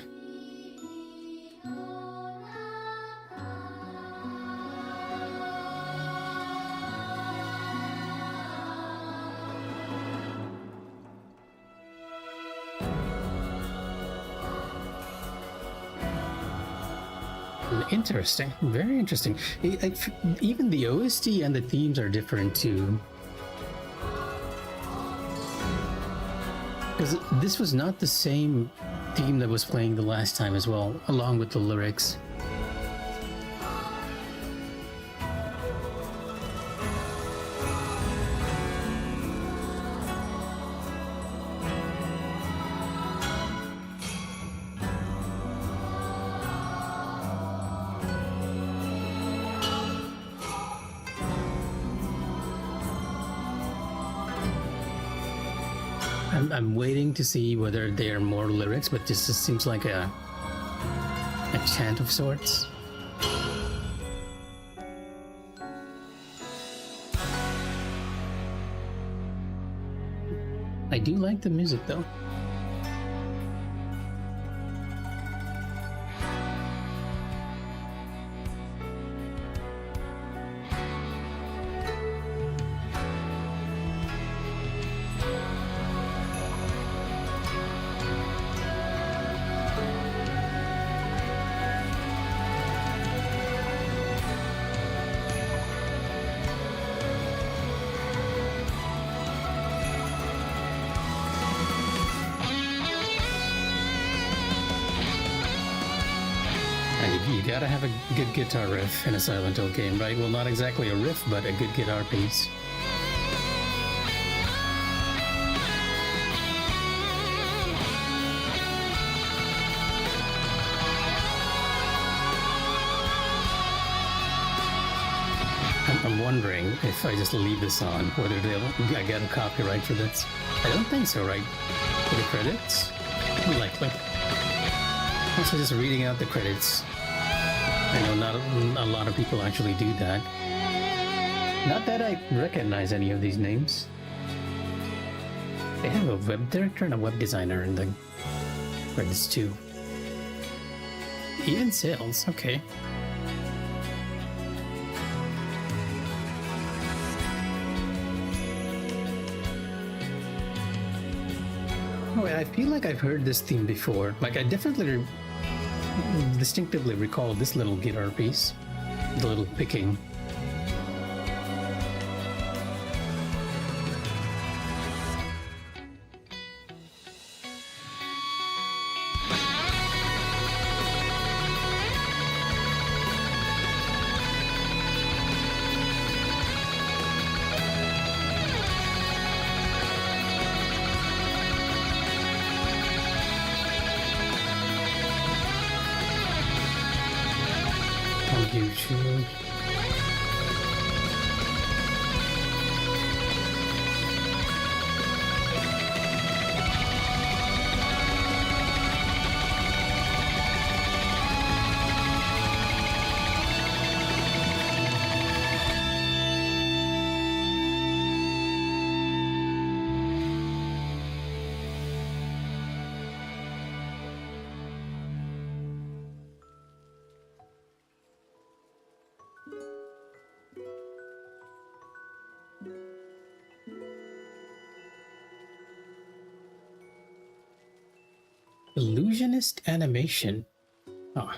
Interesting, very interesting. Even the OST and the themes are different too. Because this was not the same theme that was playing the last time as well, along with the lyrics. I'm waiting to see whether there are more lyrics, but this just seems like a chant of sorts. I do like the music though. gotta have a good guitar riff in a Silent Hill game, right? Well, not exactly a riff, but a good guitar piece. I'm wondering if I just leave this on, whether I get a copyright for this. I don't think so, right? For the credits? Likely. Also, just reading out the credits. I know not a lot of people actually do that. Not that I recognize any of these names. They have a web director and a web designer in the credits too. Ian Sales, okay. Oh, I feel like I've heard this theme before. Like, I definitely distinctively recall this little guitar piece. The little picking. YouTube. Illusionist animation. Oh.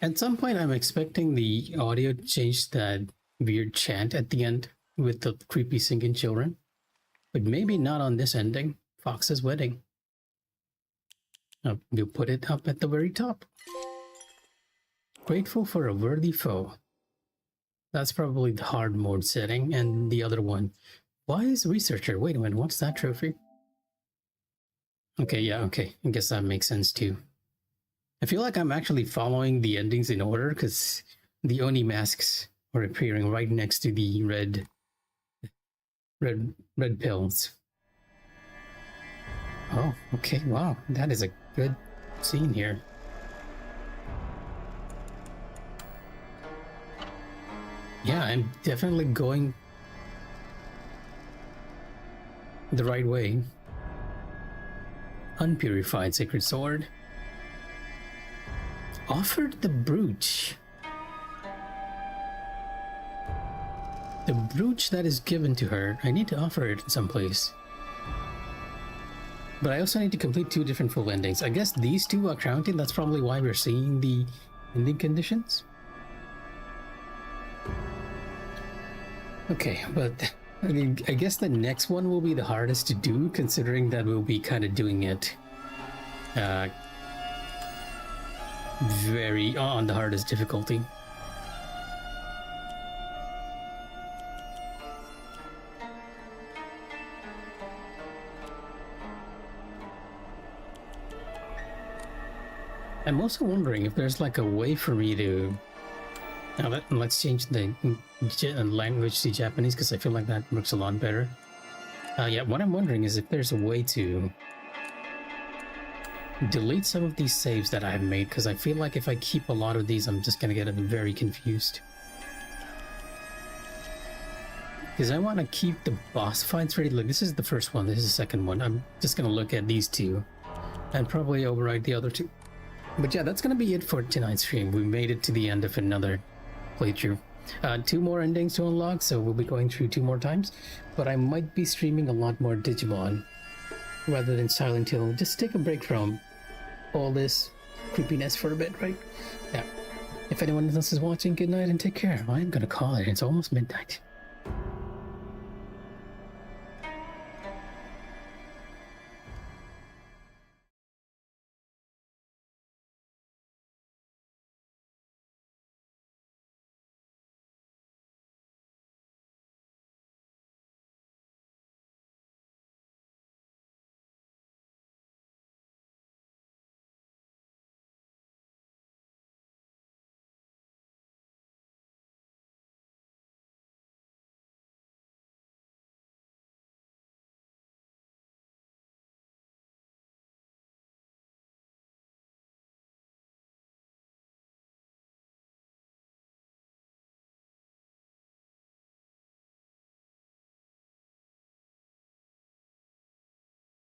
At some point, I'm expecting the audio to change that weird chant at the end with the creepy singing children. But maybe not on this ending, Fox's Wedding. We'll put it up at the very top. Grateful for a worthy foe. That's probably the hard mode setting, and the other one. Wise researcher. Wait a minute, what's that trophy? Okay, yeah, okay. I guess that makes sense too. I feel like I'm actually following the endings in order because the Oni masks are appearing right next to the red pills. Oh, okay, wow. That is a good scene here. Yeah, I'm definitely going the right way. Unpurified sacred sword. Offered the brooch. The brooch that is given to her. I need to offer it someplace. But I also need to complete 2 different full endings. I guess these 2 are counting. That's probably why we're seeing the ending conditions. Okay, but I mean, I guess the next one will be the hardest to do, considering that we'll be kind of doing it very on the hardest difficulty. I'm also wondering if there's like a way for me to... Now let's change the language to Japanese because I feel like that works a lot better. Yeah, what I'm wondering is if there's a way to delete some of these saves that I've made, because I feel like if I keep a lot of these, I'm just gonna get very confused. Because I want to keep the boss fights ready. Look, this is the first one, this is the second one. I'm just gonna look at these 2 and probably override the other 2. But yeah, that's gonna be it for tonight's stream. We made it to the end of another playthrough. 2 more endings to unlock, so we'll be going through 2 more times. But I might be streaming a lot more Digimon rather than Silent Hill. Just take a break from all this creepiness for a bit, right? Yeah. If anyone else is watching, good night and take care. I'm gonna call it. It's almost midnight.